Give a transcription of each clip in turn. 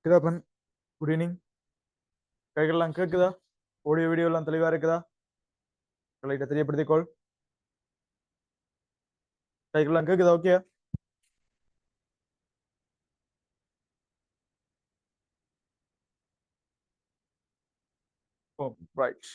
கிதாபன் good evening. கைகள்லாம் கேட்குதா? Audio video எல்லாம் தெளிவா இருக்குதா? லைட்டை தெரியப்படுத்திக்கொள். கைகள்லாம் கேட்குதா? ஓகே. ஓ ரைட்.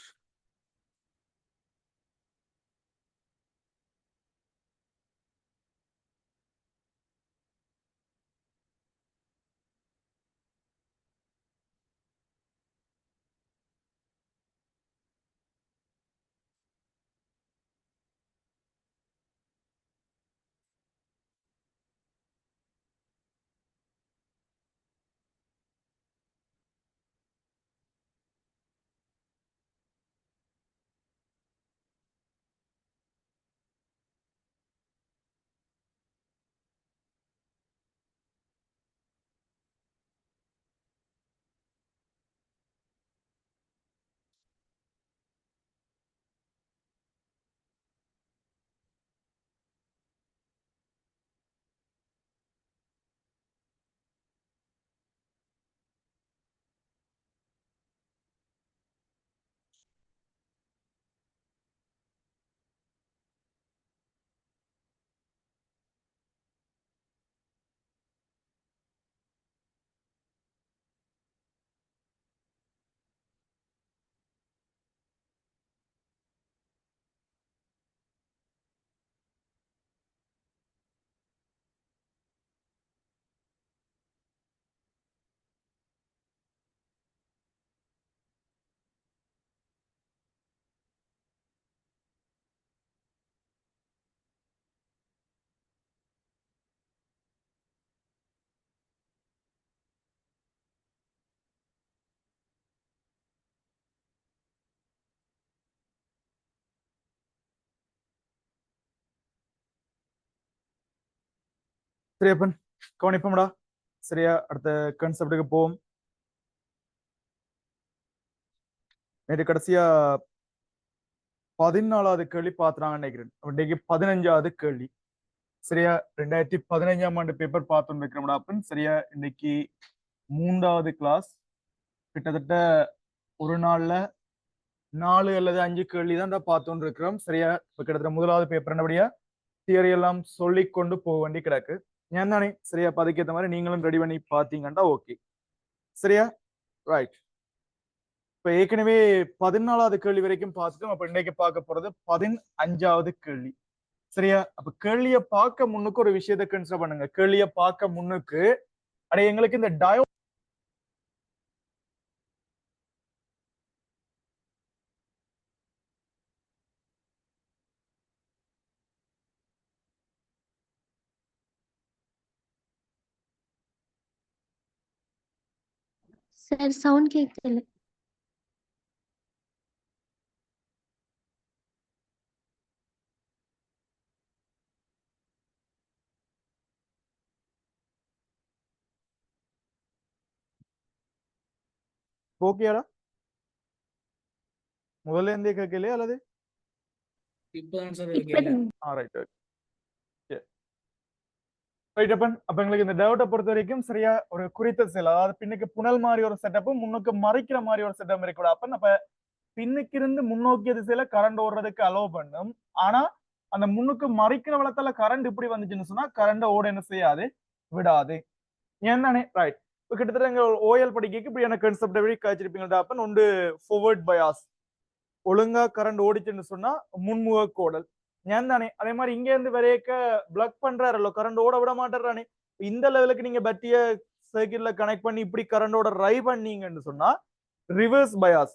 சரியப்பன் கவனிப்போம்டா. சரியா, அடுத்த கான்செப்டுக்கு போவோம். நேற்று கடைசியா 14வது கேள்வி பார்த்துனாங்கன்னு நினைக்கிறேன். இன்னைக்கு 15வது கேள்வி. சரியா, 2015ஆம் ஆண்டு பேப்பர் பார்த்துட்டு இருக்கிறோம்டா அப்பன். சரியா, இன்னைக்கு 3வது கிளாஸ். கிட்டத்தட்ட ஒரு நாள்ல 4 அல்லது 5 கேள்வி தான் பார்த்துட்டு இருக்கிறோம். சரியா, இப்ப கிட்டத்தட்ட முதலாவது பேப்பர் என்னபடியா தியரி எல்லாம் சொல்லி கொண்டு போக வேண்டி கிடக்கு. ஞான் தானே? சரியா, அப்ப அதுக்கேற்ற மாதிரி நீங்களும் ரெடி பண்ணி பாத்தீங்கன்னா ஓகே. சரியா, ரைட். இப்ப ஏற்கனவே 14வது கேள்வி வரைக்கும் பார்த்துட்டோம். அப்ப இன்னைக்கு பார்க்க போறது 15வது கேள்வி. சரியா, அப்ப கேள்வியை பார்க்க முன்னுக்கு ஒரு விஷயத்தை கன்சிடர் பண்ணுங்க. கேள்வியை பார்க்க முன்னுக்கு அட எங்களுக்கு இந்த டயோ சார் சவுண்ட் கேட்கல. ஓகேடா? முதல்ல இருந்தே கேட்கலையா அல்லது இப்பதான் சார் இப்பதான். ரைட் ரைட் அப்பன். அப்ப எங்களுக்கு இந்த டவுட்டை பொறுத்த வரைக்கும் சரியா ஒரு குறித்த செல், அதாவது பின்னுக்கு புனல் மாதிரி ஒரு செட்டப்பும் முன்னுக்கு மறைக்கிற மாதிரி ஒரு செட்டப் இருக்கக்கூடாது. அப்பன் அப்ப பின்னுக்கு இருந்து முன்னோக்கிய திசையில கரண்ட் ஓடுறதுக்கு அலோவ் பண்ணும். ஆனா அந்த முன்னுக்கு மறைக்கிற வளத்தால கரண்ட் இப்படி வந்துச்சுன்னு சொன்னா கரண்ட் ஓட என்ன செய்யாது, விடாது. ஏன் தானே? ரைட். இப்ப கிட்டத்தட்ட எங்க ஓஎல் படிக்கைக்கு இப்படி எனக்கு கான்செப்ட் எப்படி காய்ச்சிருப்பீங்க அப்பன். ஒன்று ஃபார்வர்ட் பயாஸ், ஒழுங்கா கரண்ட் ஓடிச்சுன்னு சொன்னா முன்முக கோடல். ஏன் தானே? அதே மாதிரி இங்க இருந்து வரையக்க பிளக் பண்றாருல்ல, கரண்ட் ஓட விட மாட்டேறானே. இந்த லெவலுக்கு நீங்க பட்டிய சர்க்கியூட்ல கனெக்ட் பண்ணி இப்படி கரண்டோட ரை பண்ணீங்கன்னு சொன்னா ரிவர்ஸ் பயாஸ்,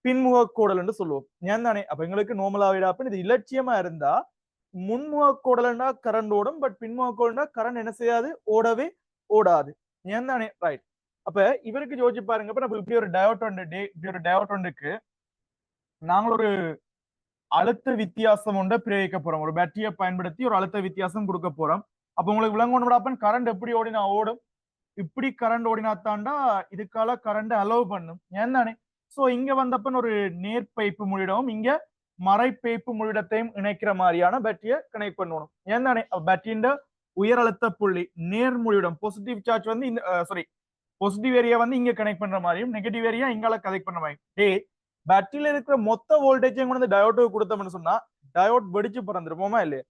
பின்முக கோடல் என்று சொல்லுவோம். ஏன் தானே? அப்ப எங்களுக்கு நார்மலாவிடா இது இலட்சியமா இருந்தா முன்முக கோடல்னா கரண்ட் ஓடும், பட் பின்முக கோடல்னா கரண்ட் என்ன செய்யாது, ஓடவே ஓடாது. ஏன் தானே? ரைட். அப்ப இவருக்கு யோசிச்சு பாருங்க. அப்ப நம்ம இப்படி ஒரு டயோட் ஒன்று, இப்படி ஒரு டயோட் ஒன்றுக்கு நாங்கள் ஒரு அழுத்த வித்தியாசம் ஒன்றை பிரயோகிக்க போறோம். ஒரு பேட்டரியை பயன்படுத்தி ஒரு அழுத்த வித்தியாசம் கொடுக்க போறோம். அப்ப உங்களுக்கு விளங்கணும் கரண்ட் எப்படி ஓடினா ஓடும், இப்படி கரண்ட் ஓடினா தாண்டா இதுக்கால கரண்ட் அலோவ் பண்ணும். ஏன் தானே? சோ இங்க வந்தப்பன் ஒரு நேர் பைப்பு முழிடவும் இங்க மறை பைப்பு முழிடத்தையும் இணைக்கிற மாதிரியான பேட்டரியை கனெக்ட் பண்ணணும். ஏன் தானே? பேட்டரியின் உயர் அழுத்த புள்ளி நேர் முழிடம் பாசிட்டிவ் சார்ஜ் வந்து இந்த சாரி பாசிட்டிவ் ஏரியா வந்து இங்க கனெக்ட் பண்ற மாதிரியும் நெகட்டிவ் ஏரியா இங்கால கனெக்ட் பண்ற மாதிரி. பேட்டரியில இருக்கிற மொத்த வோல்டேஜையும் கொண்டு டயோட்டுக்கு கொடுத்தோம்னு சொன்னா டயோட் வெடிச்சு பறந்துருப்போமா இல்லையா?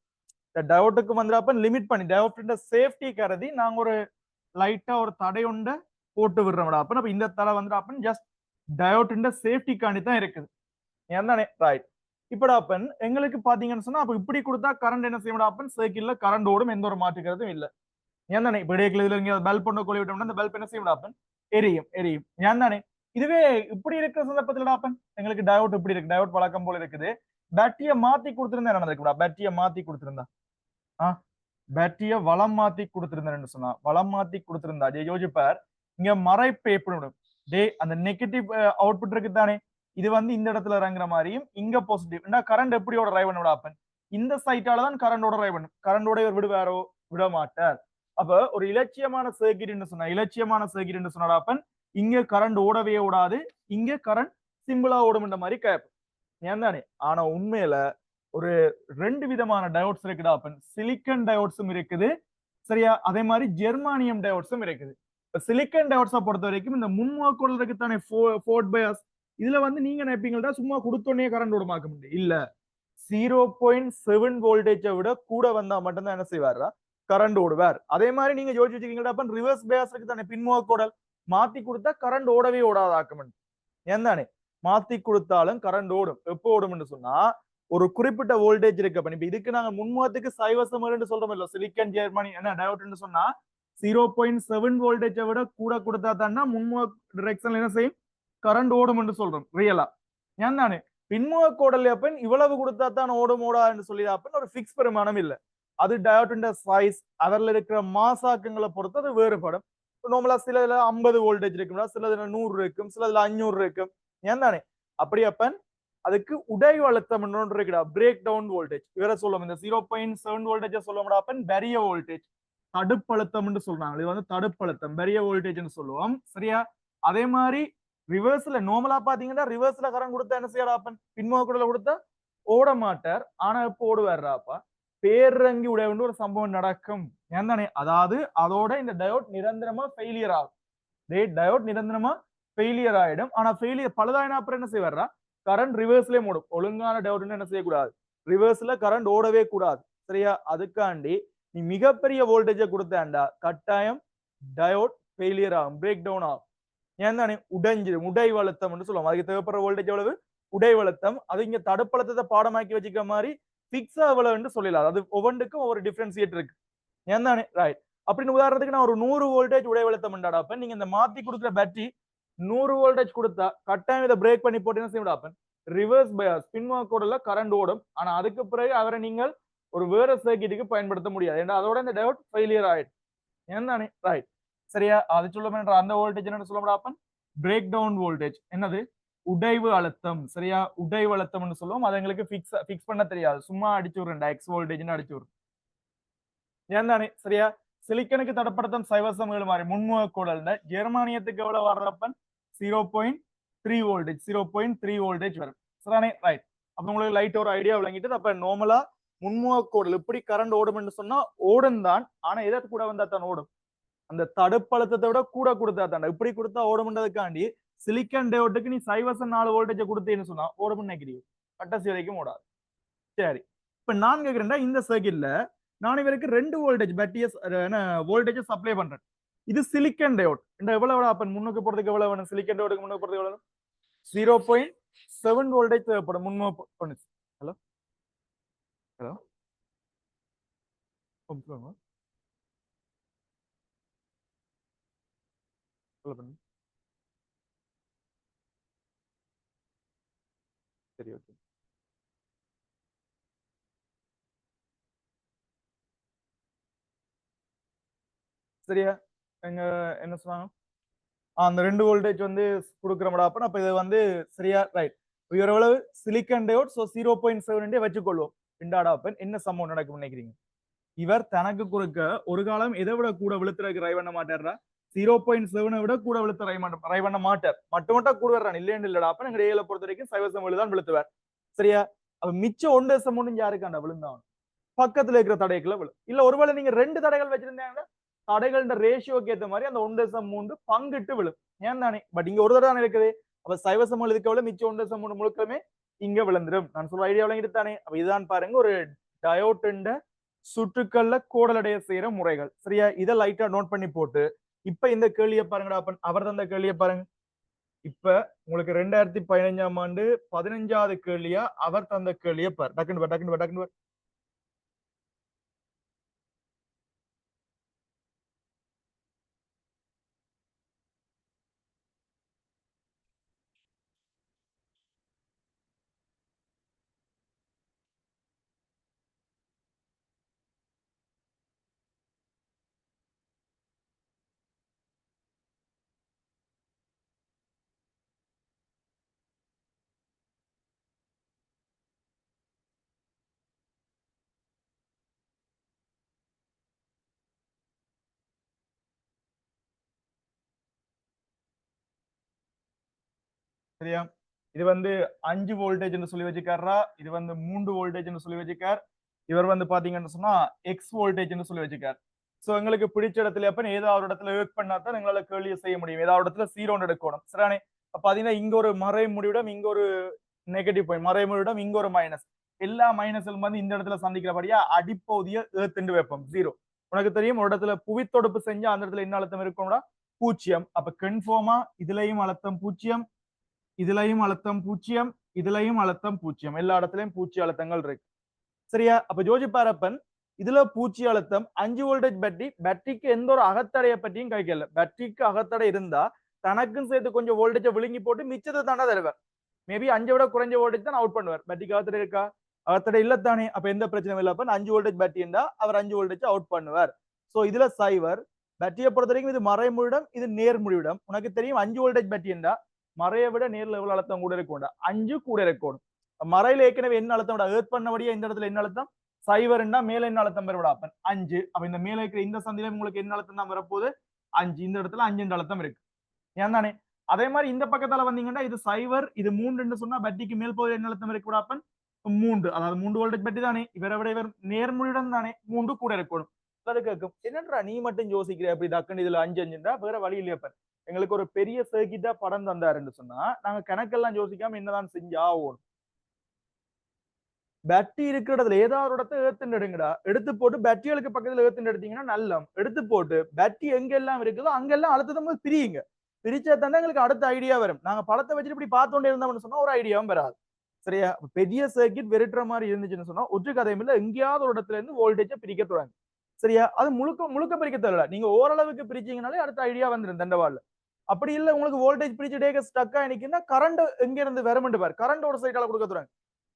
இந்த டயோட்டுக்கு வந்துடாப்ப லிமிட் பண்ணி டயோட் சேஃப்டி கருதி நாங்க ஒரு லைட்டா ஒரு தடை உண்ட போட்டு விடுறோம்டா. அப்ப இந்த தடை வந்துடாப்பன் ஜஸ்ட் டயோட் சேஃப்டிக்காண்டி தான் இருக்குது. ஏன்தானே ரைட். இப்படாப்பன் எங்களுக்கு பாத்தீங்கன்னு சொன்னா அப்ப இப்படி கொடுத்தா கரண்ட் என்ன செய்யப்படாப்பன் சர்க்கிள்ல கரண்ட் ஓடும், எந்த ஒரு மாற்றுக்கிறதும் இல்ல. ஏன்தானே இப்ப இடையில இதுல இங்க பல்ப் ஒண்ணு கொள்ளி விட்டோம்னா அந்த பல்ப் என்ன செய்யப்படாப்பன் எரியும் எரியும். ஏன்தானே இதுவே இப்படி இருக்கிற சந்தர்ப்பத்தில் எங்களுக்கு டயோட் இப்படி இருக்கு, டயோட் வழக்கம் போல இருக்குது. பேட்டரியை மாத்தி கொடுத்திருந்தா என்ன நடக்குதா? பேட்டரியை மாத்தி கொடுத்திருந்தா பேட்டரிய வளம் மாத்தி கொடுத்திருந்தேன்னு சொன்னா வளம் மாத்தி கொடுத்திருந்தா யோசிப்பார் இங்க மறைப்பு எப்படி விடும். அந்த நெகட்டிவ் அவுட்புட் இருக்கு தானே, இது வந்து இந்த இடத்துல இறங்குற மாதிரியும் இங்க பாசிட்டிவ் கரண்ட் எப்படியோட டிரைவ் பண்ண இந்த சைட்டால தான் கரண்டோட டிரைவ் பண்ணும். கரண்டோட இவர் விடுவாரோ? விட மாட்டார். அப்ப ஒரு இலட்சியமான சர்க்கிட் சொன்னா இலட்சியமான சர்க்கிட் சொன்னாப்பன் இங்க கரண்ட் ஓடவே ஓடாது, இங்க கரண்ட் சிம்பிளா ஓடும் மாதிரி கேப். ஏன் தானே? ஆனா உண்மையில ஒரு ரெண்டு விதமான டயோட்ஸ் இருக்குடா. அப்பன் சிலிக்கன் டயோட்ஸும் இருக்குது சரியா, அதே மாதிரி ஜெர்மானியம் டயோட்ஸும் இருக்குது. சிலிக்கன் டயோட்ஸை பொறுத்த வரைக்கும் இந்த முன்வாக்கோட இருக்கு தானே ஃபோர்ட் பயாஸ், இதுல வந்து நீங்க நினைப்பீங்கள்டா சும்மா கொடுத்தோன்னே கரண்ட் ஓடமாக்க முடியும் இல்ல. 0.7 வோல்டேஜை விட கூட வந்தா மட்டும்தான் என்ன செய்வாரா கரண்ட் ஓடுவார். அதே மாதிரி நீங்க யோசிச்சு வச்சுக்கீங்கடா ரிவர்ஸ் பயாஸ் இருக்கு தானே, பின்வாக்கோடல் மாத்தி கொடுத்தா கரண்ட் ஓடவே ஓடாதாக்கும். ஏன் தானே மாத்தி கொடுத்தாலும் கரண்ட் ஓடும். எப்போ ஓடும் சொன்னா ஒரு குறிப்பிட்ட வோல்டேஜ் இருக்கு. அப்ப இப்ப இதுக்கு நாங்க முன்மாத்துக்கு சைவசம் சொல்றோம் இல்ல, சிலிக்கன் ஜெர்மனி என்ன டயோட்னு சொன்னா 0.7 வோல்டேஜை விட கூட கொடுத்தா தானே முன்முக டிரெக்ஷன்ல என்ன செய்யும் கரண்ட் ஓடும் சொல்றோம் ரியலா. ஏன் தானே பின்முக கோடல் அப்பன் இவ்வளவு கொடுத்தா தான் ஓடும் ஓடான்னு சொல்லி அப்பன் ஒரு பிக்ஸ் பெருமானம் இல்ல. அது டயோட் சைஸ் அவர்ல இருக்கிற மாசாக்கங்களை பொறுத்து அது வேறுபடும். நார்மலா சிலதுல 50 வோல்டேஜ் இருக்கும், சிலதுல 100 இருக்கும், சிலதுல 500 இருக்கும். ஏன் தானே அப்படி அப்பன் அதுக்கு உடைவு அழுத்தம் இருக்குடா, பிரேக் டவுன் வோல்டேஜ் இவரை சொல்லுவோம். இந்த 0.7 வோல்டேஜ் சொல்லுவோம்டா அப்பன் பெரிய வோல்டேஜ் தடுப்பழுத்தம்னு சொல்றாங்க. இது வந்து தடுப்பழுத்தம் பெரிய வோல்டேஜ்னு சொல்லுவோம் சரியா. அதே மாதிரி ரிவர்ஸ்ல நார்மலா பாத்தீங்கன்னா ரிவர்ஸ்ல கரண்ட் கொடுத்தா என்ன செய்யறா அப்பன் பின்முகக்குடல கொடுத்தா ஓட மாட்டார். ஆனா இப்ப ஓடுவாருப்பா பேரங்கி உடையவண்டு ஒரு சம்பவம் நடக்கும். ஏன் தானே அதாவது அதோட இந்த டயோட் நிரந்தரமா ஃபெயிலியர் ஆகும். டயோட் நிரந்தரமா ஃபெயிலியர் ஆயிடும். ஆனா ஃபெயிலியர் பழுதாயினா அப்புறம் என்ன செய்வாரா கரண்ட் ரிவர்ஸ்லயே ஓடும். ஒழுங்கான டயோட் என்ன செய்யக்கூடாது, ரிவர்ஸ்ல கரண்ட் ஓடவே கூடாது சரியா. அதுக்காண்டி நீ மிகப்பெரிய வோல்டேஜை கொடுத்தாண்டா கட்டாயம் டயோட் ஃபெயிலியர் ஆகும், பிரேக் டவுன் ஆகும். ஏன் தானே உடைஞ்சிடும், உடைவு அழுத்தம்னு சொல்லுவோம். அதுக்கு தேவைப்படுற வோல்டேஜ் எவ்வளவு உடைவு அழுத்தம். அது இங்க தடுப்பழுத்தத்தை பாடமாக்கி வச்சுக்கிற மாதிரி பிக்ஸா எவ்வளவுன்னு சொல்லலாம். அது ஒவ்வொன்றுக்கும் ஒவ்வொரு டிஃபரன்சியேட் இருக்கு. ஏன் தானே ரைட். அப்படின்னு உதாரணத்துக்கு நான் ஒரு 100 வோல்டேஜ் உடைவு அழுத்தம் அப்ப நீங்க இந்த மாத்தி கொடுக்குற பேட்டரி 100 வோல்டேஜ் கொடுத்தா கட்டாயம் இதை பிரேக் பண்ணி போட்டு என்ன செய்யப்பன் ரிவர்ஸ் பயாஸ் பின்வாக்கோடல கரண்ட் ஓடும். ஆனா அதுக்கு பிறகு அவரை நீங்கள் ஒரு வேற சர்க்கிட்டுக்கு பயன்படுத்த முடியாது. ஏன்னா அதோட இந்த டயோட் ஃபெயிலியர் ஆயிடும். ஏன் தானே ரைட் சரியா. அது சொல்ல அந்த வோல்டேஜ் என்ன சொல்லப்படாப்பன் பிரேக் டவுன் வோல்டேஜ், என்னது உடைவு அழுத்தம் சரியா. உடைவு அழுத்தம்னு சொல்லுவோம். அது எங்களுக்கு பிக்ஸ் பண்ண தெரியாது, சும்மா அடிச்சு விடுறேன் எக்ஸ் வோல்டேஜ்னு அடிச்சு விடுறேன். ஏன் தானே சரியா. சிலிக்கனுக்கு தடப்படுத்தும் சைவசமங்கள் மாதிரி முன்முக கோடல்ல ஜெர்மானியத்துக்கு எவ்வளவு வர்றப்பன் 0.3 வோல்டேஜ் 0.3 வோல்டேஜ் வரும் சரிதானே ரைட். அப்ப உங்களுக்கு லைட் ஒரு ஐடியா விளங்கிட்டு அப்ப நார்மலா முன்முக கோடல் இப்படி கரண்ட் ஓடும் சொன்னா ஓடும் தான். ஆனா எதற்கு கூட வந்தா தான் ஓடும், அந்த தடுப்பழுத்தத்தை விட கூட கொடுத்தா தான். இப்படி கொடுத்தா ஓடும்ன்றதுக்காண்டி சிலிக்கன் டயோட்டுக்கு நீ சைவசம் 4 வோல்டேஜ் கொடுத்தேன்னு சொன்னா ஓடும் நினைக்கிறீங்க, கட்டசி வரைக்கும் ஓடாது. சரி இப்ப நான் கேட்கிறேன்டா இந்த சர்க்கிட்ல நான் இவருக்கு 2 வோல்டேஜ் பேட்டரிஸ் வோல்டேஜ் சப்ளை பண்றேன். இது சிலிக்கன் டயோட். இந்த எவ்வளவு அப்ப முன்னுக்கு போறதுக்கு எவ்வளவு வேணும், சிலிக்கன் டயோட்டுக்கு முன்னுக்கு போறதுக்கு எவ்வளவு 0.7 வோல்டேஜ் தேவைப்படும். முன்னுக்கு ஹலோ ஹலோ சரி ஓகே சரியா. எங்க என்ன சொன்னாங்க அந்த 2 வோல்டேஜ் வந்து கொடுக்குறோம்டா. அப்ப இது வந்து சரியா ரைட். இவர் எவ்வளவு சிலிக்கன் டயோட் 0.7 வச்சுக்கொள்வோம். அப்பன் என்ன சம்பவம் நடக்கும் நினைக்கிறீங்க? இவர் தனக்கு குறுக்க ஒரு காலம் எதை விட கூட விழுத்துறதுக்கு ட்ரை பண்ண மாட்டாரா, 0.7 விட கூட விழுத்த ட்ரை பண்ண மாட்டார். மட்டும் கூட வர்றான் இல்லைன்னு இல்லடா. அப்ப எங்க ஏல பொறுத்த வரைக்கும் சைவசம் விழுதான் விழுத்துவார் சரியா. அப்ப மிச்சம் 1 தசம் யாருக்காண்டா விழுந்தான் பக்கத்துல இருக்கிற தடைக்குள்ள விழு. இல்ல ஒருவேளை நீங்க 2 தடைகள் வச்சிருந்தாங்கன்னா தடைகளோட ரேஷியோக்கு ஏத்த மாதிரி அந்த 1.3 பங்கிட்டு விழும் ஏன் தானே பட் இங்க ஒரு தடவை இருக்குது அப்ப சைவசம் இதுக்கு மிச்சம் 1.3 முழுக்கமே இங்க விழுந்துடும் நான் சொல்ற ஐடியா விளங்கிட்டு தானே அப்ப இதுதான் பாருங்க ஒரு டயோட்டுண்ட சுற்றுக்கள்ல கோடலடைய செய்யற முறைகள் சரியா இதை லைட்டா நோட் பண்ணி போட்டு இப்ப இந்த கேள்வியை பாருங்கடா அப்ப அவர் தந்த கேள்வியை பாருங்க இப்ப உங்களுக்கு 2015ஆம் ஆண்டு 15வது கேள்வியா அவர் தந்த கேள்வியை பாரு டக்குன்னு சரியா இது 5 வோல்டேஜ் சொல்லி வச்சுக்காரா இது 3 வோல்டேஜ் சொல்லி வச்சுக்கார் இவர் பாத்தீங்கன்னு சொன்னா எக்ஸ் வோல்டேஜ் சொல்லி வச்சுக்கார் சோ எங்களுக்கு பிடிச்ச இடத்துல அப்ப ஏதாவது ஒரு இடத்துல ஒர்க் பண்ணா தான் எங்களால கேள்வியை செய்ய முடியும் ஏதாவது இடத்துல 0 எடுக்கணும் சரியானே அப்ப பாத்தீங்கன்னா இங்க ஒரு மறை முடிவிடம் இங்க ஒரு நெகட்டிவ் பாயிண்ட் மறை முடிவிடம் இங்க ஒரு மைனஸ் எல்லா மைனஸும் இந்த இடத்துல சந்திக்கிறபடியா அடிப்பகுதியை ஏத்துண்டு வைப்போம் 0 உனக்கு தெரியும் ஒரு இடத்துல புவித்தொடுப்பு செஞ்சா அந்த இடத்துல என்ன அழுத்தம் இருக்கும்னா 0 அப்ப கன்ஃபார்மா இதுலயும் அழுத்தம் 0 இதுலயும் அழுத்தம் 0 இதுலயும் அழுத்தம் 0 எல்லா இடத்துலயும் பூச்சி அழுத்தங்கள் இருக்கு சரியா அப்ப ஜோஜி பாரப்பன் இதுல பூச்சி அழுத்தம் 5 வோல்டேஜ் பேட்டரிக்கு எந்த ஒரு அகத்தடையை பற்றியும் கைக்கல பேட்டரிக்கு அகத்தடை இருந்தா தனக்கும் சேர்த்து கொஞ்சம் வோல்டேஜை விழுங்கி போட்டு மிச்சத்தை தாண்டா தருவார் மேபி 5 விட குறைஞ்ச வோல்டேஜ் தான் அவுட் பண்ணுவார் பேட்டரிக்கு அகத்தடை இருக்கா அகத்தடை இல்லத்தானே அப்ப எந்த பிரச்சனையும் இல்ல அப்ப 5 வோல்டேஜ் பேட்டரி இருந்தா அவர் 5 வோல்டேஜ் அவுட் பண்ணுவார் சோ இதுல சைவர் பேட்டரியை பொறுத்த வரைக்கும் இது மறைமுடிவிடம் இது நேர்முடிவிடம் உனக்கு தெரியும் 5 வோல்டேஜ் பேட்டரி இருந்தா மறையை விட நேர்ல எவ்வளவு அழுத்தம் கூட இருக்கும் 5 கூட இருக்கணும் மறையில ஏற்கனவே என்ன அழுத்தம் விட ஏர்த் பண்ணபடியா இந்த இடத்துல என்ன அழுத்தம் சைவர்னா மேல என்ன அழுத்தம் பெறவிட அப்பன் 5 அப்ப இந்த மேல இருக்கிற இந்த சந்தில உங்களுக்கு என்ன அழுத்தம் தான் வரப்போகுது 5 இந்த இடத்துல 5 அழுத்தம் இருக்கு ஏன் தானே அதே மாதிரி இந்த பக்கத்தால வந்தீங்கன்னா இது சைவர் இது 3 சொன்னா பேட்டரிக்கு மேல் போகுது என்ன அழுத்தம் இருக்கு அப்பன் 3 அதாவது 3 வோல்டேஜ் பேட்டரி தானே இவரை விட இவர் நேர்முடியுடன் தானே 3 கூட இருக்கணும் அது கேட்கும் என்னன்றா நீ மட்டும் யோசிக்கிற அப்படி டக்குன்னு இதுல 5 வேற வழி இல்லையா எங்களுக்கு ஒரு பெரிய சர்க்கிட்டா படம் தந்தாருன்னு சொன்னா நாங்க கணக்கெல்லாம் யோசிக்காம என்னதான் செஞ்சு ஆகணும் பேட்டரி இருக்கிற இடத்துல ஏதாவது ஒரு இடத்த ஏத்துன்னு எடுங்கடா எடுத்து போட்டு பேட்டரிகளுக்கு பக்கத்துல ஏத்துன்னு எடுத்தீங்கன்னா நல்லம் எடுத்து போட்டு பேட்டரி எங்கெல்லாம் இருக்குதோ அங்கெல்லாம் அழுத்தம் பிரியுங்க பிரிச்சா தானே எங்களுக்கு அடுத்த ஐடியா வரும் நாங்க படத்தை வச்சுட்டு இப்படி பார்த்தோண்டே இருந்தோம்னு சொன்னா ஒரு ஐடியாவும் வராது சரியா பெரிய சர்க்கிட் வெறுட்டுற மாதிரி இருந்துச்சுன்னு சொன்னா ஒற்று கதையும் இல்ல எங்கேயாவது ஒரு இடத்துல இருந்து வோல்டேஜை பிரிக்க தொடங்க சரியா அது முழுக்க பிரிக்க தேவையில்ல நீங்க ஓரளவுக்கு பிரிச்சீங்கனாலே அடுத்த ஐடியா வந்துடும் தண்டவாள்ல அப்படி இல்ல உங்களுக்கு வோல்டேஜ் பிரிச்சுட்டே ஸ்டக்கா நிக்குன்னா கரண்ட் எங்க இருந்து வரமெண்டு பாரு கரண்ட் ஒரு சைடால கொடுக்க தருவாங்க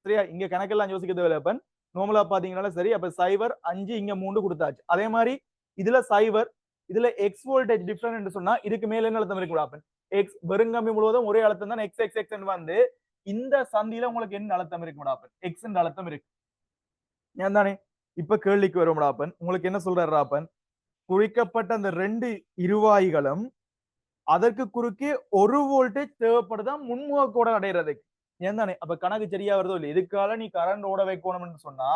சரியா இங்க கணக்கெல்லாம் யோசிக்க தேவையில்ல நார்மலா பாத்தீங்கன்னா சரி அப்ப சைவர் 5 இங்க 3 கொடுத்தாச்சு அதே மாதிரி இதுல சைவர் இதுல எக்ஸ் வோல்டேஜ் டிஃபரண்ட் சொன்னா இதுக்கு மேல என்ன அழுத்தம் இருக்கு எக்ஸ் வெறுங்கம்பி முழுவதும் ஒரே அழுத்தம் தான் எக்ஸ் எக்ஸ் எக்ஸ் இந்த சந்தியில உங்களுக்கு என்ன அழுத்தம் இருக்கு எக்ஸ் அழுத்தம் இருக்கு ஏன் தானே இப்ப கேள்விக்கு வரும் உங்களுக்கு என்ன சொல்றாரு குறிக்கப்பட்ட அந்த 2 இருவாய்களும் அதற்கு குறுக்கே 1 வோல்டேஜ் தேவைப்படுதா முன்முக கூட அடைகிறதுக்கு ஏன் தானே அப்ப கணக்கு சரியா வருதோ இல்லை இதுக்கால நீ கரண்ட் ஓட வைக்கணும்னு சொன்னா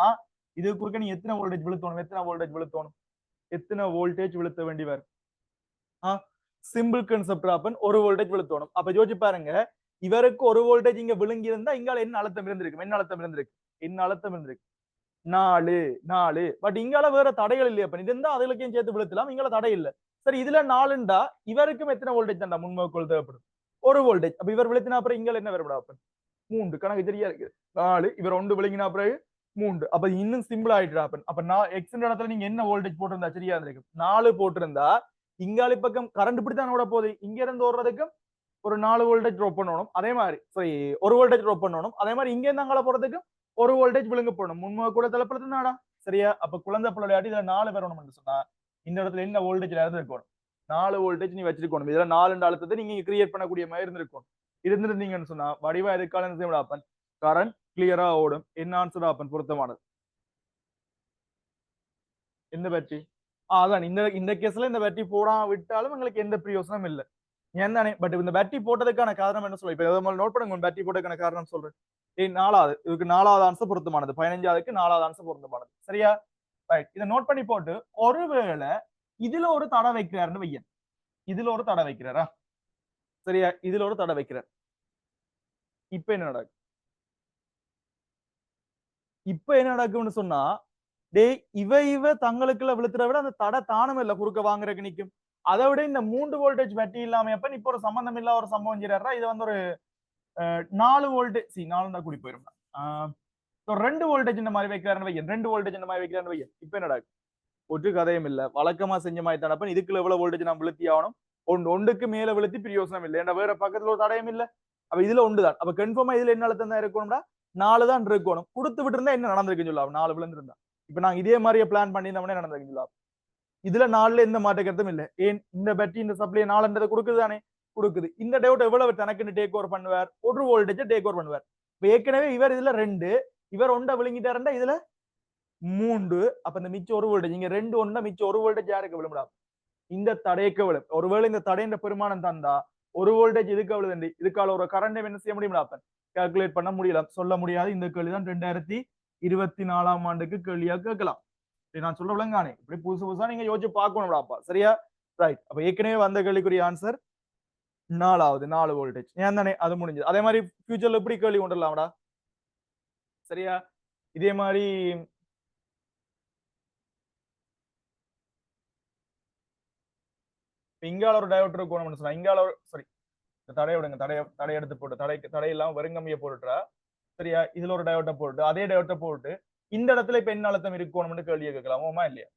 இது குறுக்க நீ எத்தனை வோல்டேஜ் விழுத்தணும் எத்தனை வோல்டேஜ் விழுத்த வேண்டியவர் சிம்பிள் கன்செப்ட் 1 வோல்டேஜ் விழுத்தணும் அப்ப யோசிச்சு பாருங்க இவருக்கு 1 வோல்டேஜ் இங்க விழுங்கி இருந்தா இங்கால என்ன அழுத்தம் இருந்திருக்கு 4 பட் இங்கால வேற தடைகள் இல்லையா இது இருந்தா அதுலக்கும் சேர்த்து விழுத்தலாம் இங்கால தடை இல்ல சரி இதுல 4ண்டா இவருக்கும் எத்தனை வோல்டேஜ் தாண்டா முன்முகக்குள் தேவைப்படும் 1 வோல்டேஜ் அப்ப இவர் விழுத்தினா அப்புறம் இங்க என்ன வரப்படா 3 கணக்கு சரியா இருக்கு 4 இவர் 1 விழுங்கினா பிறகு 3 அப்ப இன்னும் சிம்பிள் ஆயிட்டு அப்ப நான் எக்ஸ் இடத்துல நீங்க என்ன வோல்டேஜ் போட்டிருந்தா சரியா இருக்கு 4 போட்டிருந்தா இங்காலி பக்கம் கரண்ட் இப்படித்தான் ஓட போகுது இங்க இருந்து ஓடுறதுக்கு ஒரு 4 வோல்டேஜ் ட்ராப் பண்ணணும் அதே மாதிரி சரி 1 வோல்டேஜ் ட்ராப் பண்ணணும் அதே மாதிரி இங்க இருந்து அங்கால போறதுக்கு 1 வோல்டேஜ் விழுங்க போடணும் முன்முக கூட தலைப்படுத்தினாடா சரியா அப்ப குழந்தை பிள்ளையாட்டி இதுல 4 வரணும்னு சொன்னா இந்த இடத்துல என்ன வோல்டேஜ்ல இருந்து இருக்கணும் 4 வோல்டேஜ் நீ வச்சிருக்கணும் இதுல 4 அழுத்தத்தை நீங்க கிரியேட் பண்ணக்கூடிய மாதிரி இருந்திருக்கும் இருந்திருந்தீங்கன்னு சொன்னா வடிவா எதுக்கால என்ன செய்யணும் கரண்ட் கிளியரா ஓடும் என்ன ஆன்சர் பொருத்தமானது எந்த பேட்டரி அதான் இந்த கேஸ்ல இந்த பேட்டரி போடாம விட்டாலும் உங்களுக்கு எந்த பிரயோசனம் இல்லை ஏன் தானே பட் இந்த பேட்டரி போட்டதுக்கான காரணம் என்ன சொல்ல இப்ப நோட் பண்ணுங்க பேட்டரி போட்டதுக்கான காரணம் சொல்றேன் இதுக்கு 4வது ஆன்சர் பொருத்தமானது 15வதுக்கு 4வது ஆன்சர் பொருத்தமானது சரியா ரைட் இதை நோட் பண்ணி போட்டு ஒருவேளை இதுல ஒரு தடை வைக்கிறாருன்னு வையன். இதுல ஒரு தடை வைக்கிறாரா? சரியா? இதுல ஒரு தடை வைக்கிறார். இப்ப என்ன நடக்கும்? இப்ப என்ன நடக்கும்னு சொன்னா, டேய் இவ தங்களுக்குள்ள விழுத்துற விட அந்த தடை தானும் இல்ல குறுக்க வாங்குறதுக்கு நிக்கும். அதை விட இந்த 3 வோல்டேஜ் பேட்டரி இல்லாம எப்ப இப்ப ஒரு சம்பந்தம் இல்ல ஒரு சம்பவம் செய்யறாரா? இது வந்து ஒரு 4 வோல்டேஜ் 4 தான் கூடி போயிரும். 2 வோல்டேஜ் இந்த மாதிரி வைக்கிறாருன்னு வையன். 2 வோல்டேஜ் இந்த மாதிரி வைக்கிறாருன்னு வையன். இப்ப என்னடா ஒரு கதையும் இல்ல. வழக்கமா செஞ்ச மாதிரி தானப்ப இதுக்குள்ள எவ்வளவு வோல்டேஜ் நான் விழுத்தி ஆகணும். ஒன்றுக்கு மேல விழுத்தி பிரயோசனம் இல்லை. ஏன்னா வேற பக்கத்துல ஒரு தடையும் இல்ல. அப்ப இதுல ஒன்றுதான். அப்ப கன்ஃபார்மா இதுல என்ன அழுத்தம் தான் இருக்கணும்டா? 4 தான் இருக்கணும். கொடுத்து விட்டு இருந்தா என்ன நடந்திருக்குன்னு சொல்லலாம். 4 விழுந்திருந்தா. இப்ப நாங்க இதே மாதிரியே பிளான் பண்ணியிருந்தோம்னே நடந்திருக்குன்னு சொல்லலாம். இதுல 4ல எந்த மாற்ற கருத்தும் இல்ல. ஏன் இந்த பேட்டரி இந்த சப்ளை 4 கொடுக்குது தானே கொடுக்குது. இந்த டயோட் எவ்வளவு தனக்குன்னு டேக் ஓவர் பண்ணுவார்? 1 வோல்டேஜ் டேக் ஓவர் பண்ணுவார். இப்ப ஏற்கனவே இவர் இதுல 2 இவர் ஒன்றை விழுங்கிட்டாருண்டா இதுல 3. அப்ப இந்த மிச்சம் 1 வோல்டேஜ் இங்க 2 ஒண்ணா மிச்சம் 1 வோல்டேஜ் யாருக்கு விழுமுடா? இந்த தடைக்கு விழும். ஒருவேளை இந்த தடையின் பெருமானம் தந்தா 1 வோல்டேஜ் இதுக்கு விழுது. இதுக்கால ஒரு கரண்ட் என்ன செய்ய முடியுமா? அப்ப கால்குலேட் பண்ண முடியல, சொல்ல முடியாது. இந்த கேள்விதான் 2024ஆம் ஆண்டுக்கு கேள்வியா கேட்கலாம். நான் சொல்ற விளங்கானே இப்படி புதுசு புதுசா நீங்க யோசிச்சு பார்க்கணும்டாப்பா. சரியா? ரைட். அப்ப ஏற்கனவே வந்த கேள்விக்குரிய ஆன்சர் 4 வோல்டேஜ். ஏன் தானே அது முடிஞ்சது. அதே மாதிரி ஃபியூச்சர்ல எப்படி கேள்வி கொண்டுலாம்டா? சரியா? இதே மாதிரி இங்கால ஒரு டயோட் இருக்கணும்னு சொன்னா இங்கால ஒரு சாரி தடை விடுங்க. தடை எடுத்து போட்டு தடை இல்லாம வெறுங்கம்மிய போட்டுட்டா. சரியா? இதுல ஒரு டயோட்டை போட்டு அதே டயோட்டை போட்டு இந்த இடத்துல இப்ப என்ன அழுத்தம் இருக்கணும்னு கேள்வியை கேட்கலாமா இல்லையா?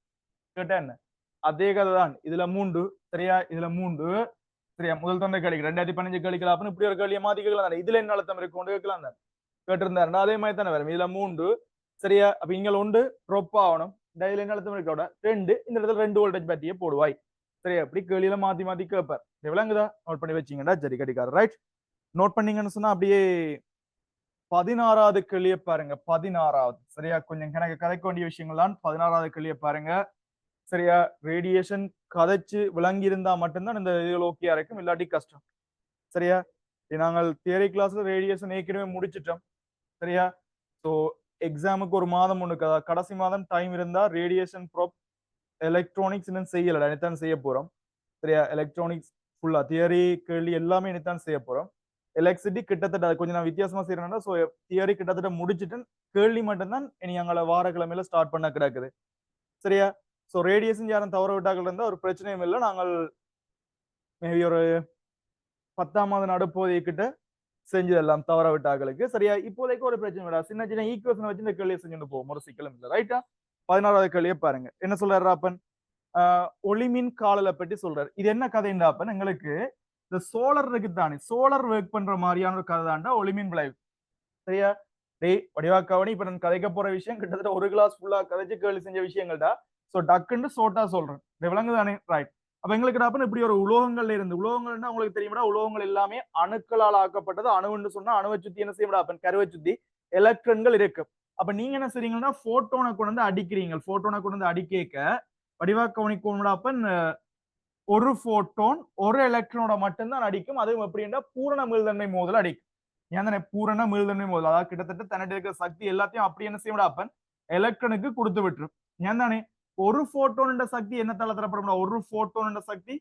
கேட்டா என்ன? அதே கதை தான். இதுல 3. சரியா? இதுல 3. சரியா? முதல் தண்டை கேள்வி 2015 கேள்விக்கலாம். இப்படி ஒரு கேள்வியை மாத்தி கேட்கலாம். இதுல என்ன அழுத்தம் இருக்கும்னு கேட்கலாம் தான். கேட்டிருந்தாருன்னா அதே மாதிரி தானே வரும். இதுல 3. சரியா? அப்ப இங்க 1 ட்ராப் ஆகணும். இதுல என்ன அழுத்தம் இருக்கோட 2. இந்த இடத்துல 2 வோல்டேஜ் பேட்டரியை போடுவாய். சரியா? அப்படி கேள்வியில மாத்தி கேட்பார். விளங்குதா? நோட் பண்ணி வச்சீங்கடா. சரி கடிக்காரு. ரைட். நோட் பண்ணீங்கன்னு சொன்னா அப்படியே 16வது கேள்வியை பாருங்க. 16வது. சரியா? கொஞ்சம் எனக்கு கதைக்க வேண்டிய விஷயங்கள் தான். 16வது கேள்வியை பாருங்க. சரியா? ரேடியேஷன் கதைச்சு விளங்கி இருந்தா மட்டும்தான் இந்த இதுல ஓகேயா இருக்கும். இல்லாட்டி கஷ்டம். சரியா? நாங்கள் தியரி கிளாஸ்ல ரேடியேஷன் ஏற்கனவே முடிச்சிட்டோம். சரியா? சோ எக்ஸாமுக்கு ஒரு மாதம் ஒண்ணு கடைசி மாதம் டைம் இருந்தா ரேடியேஷன் ப்ராப் எலக்ட்ரானிக்ஸ் இன்னும் செய்யல. இனித்தான் செய்ய போறோம். சரியா? எலக்ட்ரானிக்ஸ் ஃபுல்லா தியரி கேள்வி எல்லாமே இனித்தான் செய்ய போறோம். எலக்ட்ரிசிட்டி கிட்டத்தட்ட கொஞ்சம் நான் வித்தியாசமா செய்யறேன்னா சோ தியரி கிட்டத்தட்ட முடிச்சுட்டு கேள்வி மட்டும்தான் இனி எங்களை வாரக்கிழமையில ஸ்டார்ட் பண்ண கிடக்குது. சரியா? சோ ரேடியேஷன் யாரும் தவற விட்டாக்கள் இருந்தா ஒரு பிரச்சனையும் இல்லை. நாங்கள் மேபி ஒரு 10ஆம் நடுப்போதை கிட்ட செஞ்சதெல்லாம் தவற விட்டாக்களுக்கு. சரியா? இப்போதைக்கு ஒரு பிரச்சனை விடா. சின்ன சின்ன ஈக்குவேஷன் வச்சு இந்த கேள்வியை செஞ்சுட்டு போவோம். ஒரு சிக்கலும் இல்லை. ரைட்டா? 16வது கேள்வியை பாருங்க. என்ன சொல்றாரு அப்பன்? ஒளிமின் காலலை பற்றி சொல்றாரு. இது என்ன கதைண்டா அப்பன்? எங்களுக்கு இந்த சோலர் இருக்கு தானே, சோலர் ஒர்க் பண்ற மாதிரியான ஒரு கதை தாண்டா ஒளிமின் விளைவு. சரியா? டேய் வடிவாக்காவணி இப்ப நான் கதைக்க போற விஷயம் கிட்டத்தட்ட ஒரு கிளாஸ் ஃபுல்லா கதைச்சு கேள்வி செஞ்ச விஷயங்கள்டா. சோ டக்குன்னு சோட்டா சொல்றேன். விளங்குதானே? ரைட். அப்ப எங்களுக்கு அப்ப இப்படி ஒரு உலோகங்கள்ல இருந்து உலோகங்கள்னா உங்களுக்கு தெரியுமா? உலோகங்கள் எல்லாமே அணுக்களால் ஆக்கப்பட்டது. அணுன்னு சொன்னா அணுவை சுத்தி என்ன செய்யப்படா? அப்ப கருவை சுத்தி எலக்ட்ரான்கள் இருக்கு. அப்ப நீங்க என்ன செய்றீங்கன்னா போட்டோனை கொண்டு வந்து அடிக்கிறீங்க. போட்டோனை கொண்டு வந்து அடிக்க வடிவாக்கவணிக்கு அப்பன் ஒரு போட்டோன் ஒரு எலக்ட்ரானோட மட்டும்தான் அடிக்கும். அதுவும் எப்படின்னா பூரண மீள்தன்மை மோதல் அடிக்கும். ஏன் பூரண மீள்தன்மை மோதல் அதாவது கிட்டத்தட்ட தன்னிட்ட இருக்கிற சக்தி எல்லாத்தையும் அப்படி என்ன செய்ய அப்பன் எலக்ட்ரானுக்கு கொடுத்து விட்டுரும். ஏன் தானே ஒரு போட்டோன் சக்தி என்னத்தால தரப்படும்? ஒரு போட்டோன் சக்தி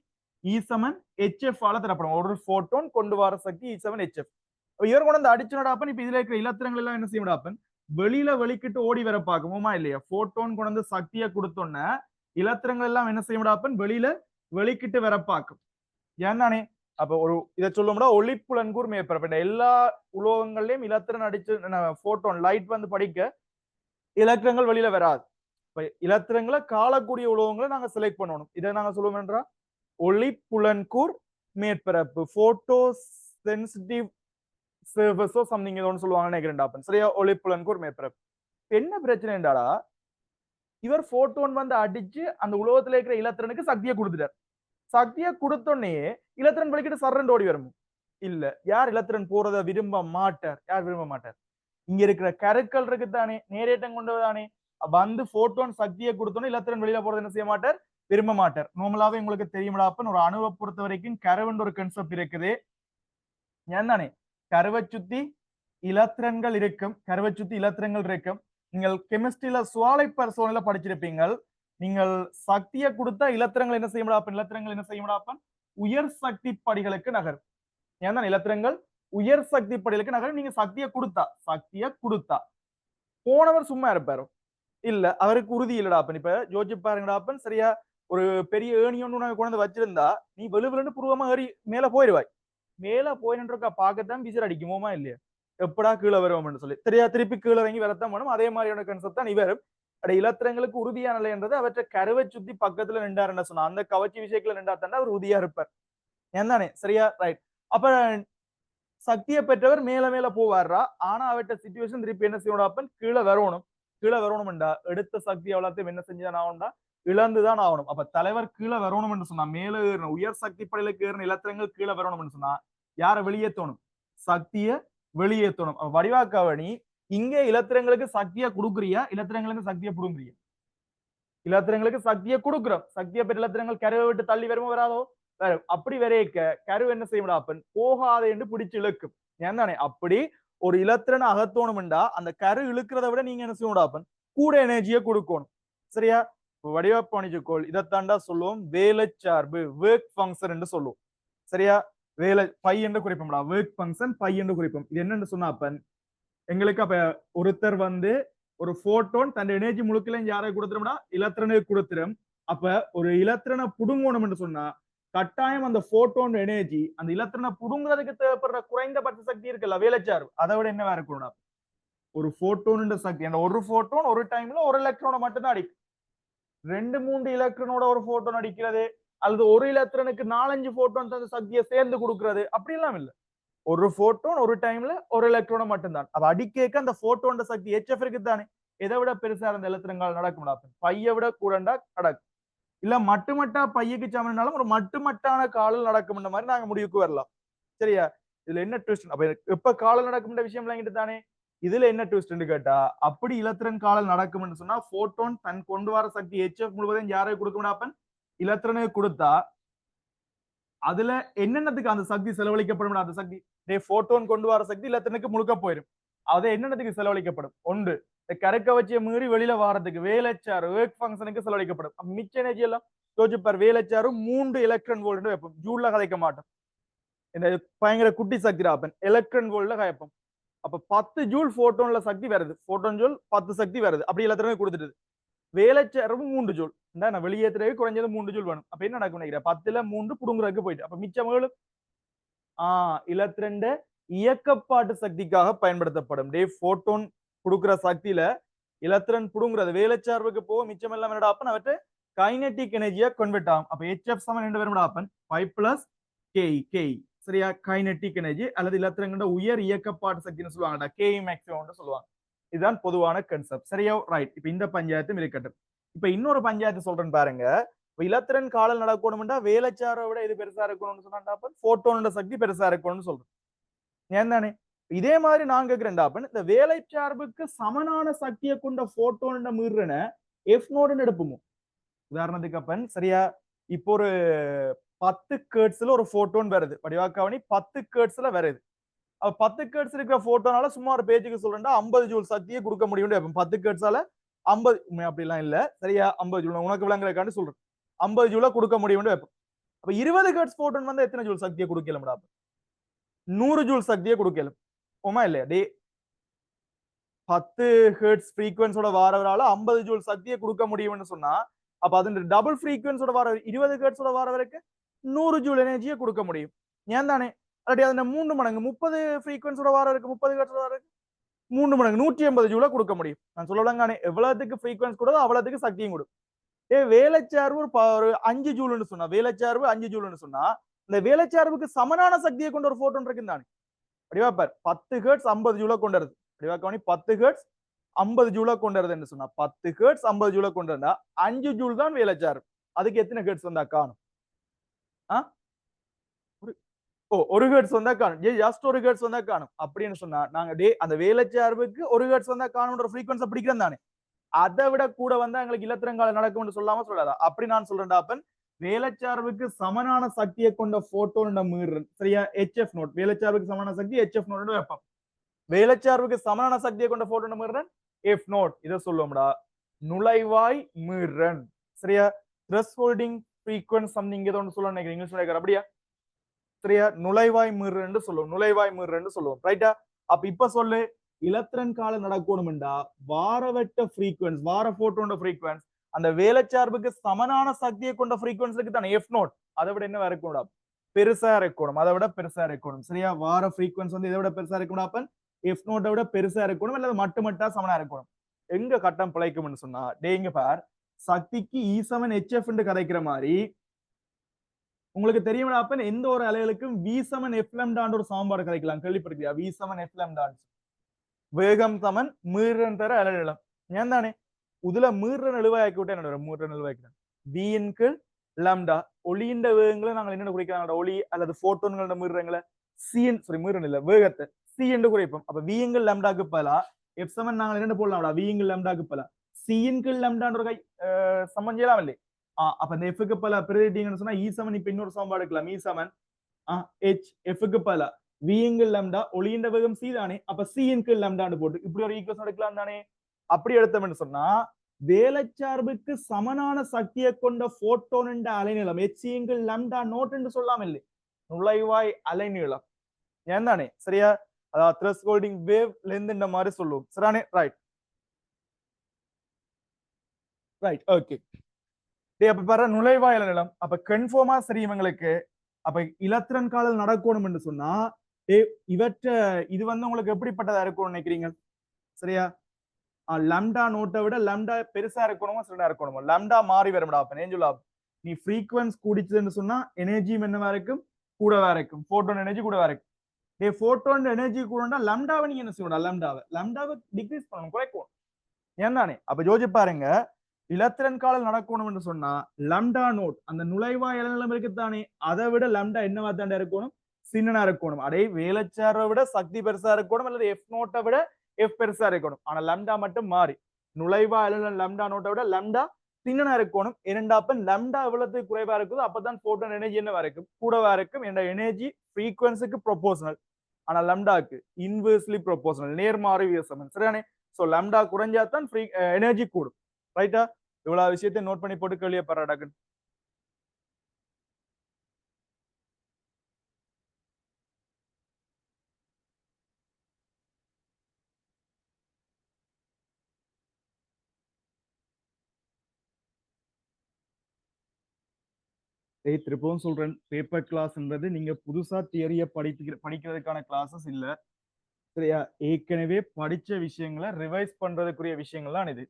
E7HF ஆல தரப்படும். ஒரு போட்டோன் கொண்டு வர சக்தி E7HF. இவர் கொண்டு வந்து அடிச்சனோட அப்பன் இப்ப இதுல இருக்கிற இலத்திரங்கள் எல்லாம் என்ன செய்ய அப்பன் வெளியில வெளிக்கிட்டு ஓடி வர பார்க்குமா இல்லையா? போட்டோன் கொண்டு வந்து சக்தியை கொடுத்தோன்ன இலத்திரங்கள் எல்லாம் என்ன செய்ய அப்பன் வெளியில வெளிக்கிட்டு வர பார்க்கும். ஏன் தானே? அப்ப ஒரு இதை சொல்ல ஒளிப்புலன்கூர் மேற்பரப்பு எல்லா உலோகங்கள்லயும் இலத்திரன் அடிச்சு போட்டோன் லைட் வந்து படிக்க இலத்திரங்கள் வெளியில வராது. இலத்திரங்களை காலக்கூடிய உலோகங்களை நாங்க செலக்ட் பண்ணணும். இதை நாங்க சொல்லுவோம் என்றா ஒளிப்புலன்கூர் மேற்பரப்பு, போட்டோ சென்சிட்டிவ் சர்ஃபேஸோ சம்திங் ஏதோ சொல்லுவாங்க நினைக்கிறேன். சரியா? ஒளிப்புலன்கூர் மேற்பரப்பு. என்ன பிரச்சனை என்றாடா இவர் போட்டோன் வந்து அடிச்சு அந்த உலோகத்துல இருக்கிற இலத்திரனுக்கு சக்தியை கொடுத்துட்டார். சக்தியை கொடுத்தோன்னே இலத்திரன் வெளிக்கிட்டு சர்றண்டு ஓடி வரும். இல்ல, யார் இலத்திரன் போறதை விரும்ப மாட்டார்? யார் விரும்ப மாட்டார்? இங்க இருக்கிற கருக்கள் இருக்கு தானே, நேரேட்டம் கொண்டதானே, வந்து போட்டோன் சக்தியை கொடுத்தோன்னு இலத்திரன் வெளியில போறது என்ன செய்ய மாட்டார்? விரும்ப மாட்டார். நார்மலாவே உங்களுக்கு தெரியுமாப்பன் ஒரு அணுவை பொறுத்த வரைக்கும் கருவுன்ற ஒரு கான்செப்ட் இருக்குது. ஏன் தானே கருவை சுத்தி இலத்திரன்கள் இருக்கும். கருவை சுத்தி இலத்திரங்கள் இருக்கும். நீங்கள் கெமிஸ்ட்ரியில சுவாலை பரிசோதனையில படிச்சிருப்பீங்க. நீங்கள் சக்தியை கொடுத்தா இலத்திரங்கள் என்ன செய்ய முடியாப்பன் இலத்திரங்கள் என்ன செய்ய முடியாப்பன் உயர் சக்தி படிகளுக்கு நகரும் ஏன்னா இலத்திரங்கள் உயர் சக்தி படிகளுக்கு நகரும் நீங்க சக்தியை கொடுத்தா போனவர் சும்மா இருப்பாரு இல்ல அவருக்கு உறுதி இல்லடாப்பன் இப்ப யோசிச்சு பாருங்கடாப்பன் சரியா ஒரு பெரிய ஏணி ஒன்று உனக்கு கொண்டு வந்து வச்சிருந்தா நீ வெளுவிலன்னு பூர்வமா ஏறி மேல போயிடுவாய் மேல போயின்றிருக்கா பார்க்கத்தான் விசில் அடிக்குமோமா இல்லையா எப்படா கீழே வருவோம்னு சொல்லி சரியா திருப்பி கீழே இறங்கி வரத்தான் வேணும் அதே மாதிரியான கன்செப்ட் தான் இவரும் இலத்திரங்களுக்கு உறுதியான நிலைன்றது அவற்றை கருவை சுத்தி பக்கத்துல நின்றாருன்னு சொன்னா அந்த கவச்சி விஷயத்துல நின்றா தாண்டா அவர் உறுதியா இருப்பார் ஏன் தானே சரியா ரைட் அப்ப சக்தியை பெற்றவர் மேல மேல போவாரா ஆனா அவற்ற சிச்சுவேஷன் திருப்பி என்ன செய்யணும் கீழே வரணும்டா எடுத்த சக்தி எவ்வளோத்தையும் என்ன செஞ்சுதான் ஆகணும்டா இழந்துதான் ஆகணும் அப்ப தலைவர் கீழே வரணும்னு சொன்னா மேல ஏறணும் உயர் சக்தி படையிலுக்கு ஏறின இலத்திரங்கள் கீழே வரணும்னு சொன்னா யாரை வெளியேற்றணும் சக்திய வெளியேற்றணும் வடிவாக்காவணி இங்கே இலத்திரங்களுக்கு சக்தியை கொடுக்குறியா இலத்திரங்களுக்கு சக்தியை புடுங்குறியா இலத்திரங்களுக்கு சக்தியை கொடுக்குறோம் சக்தியை பெற்ற இலத்திரங்கள் கருவை விட்டு தள்ளி வருமோ வராதோ வரும் அப்படி வரைக்க கரு என்ன செய்யப்படாப்பன் போகாது என்று பிடிச்சு இழுக்கும் ஏன் தானே அப்படி ஒரு இலத்திரனை அகத்தோணும்டா அந்த கரு இழுக்கிறத விட நீங்க என்ன செய்யப்படாப்பன் கூட எனர்ஜியை கொடுக்கணும் சரியா வடிவப்பணிச்சுக்கோள் இதைத்தாண்டா சொல்லுவோம் வேலைச்சார்பு ஒர்க் ஃபங்க்ஷன் என்று சொல்லுவோம் சரியா வேலை பை என்று குறிப்போம்டா ஒர்க் ஃபங்க்ஷன் பை என்று குறிப்போம் இது என்னன்னு சொன்னா அப்பன் எங்களுக்கு அப்ப ஒருத்தர் வந்து ஒரு போட்டோன் தன் எனர்ஜி முழுக்கலையும் யாரை கொடுத்துரும்னா இலத்திரனுக்கு கொடுத்துரும் அப்ப ஒரு இலத்திரனை புடுங்கணும் என்று சொன்னா கட்டாயம் அந்த போட்டோன் எனர்ஜி அந்த இலத்திரனை புடுங்குறதுக்கு தேவைப்படுற குறைந்தபட்ச சக்தி இருக்குல்ல வேலைச்சார்பு அதை விட என்னவா இருக்கணும் ஒரு போட்டோன் சக்தி அந்த ஒரு போட்டோன் ஒரு டைம்ல ஒரு எலக்ட்ரானை மட்டும்தான் அடிக்கும் 2-3 எலக்ட்ரானோட ஒரு போட்டோன் அடிக்கிறது அல்லது ஒரு இலத்திரனுக்கு 4-5 போட்டோன் தந்த சக்தியை சேர்ந்து கொடுக்கறது அப்படி எல்லாம் இல்ல ஒரு போட்டோன் ஒரு டைம்ல ஒரு எலக்ட்ரானை மட்டும்தான் அப்ப அடிக்க அந்த போட்டோன் சக்தி HF இருக்கு தானே எதை விட பெருசா இருந்த இலத்திரங்கள் நடக்கும் பையை விட கூடண்டா நடக்கும் இல்ல மட்டுமட்டா பையக்கு சமனாலும் ஒரு மட்டுமட்டான காலில் நடக்கும் மாதிரி நாங்க முடிவுக்கு வரலாம் சரியா இதுல என்ன ட்விஸ்ட் அப்ப எப்ப காலில் நடக்கும் விஷயம் எல்லாம் தானே இதுல என்ன ட்விஸ்ட் கேட்டா அப்படி இலத்திரன் காலில் நடக்கும்னு சொன்னா போட்டோன் தன் கொண்டு வர சக்தி HF முழுவதும் யாரை கொடுக்க இலத்திரனுக்கு கொடுத்தா அதுல என்னென்னத்துக்கு அந்த சக்தி செலவழிக்கப்படும் அந்த சக்தி போட்டோன் கொண்டு வர சக்தி இலத்திரனுக்கு முழுக்க போயிடும் அது என்னென்னத்துக்கு செலவழிக்கப்படும் ஒன்று கரைக்க வச்சிய மீறி வெளியில வாரத்துக்கு வேலைச்சாறு ஒர்க் ஃபங்க்ஷனுக்கு செலவழிக்கப்படும் மிச்ச எனர்ஜி எல்லாம் யோசிப்பார் வேலைச்சாறு 3 எலக்ட்ரான் வோல்ட் வைப்போம் ஜூல்ல கதைக்க மாட்டோம் இந்த பயங்கர குட்டி சக்தி ஆப்பன் எலக்ட்ரான் வோல்ட்ல கதைப்போம் அப்ப 10 ஜூல் போட்டோன்ல சக்தி வருது போட்டோன் ஜூல் 10 சக்தி வருது அப்படி எல்லாத்தையுமே கொடுத்துட்டு வேலைச்சாரும் 3 ஜூல் நான் வெளியேற்றுறதுக்கு குறைஞ்சது 3 ஜூல் வேணும் அப்ப என்ன நடக்கும் நினைக்கிறேன் 10ல 3 புடுங்குறதுக்கு போயிட்டு அப்ப மிச்சம் இலத்திரண்ட இயக்கப்பாட்டு சக்திக்காக பயன்படுத்தப்படும் போட்டோன் கொடுக்குற சக்தியில இலத்திரன் புடுங்குறது வேலைச்சார்புக்கு போக மிச்சம் எல்லாம் என்னடா அப்பன் அவற்றை கைனெட்டிக் எனர்ஜியா கன்வெர்ட் ஆகும் அப்ப HF சமன் என்ன வரும்டா அப்பன் 5 + K சரியா கைனெட்டிக் எனர்ஜி அல்லது இலத்திரங்களோட உயர் இயக்கப்பாட்டு சக்தின்னு சொல்லுவாங்கடா K மேக்ஸிமம் சொல்லுவாங்க இதுதான் பொதுவான கன்செப்ட் சரியா ரைட் இப்ப இந்த பஞ்சாயத்தும் இருக்கட்டும் இப்ப இன்னொரு பஞ்சாயத்து சொல்றேன்னு பாருங்க இலத்திரன் காலில் நடக்கணும்டா வேலைச்சாரை விட இது பெருசா இருக்கணும்னு சொன்னா போட்டோனோட சக்தி பெருசா இருக்கணும்னு சொல்றோம் ஏன் தானே இதே மாதிரி நான் கேட்கிறேன் இந்த வேலைச்சார்புக்கு சமனான சக்தியை கொண்ட போட்டோன் மீறன எஃப் நோடுன்னு எடுப்போமோ உதாரணத்துக்கு அப்பன் சரியா இப்போ ஒரு 10 கேர்ட்ஸ்ல ஒரு போட்டோன் வருது வடிவாக்காவணி 10 கேர்ட்ஸ்ல வருது அப்ப 10 கேர்ட்ஸ் இருக்கிற போட்டோனால சும்மா ஒரு பேஜுக்கு சொல்றேன்டா 50 ஜூல் சக்தியை கொடுக்க முடியும் 10 கேர்ட்ஸால 50 அப்படிலாம் இல்ல சரியா 50 ஜூல் உனக்கு விளங்குறதுக்காண்டி சொல்றேன் 50 ஜூல கொடுக்க முடியும் அப்ப 20 கேர்ட்ஸ் போட்டோன் வந்து எத்தனை ஜூல் சக்தியை கொடுக்கல 100 ஜூல் சக்தியை கொடுக்கல ஓமா இல்லையா 10 ஹெர்ட்ஸ் ஃப்ரீக்வன்ஸோட வாரவரால 50 ஜூல் சக்தியை கொடுக்க முடியும்னு சொன்னா அப்ப அது டபுள் ஃப்ரீக்வன்ஸோட வார 20 ஹெர்ட்ஸோட வார வரைக்கும் 100 ஜூல் எனர்ஜியை கொடுக்க முடியும் ஏன் தானே அப்படி அது 3 மடங்கு 30 ஃப்ரீக்வன்ஸோட வார இருக்கு 30 ஹெர்ட்ஸோட வார இருக்கு 3 மடங்கு 180 ஜூல கொடுக்க முடியும் நான் சொல்லலங்கானே எவ்வளவுக்கு ஃப்ரீக்வன்ஸ் கூடதோ அவ்வளவுக்கு சக்தியும் கொடுக்கும் வேலைச்சார்பு ஒரு 5 ஜூல்னு சொன்னா வேலைச்சார்பு 5 ஜூல்னு சொன்னா இந்த வேலைச்சார்புக்கு சமனான சக்தியை கொண்ட ஒரு போட்டோன் இருக்கு தானே வடிவாப்பார் 10 ஹெர்ட்ஸ் 50 ஜூல கொண்டது வடிவாக்கவனி 10 ஹெர்ட்ஸ் 50 ஜூல கொண்டதுன்னு சொன்னா 10 ஹெர்ட்ஸ் 50 ஜூல கொண்டா 5 ஜூல் தான் வேலைச்சார்பு அதுக்கு எத்தனை ஹெர்ட்ஸ் வந்தா காணும் ஒரு ஹெர்ட்ஸ் வந்தா காணும் ஜஸ்ட் ஒரு ஹெர்ட்ஸ் வந்தா காணும் அப்படின்னு சொன்னா நாங்க அந்த வேலைச்சார்புக்கு ஒரு ஹெர்ட்ஸ் வந்தா காணும்ன்ற ஃப்ரீக்வன்ஸை பிடிக்கிறேன் தானே அதை விட கூட வந்தா எங்களுக்கு இலத்திரங்கால நடக்கும்னு சொல்லாம சொல்லாதா அப்படி நான் சொல்றேன்டா அப்பன் வேலைச்சார்புக்கு சமனான சக்தியை கொண்ட போட்டோன் மீறன் சரியா HF நோட் வேலைச்சார்புக்கு சமனான சக்தி HF நோட் வைப்போம் வேலைச்சார்புக்கு சமனான சக்தியை கொண்ட போட்டோன் மீறன் F நோட் இதை சொல்லுவோம்டா நுழைவாய் மீறன் சரியா? த்ரெஷ்ஹோல்டிங் ஃப்ரீக்வன்ஸ் சம்திங் ஏதோ ஒன்று சொல்ல நினைக்கிறேன் இங்கிலீஷ் நினைக்கிறேன் அப்படியா? சரியா? நுழைவாய் மீறுன்னு சொல்லுவோம், நுழைவாய் மீறுன்னு சொல்லுவோம், ரைட்டா? அப்ப இப்ப சொல்லு, இலத்திரன் கால நடக்கணும்டா வாரவட்ட ஃப்ரீக்வன்ஸ், வார போட்டோட ஃப்ரீக்வன்ஸ் அந்த வேலைச்சார்புக்கு சமனான சக்தியை கொண்ட ஃப்ரீக்வன்ஸுக்கு தானே எஃப் நோட். அதை விட என்ன இருக்கணும்? பெருசா இருக்கணும், அதை விட பெருசா இருக்கணும். சரியா? வார ஃப்ரீக்வன்ஸ் வந்து இதை விட பெருசா இருக்கணும். அப்ப எஃப் நோட்டை விட பெருசா இருக்கணும், அல்லது மட்டுமட்டா சமனா இருக்கணும். எங்க கட்டம் பிழைக்கும்னு சொன்னா, டேங்க பார், சக்திக்கு E7HF கதைக்கிற மாதிரி உங்களுக்கு தெரியும். அப்ப எந்த ஒரு அலைகளுக்கும் V7 F lambda ஒரு சமன்பாடு கிடைக்கலாம். கேள்விப்பட்டிருக்கியா? V7 F lambda வேகம் சமன் மீறன் தர அலைநீளம். ஏன் தானே உதுல மீறன் எழுவாக்கி விட்டு என்ன வரும்? மீறன் எழுவாக்கிறேன் V இன் கீழ் lambda. ஒளியின் வேகங்களை நாங்கள் என்ன குறிக்கிறோம்? ஒளி அல்லது போட்டோன்களோட மீறங்களை C சாரி மீறன் இல்ல வேகத்தை C என்று குறைப்போம். அப்ப V இன் கீழ் lambdaக்கு பதிலா F7 நாங்கள் என்ன போடலாம்டா? V இன் கீழ் lambdaக்கு பதிலா C இன் கீழ் lambda ஒரு கை சமன் செய்யலாம் இல்லையே? அப்ப இந்த F க்கு பல பிரதிட்டீங்கன்னு சொன்னா E7 இப்ப இன்னொரு சமன்பாடு எடுக்கலாம். E7 H F க்கு பல V இன்கிள் lambda ஒளியின் வேகம் C தானே, அப்ப C இன்கிள் lambda போட்டு இப்படி ஒரு ஈக்குவேஷன் எடுக்கலாம் தானே. அப்படி எடுத்தோம்னு சொன்னா வேலைச்சார்புக்கு சமனான சக்தியை கொண்ட போட்டோன் என்ற அலைநீளம் H இன்கிள் lambda நோட் என்று சொல்லாம இல்லை, நுழைவாய் அலைநீளம். ஏன் தானே? சரியா? அதாவது த்ரெஷ்ஹோல்டிங் வேவ் லென்த் இந்த மாதிரி சொல்லுவோம். சரிதானே? Right right okay. அப்ப பாரு நுழைவாயில நிலம். அப்ப கன்ஃபார்மா சரி இவங்களுக்கு. அப்ப இலத்திரன் காலல் நடக்கணும் என்று சொன்னா இவற்ற இது வந்து உங்களுக்கு எப்படிப்பட்டதா இருக்கும்னு நினைக்கிறீங்க? சரியா? லம்டா நோட்டை விட லம்டா பெருசா இருக்கணுமா சின்னதா இருக்கணுமா? லம்டா மாறி வரும்டா. அப்ப ஏன் சொல்லா, நீ ஃப்ரீக்வன்ஸ் கூடிச்சதுன்னு சொன்னா எனர்ஜியும் என்னவா இருக்கும்? கூடவா இருக்கும். போட்டோன் எனர்ஜி கூடவா இருக்கும். போட்டோன் எனர்ஜி கூட லம்டாவை நீங்க என்ன செய்யணும்? லம்டாவை டிக்ரீஸ் பண்ணணும், குறைக்கும். ஏன் தானே? அப்ப யோசிச்சு பாருங்க, இலத்திரன் காலல் நடக்கணும் என்று சொன்னா லம்டா நோட் அந்த நுழைவாய் இளநிலம் இருக்குத்தானே, அதை விட லம்டா என்னவா தாண்டா இருக்கணும்? சின்னனா இருக்கணும். அடே வேலைச்சாரை விட சக்தி பெருசா இருக்கணும், அல்லது எஃப் நோட்டை விட எஃப் பெருசா இருக்கணும். ஆனா லம்டா மட்டும் மாறி நுழைவா இளநிலம் லம்டா நோட்டை விட லம்டா சின்னனா இருக்கணும். இரண்டாப்பன் லம்டா எவ்வளவுக்கு குறைவா இருக்குதோ அப்பதான் போட்டோன் எனர்ஜி என்னவா இருக்கும்? கூடவா இருக்கும். என்ற எனர்ஜி ஃப்ரீக்வன்சிக்கு ப்ரொபோஷனல். ஆனா லம்டாக்கு இன்வெர்ஸ்லி ப்ரொபோஷனல், நேர்மாறு விகிதம். சரியானே? சோ லம்டா குறைஞ்சாதான் ஃப்ரீ எனர்ஜி கூடும். ரைட்டா? இவ்வளவு விஷயத்தை நோட் பண்ணி போட்டு கேள்வியை பாராடாக்கு. திருப்பவும் சொல்றேன், பேப்பர் கிளாஸ்ன்றது நீங்க புதுசா தியரிய படிக்கிறதுக்கான கிளாஸஸ் இல்ல. சரியா? ஏற்கனவே படிச்ச விஷயங்களை ரிவைஸ் பண்றதுக்குரிய விஷயங்கள் தான் இது.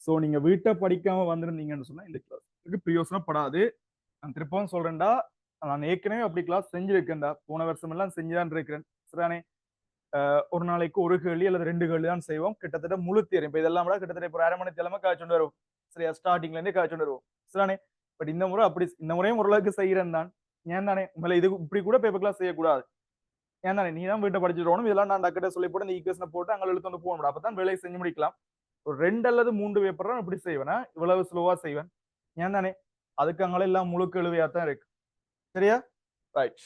சோ நீங்க வீட்டை படிக்காம வந்திருந்தீங்கன்னு சொன்னா இந்த கிளாஸ் பிரயோசனப்படாது. நான் திருப்பவும் சொல்றேன்டா, நான் ஏற்கனவே அப்படி கிளாஸ் செஞ்சிருக்கேன்டா. போன வருஷம் எல்லாம் செஞ்சுதான் இருக்கிறேன். சரிதானே? ஒரு நாளைக்கு ஒரு கேள்வி அல்லது 2 கேள்வி தான் செய்வோம். கிட்டத்தட்ட முழு தேரும் இப்ப இதெல்லாம் விட கிட்டத்தட்ட இப்போ 1/2 மணி தேலமா காய்ச்சொண்டு வருவோம். சரியா? ஸ்டார்டிங்ல இருந்தே காய்ச்சொண்டு வருவோம். சரிதானே? பட் இந்த முறை அப்படி இந்த முறையும் ஓரளவுக்கு செய்யறேன் தான். ஏன் தானே? உங்களை இது இப்படி கூட பேப்பர் கிளாஸ் செய்யக்கூடாது. ஏன் தானே? நீ தான் வீட்டை படிச்சுட்டு இதெல்லாம் நான் டாக்டர் சொல்லி போட்டு இந்த ஈக்குவேஷனை போட்டு அங்கே எழுத்து வந்து போகணும். அப்பதான் வேலையை செஞ்சு முடிக்கலாம். ஒரு 2 அல்லது 3 பேப்பர் தான் இப்படி செய்வேன். இவ்வளவு ஸ்லோவா செய்வேன். ஏன் தானே? அதுக்கு அங்கே எல்லாம் முழுக்க எழுவையா தான் இருக்கு. சரியா? ரைட்.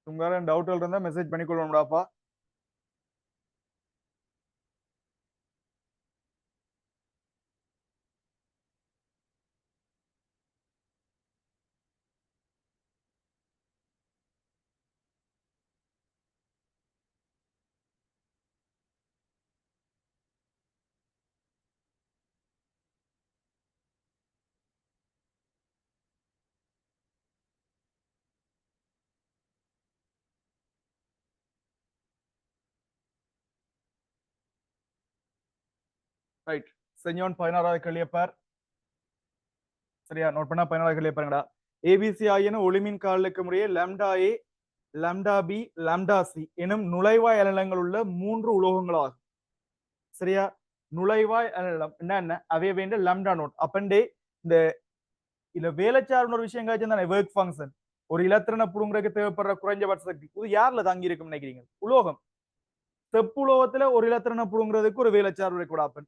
உங்களுக்கு டவுட் இருந்தா மெசேஜ் பண்ணிக்கொள்ளணும்டாப்பா. உங்களுக்கு டவுட் இருந்தா மெசேஜ் பண்ணிக்கொள்ளணும்டாப்பா. ரைட். செஞ்சோன் 16வது கேள்வியை பார். சரியா? நோட் பண்ணா பயனாளர்களே பாருங்கடா. ஏபிசி ஆகியன ஒளிமின் காலுக்கு முறையே லாம்டா ஏ, லாம்டா பி, லாம்டா சி எனும் நுழைவாய் அலலங்கள் உள்ள 3 உலோகங்களாகும். சரியா? நுழைவாய் அலலம் என்ன அவை வேண்ட லாம்டா நோட். அப்பண்டே இந்த இல்ல வேலைச்சார்பு ஒரு விஷயம் காய்ச்சி தானே ஒர்க் ஃபங்க்ஷன். ஒரு இலத்திரனை புடுங்குறதுக்கு தேவைப்படுற குறைஞ்சபட்ச சக்தி. இது யார்ல தங்கி இருக்கும்னு நினைக்கிறீங்க? உலோகம். செப்புலோகத்துல ஒரு இலத்திரனை புடுங்குறதுக்கு ஒரு வேலைச்சார்பு இருக்கக்கூடாது.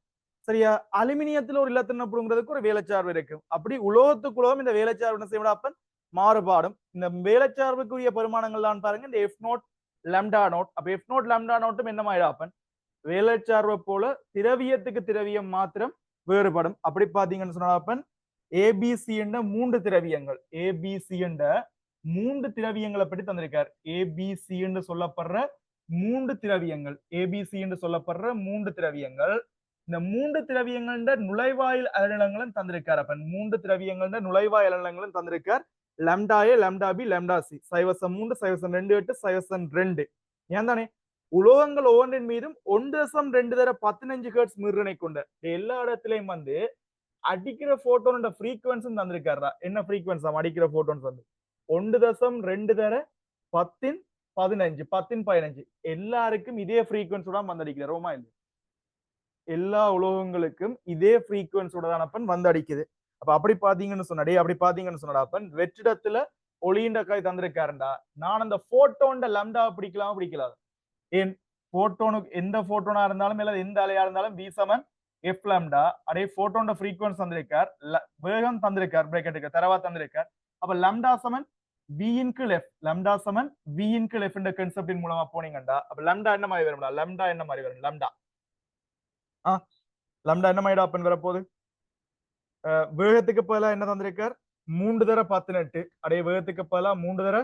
சரியா? அலுமினியத்துல ஒரு இலத்திரனை புடுங்குறதுக்கு ஒரு வேலைச்சார்பு இருக்கும். அப்படி உலோகத்துக்கு உலோகம் இந்த வேலைச்சார்பு என்ன செய்யப்படாப்பன் மாறுபாடும். இந்த வேலைச்சார்புக்குரிய பெருமானங்கள் தான் பாருங்க இந்த எஃப் நோட் லாம்டா நோட். அப்ப எஃப் நோட் லாம்டா நோட்டும் என்ன ஆயிடாப்பன் வேலைச்சார்பை போல திரவியத்துக்கு திரவியம் மாத்திரம் வேறுபடும். அப்படி பாத்தீங்கன்னு சொன்னாப்பன் ஏபிசி என்ற 3 திரவியங்கள், ஏபிசி என்ற 3 திரவியங்களை பற்றி தந்திருக்கார். ஏபிசி என்று சொல்லப்படுற 3 திரவியங்கள், ஏபிசி என்று சொல்லப்படுற 3 திரவியங்கள். இந்த 3 திரவியங்கள நுழைவாயில் அலநிலங்களும் தந்திருக்கார். அப்ப 3 திரவியங்கள நுழைவாயில் அலநிலங்களும் தந்திருக்கார். லாம்டா ஏ, லாம்டா பி, லாம்டா சி. 0.3, 0.28, 0.2. ஏன் தானே உலோகங்கள் ஒவ்வொன்றின் மீதும் 1.2 தர 15 ஹெர்ட்ஸ் மிர்ரனை கொண்ட எல்லா இடத்திலையும் வந்து அடிக்கிற போட்டோனோட ஃப்ரீக்வன்சி தந்திருக்காரா. என்ன ஃப்ரீக்வன்சி அடிக்கிற போட்டோன்ஸ் வந்து 1.2 தர 10-15 10-15 எல்லாருக்கும் இதே ஃப்ரீக்வன்சியோட வந்தடிக்கிற ரோமா இல்லை. எல்லா உலோகங்களுக்கும் இதே ஃப்ரீக்வன்சியோட தான் வந்து அடிக்குது. அப்ப அப்படி பாத்தீங்கன்னு சொன்னடே அப்படி பாத்தீங்கன்னு சொன்னடாப்பன் வெற்றிடத்துல ஒளியின் காய் தந்திருக்காருண்டா. நான் அந்த போட்டோண்ட லம்டா பிடிக்கலாம் பிடிக்கலாது. ஏன் போட்டோனுக்கு எந்த போட்டோனா இருந்தாலும் இல்ல எந்த அலையா இருந்தாலும் வி சமன் எஃப் லாம்டா. அதே போட்டோண்ட ஃப்ரீக்வன்சி தந்திருக்கார், வேகம் தந்திருக்கார், பிரேக்கெட்டுக்கு தரவா தந்திருக்கார். அப்ப லாம்டா சமன் வி இன்கு லெஃப்ட், லாம்டா சமன் வி இன்கு லெஃப்ட் என்ற கான்செப்டின் மூலமா போனீங்கடா. அப்ப லாம்டா என்ன மாதிரி வரும்டா? லாம்டா என்ன மாதிரி வரும்? லாம்டா லாம்டா என்ன மாதிரி ஆப்பன் வரப்போகுது? வேகத்துக்கு பதிலா என்ன தந்திருக்கார்? 3 தர 18. அதே வேகத்துக்கு பதிலா 3 தர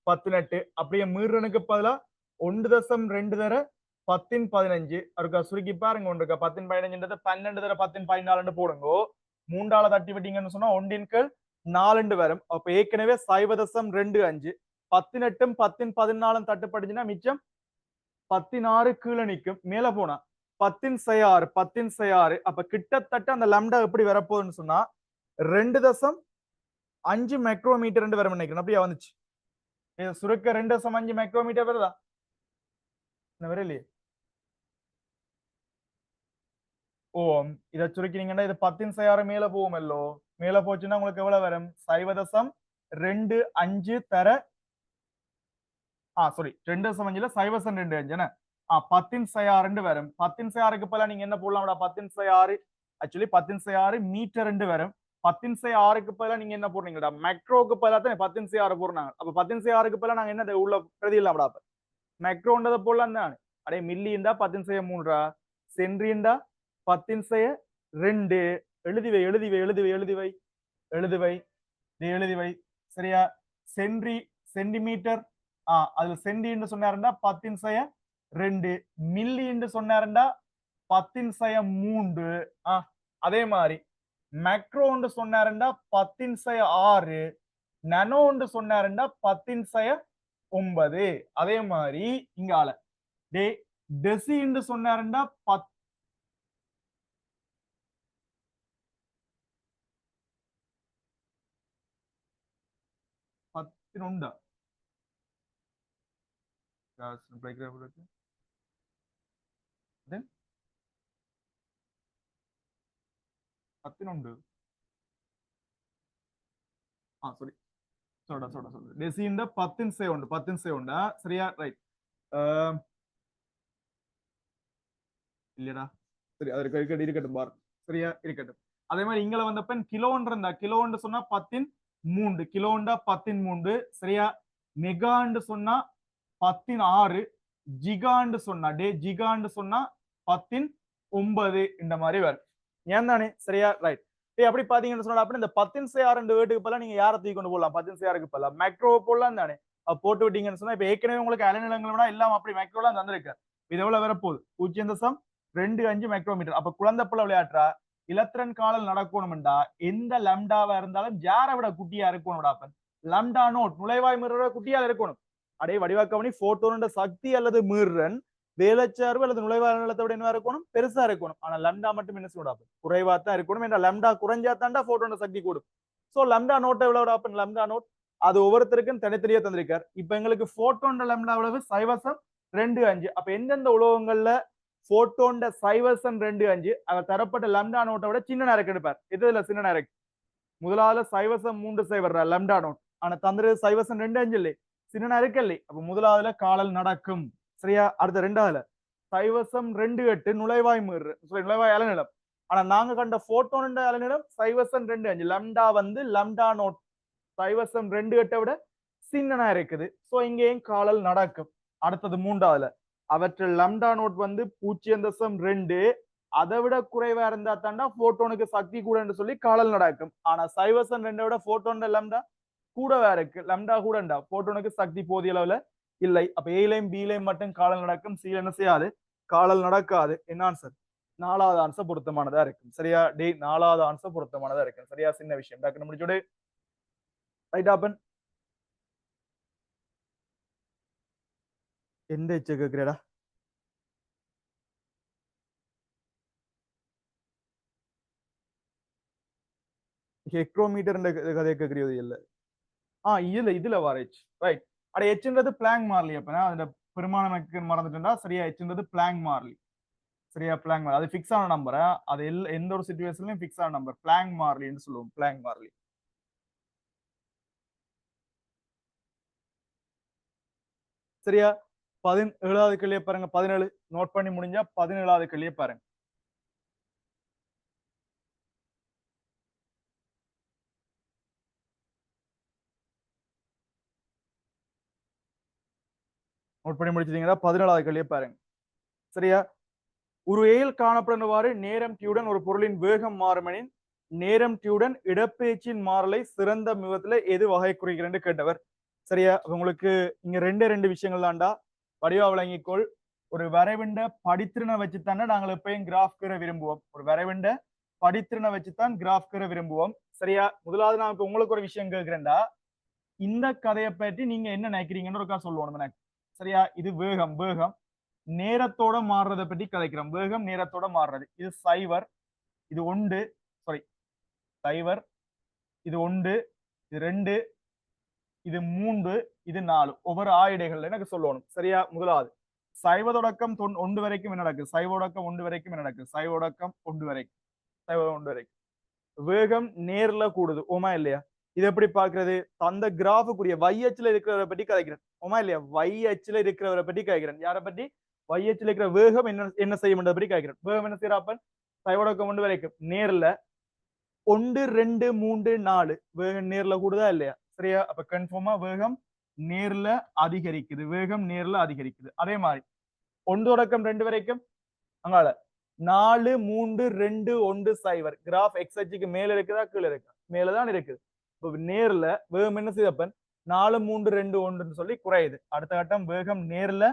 18. அப்படியே மீறனுக்கு பதிலா 1.2 தர 10-15. அதுக்கா சுருக்கி பாருங்க. ஒன்றுக்கா 10-15 12 தர 10-14 போடுங்கோ. 3ஆல தட்டி விட்டீங்கன்னு சொன்னா 1/4 வரும். அப்ப ஏற்கனவே 0.25 18 10-14 தட்டுப்படுச்சுன்னா மிச்சம் 16 கீழே நிற்கும். மேல போனா 10/6 10/6. அப்ப கிட்டத்தட்ட அந்த லம்டா எப்படி வரப்போகுதுன்னு சொன்னா 2.5 மைக்ரோமீட்டர் வரும் நினைக்கிறேன். அப்படியே வந்துச்சு. சுருக்க 2.5 மைக்ரோமீட்டர் வருதா? வரலையே. ஓம் இதை சுருக்கினீங்கன்னா இது 10/6 மேல போகுமல்லோ. மேல போச்சுன்னா உங்களுக்கு எவ்வளவு வரும்? 0.25 தர சாரி 2.5 0.25 10/6 வரும். 10/6க்கு பதிலா நீங்க என்ன போடலாம்டா? 10/6 ஆக்சுவலி 10/6 மீட்டர் வரும். 10/6க்கு பதிலா நீங்க என்ன போடுறீங்கடா? மைக்ரோக்கு பதிலா தான் 10/6 போடுறாங்க. அப்ப 10/6க்கு பதிலா நாங்க என்ன உள்ள பிரதி இல்லாமடா? மைக்ரோன்றத போடலாம் தான். அடே மில்லிண்டா 10/3 சென்ட்ரிண்டா 10/2. எழுதிவை எழுதிவை எழுதிவை எழுதிவை எழுதிவை எழுதிவை. சரியா? சென்ட்ரி சென்டிமீட்டர் அதுல சென்டி என்று சொன்னாருண்டா 10/2. மில்லி என்று சொன்னாருண்டா 10/3. அதே மாதிரி மைக்ரோ என்று சொன்னாருண்டா 10/6. நானோ என்று சொன்னாருண்டா 10/9. அதே மாதிரி இங்கால டெசி என்று சொன்னாருண்டா 11. Then 11. sorry சொல்றா டெசிண்ட 10/1 சரியா? ரைட். இல்லடா சரி அது இருக்கட்டும் பார். சரியா? இருக்கட்டும். அதே மாதிரி இங்க வந்தப்ப கிலோன்ற இருந்தா கிலோன்னு சொன்னா 13. கிலோண்டா 13. சரியா? மெகாண்டு சொன்னா 16. ஜிகாண்டு சொன்னா ஜிகாண்டு சொன்னா 19 இந்த மாதிரி வரும். ஏன் தானே? சரியா? ரைட். அப்படி பாத்தீங்கன்னு சொன்னா இந்த 10/6 வேர்டுக்கு பதிலா நீங்க யாரை தூக்கி கொண்டு போடலாம்? 10/6க்கு பதிலா மைக்ரோ போடலாம் தானே? போட்டு விட்டீங்கன்னு சொன்னா இப்ப ஏற்கனவே உங்களுக்கு அலைநிலங்களை விட எல்லாம் அப்படி மைக்ரோலாம் தந்திருக்கு. இது எவ்வளவு வரப்போகுது? 0.25 மைக்ரோமீட்டர். அப்ப குழந்தை பிள்ளை விளையாட்டுறா இலத்திரன் காலல் நடக்கணும்டா எந்த லம்டாவா இருந்தாலும் யாரை விட குட்டியா இருக்கணும்டா? லம்டா நோட் நுழைவாய் மீறோட குட்டியா இருக்கணும். அடே வடிவாக்கவனி போட்டோனோட சக்தி அல்லது மீறன் வேலைச்சார்பு அல்லது நுழைவாய் நிலத்தை விட என்ன இருக்கணும்? பெருசா இருக்கணும். ஆனா லம்டா மட்டும் என்ன சொல்லக்கூடாது? குறைவா தான் இருக்கணும். ஏன்னா லம்டா குறைஞ்சா தாண்டா போட்டோனோட சக்தி கூடும். சோ லம்டா நோட் எவ்வளவு அப்ப லம்டா நோட் அது ஒவ்வொருத்தருக்கும் தனித்தனியா தந்திருக்கார். இப்ப எங்களுக்கு போட்டோன் லம்டா எவ்வளவு 0.25. அப்ப எந்தெந்த உலோகங்கள்ல போட்டோன் 0.25 அவர் தரப்பட்ட லம்டா நோட்டை விட சின்ன இருக்கு எடுப்பார். இதுல சின்ன இருக்கு முதலாவது 0.30 லம்டா நோட் ஆனா தந்திர 0.25 இல்லை சின்ன இருக்கல்ல. அப்ப முதலாவதுல காலல் நடக்கும் சரியா. அடுத்த ரெண்டாவதுல 0.28 நுழைவாய் நுழைவாய் அலநிலம். ஆனா நாங்க கண்ட போட்டோன் அலநிலம் 0.25 லம்டா வந்து லம்டா நோட் 0.28 விட சின்னனா இருக்குது. சோ இங்கேயும் காலல் நடக்கும். அடுத்தது மூன்றாவதுல அவற்றில் லம்டா நோட் வந்து 0.2 அதை விட குறைவா இருந்தா தாண்டா போட்டோனுக்கு சக்தி கூட என்று சொல்லி காலல் நடக்கும். ஆனா 0.2 விட போட்டோன் லம்டா கூடவா இருக்கு. லம்டா கூடண்டா போட்டோனுக்கு சக்தி போதிய அளவுல இல்லை. அப்ப ஏலையும் பிலையும் மட்டும் காலல் நடக்கும். சி என்ன செய்யாது காலல் நடக்காது. என்ன ஆன்சர் நாலாவது ஆன்சர் பொருத்தமானதா இருக்கும் சரியா. டே நாலாவது ஆன்சர் பொருத்தமானதா இருக்கும் சரியா. சின்ன விஷயம் டாக்டர் முடிச்சோடு ரைட் ஆப்பன் எந்த கேக்குறடா ஹெக்ரோமீட்டர் கதையை கேட்கறது இல்ல. இதுல வரேச்சு ரைட். அட எச்சுன்றது பிளாங் மாறலி. அப்ப அந்த பெருமானமைக்கு மறந்துட்டா சரியா. எச்சுன்றது பிளாங் மாறலி சரியா. பிளாங் மாறலி அது பிக்ஸ் ஆன நம்பர். அது எந்த ஒரு சிச்சுவேஷன்லயும் பிக்ஸ் ஆன நம்பர் பிளாங் மாறலின்னு சொல்லுவோம். பிளாங் மாறலி சரியா. 17வது கேள்வியை பாருங்க. 17 நோட் பண்ணி முடிஞ்சா 17வது கேள்வியை பாருங்க. நோட் பண்ணி முடிச்சிட்டீங்கன்னா 17வது கேள்வியை பாருங்க சரியா. ஒரு ஏயில் காணப்படுவாறு நேரம் டியுடன் ஒரு பொருளின் வேகம் மாறுமெனின் நேரம் டியுடன் இடப்பெயர்ச்சியின் மாறலை சிறந்த விதத்துல எது வகை குறிக்கிறேன்னு கேட்டவர் சரியா. உங்களுக்கு இங்க ரெண்டு விஷயங்கள் தான்டா வடிவா விளங்கிக்கொள். ஒரு வரைவிண்ட படித்திறனை வச்சுத்தானே நாங்கள் எப்பயும் கிராஃப் கீற விரும்புவோம். ஒரு வரைவிண்ட படித்திறனை வச்சுத்தான் கிராஃப் கீற விரும்புவோம் சரியா. முதலாவது நான் இப்ப உங்களுக்கு ஒரு விஷயம் கேட்கிறேன்டா. இந்த கதையை பற்றி நீங்க என்ன நினைக்கிறீங்கன்னு ஒருக்கா சொல்லுவோம் எனக்கு சரியா. இது வேகம் வேகம் நேரத்தோட மாறுறதை பற்றி கதைக்கிறோம். வேகம் நேரத்தோட மாறுறது. இது 0 இது 1 சாரி 0 இது 1 இது 2 இது 3 இது 4 ஒவ்வொரு ஆயிடைகள்ல எனக்கு சொல்லணும் சரியா. முதலாவது 0 தொடக்கம் 1 வரைக்கும் என்ன நடக்குது. 0 தொடக்கம் 1 வரைக்கும் என்ன நடக்குது. 0 தொடக்கம் 1 வரைக்கும் 0 1 வரைக்கும் வேகம் நேர்ல கூடுது ஓமா இல்லையா. இது எப்படி பாக்குறது. அந்த கிராஃபுக்குரிய YH இருக்கிறவரை பற்றி கதைக்கிறேன் ஓமா இல்லையா. YH இருக்கிறவரை பற்றி கதைக்கிறேன். யாரை பற்றி YH இருக்கிற வேகம் என்ன செய்யும் பற்றி கேட்கிறேன். வேகம் என்ன செய்யறாப்பன் 0 தொடக்கம் 1 வரைக்கும் நேர்ல 1 2 3 4 வேகம் நேர்ல கூடுதா இல்லையா சரியா. அப்ப கன்ஃபார்மா வேகம் நேர்ல அதிகரிக்குது. வேகம் நேர்ல அதிகரிக்குது. அதே மாதிரி 1 தொடக்கம் 2 வரைக்கும் அங்கால 4 3 2 1 0 கிராஃப் XHக்கு மேல இருக்குதா கீழே இருக்கா. மேலதான் இருக்குது. இப்ப நேர்ல வேகம் என்ன செய்யப்பன் 4 3 2 1 சொல்லி குறையுது. அடுத்த கட்டம் வேகம் நேர்ல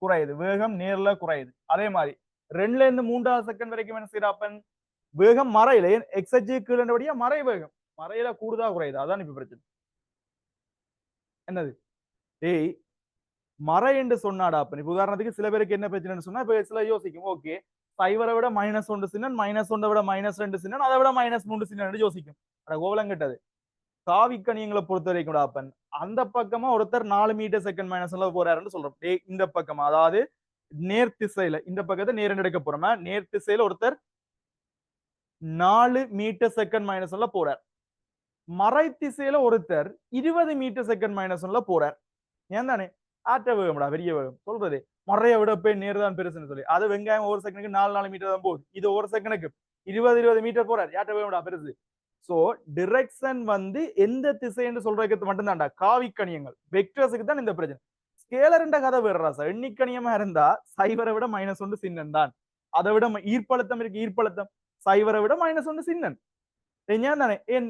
குறையுது. வேகம் நேர்ல குறையுது. அதே மாதிரி 2ல இருந்து 3வது செகண்ட் வரைக்கும் என்ன செய்யறாப்பன் வேகம் மறையில XH கீழே மறை வேகம் மறையில கூடுதா குறையுது. அதான் இப்ப பிரச்சனை. என்னது ஏய் மறை என்று சொன்னாடாப்பன். இப்ப உதாரணத்துக்கு சில பேருக்கு என்ன பிரச்சனைன்னு சொன்னா இப்ப சில யோசிக்கும் ஓகே 0 விட -1 சின்னன் -1 விட -2 சின்னன் அதை விட -3 சின்னன் யோசிக்கும். கோவலம் கெட்டது. காவிக்கணியங்களை பொறுத்த வரைக்கும் அப்பன் அந்த பக்கமா ஒருத்தர் 4 மீட்டர் செகண்ட் மைனஸ்ல போறாருன்னு சொல்றோம். இந்த பக்கமா அதாவது நேர் திசையில இந்த பக்கத்தை நேர் எடுக்க போறோமா. நேர் திசையில ஒருத்தர் 4 மீட்டர் செகண்ட் மைனஸ்ல போறார். மறை திசையில ஒருத்தர் 20 மீட்டர் செகண்ட் மைனஸ்ல போறார். ஏன் தானே ஆற்ற வேகம்டா பெரிய வேகம் சொல்றது. மறைய விட போய் நேர் தான் பெருசுன்னு சொல்லி அது வெங்காயம் ஒரு செகண்டுக்கு 4 மீட்டர் தான் போகுது. இது ஒரு செகண்டுக்கு 20 மீட்டர் போறார். ஆற்ற வேகம்டா பெருசு. சோ டிரெக்ஷன் வந்து எந்த திசைன்னு சொல்றதுக்கு மட்டும்தான்டா காவிக்கணியங்கள். வெக்டர்ஸுக்கு தான் இந்த பிரச்சனை. ஸ்கேலர்ன்ற கதை வேறா சார். எண்ணிக்கணியமா இருந்தா 0 விட -1 சின்னன் தான். அதை விட ஈர்ப்பழுத்தம் இருக்கு. ஈர்ப்பழுத்தம் 0 விட -1 சின்னன் தானே. ஏன்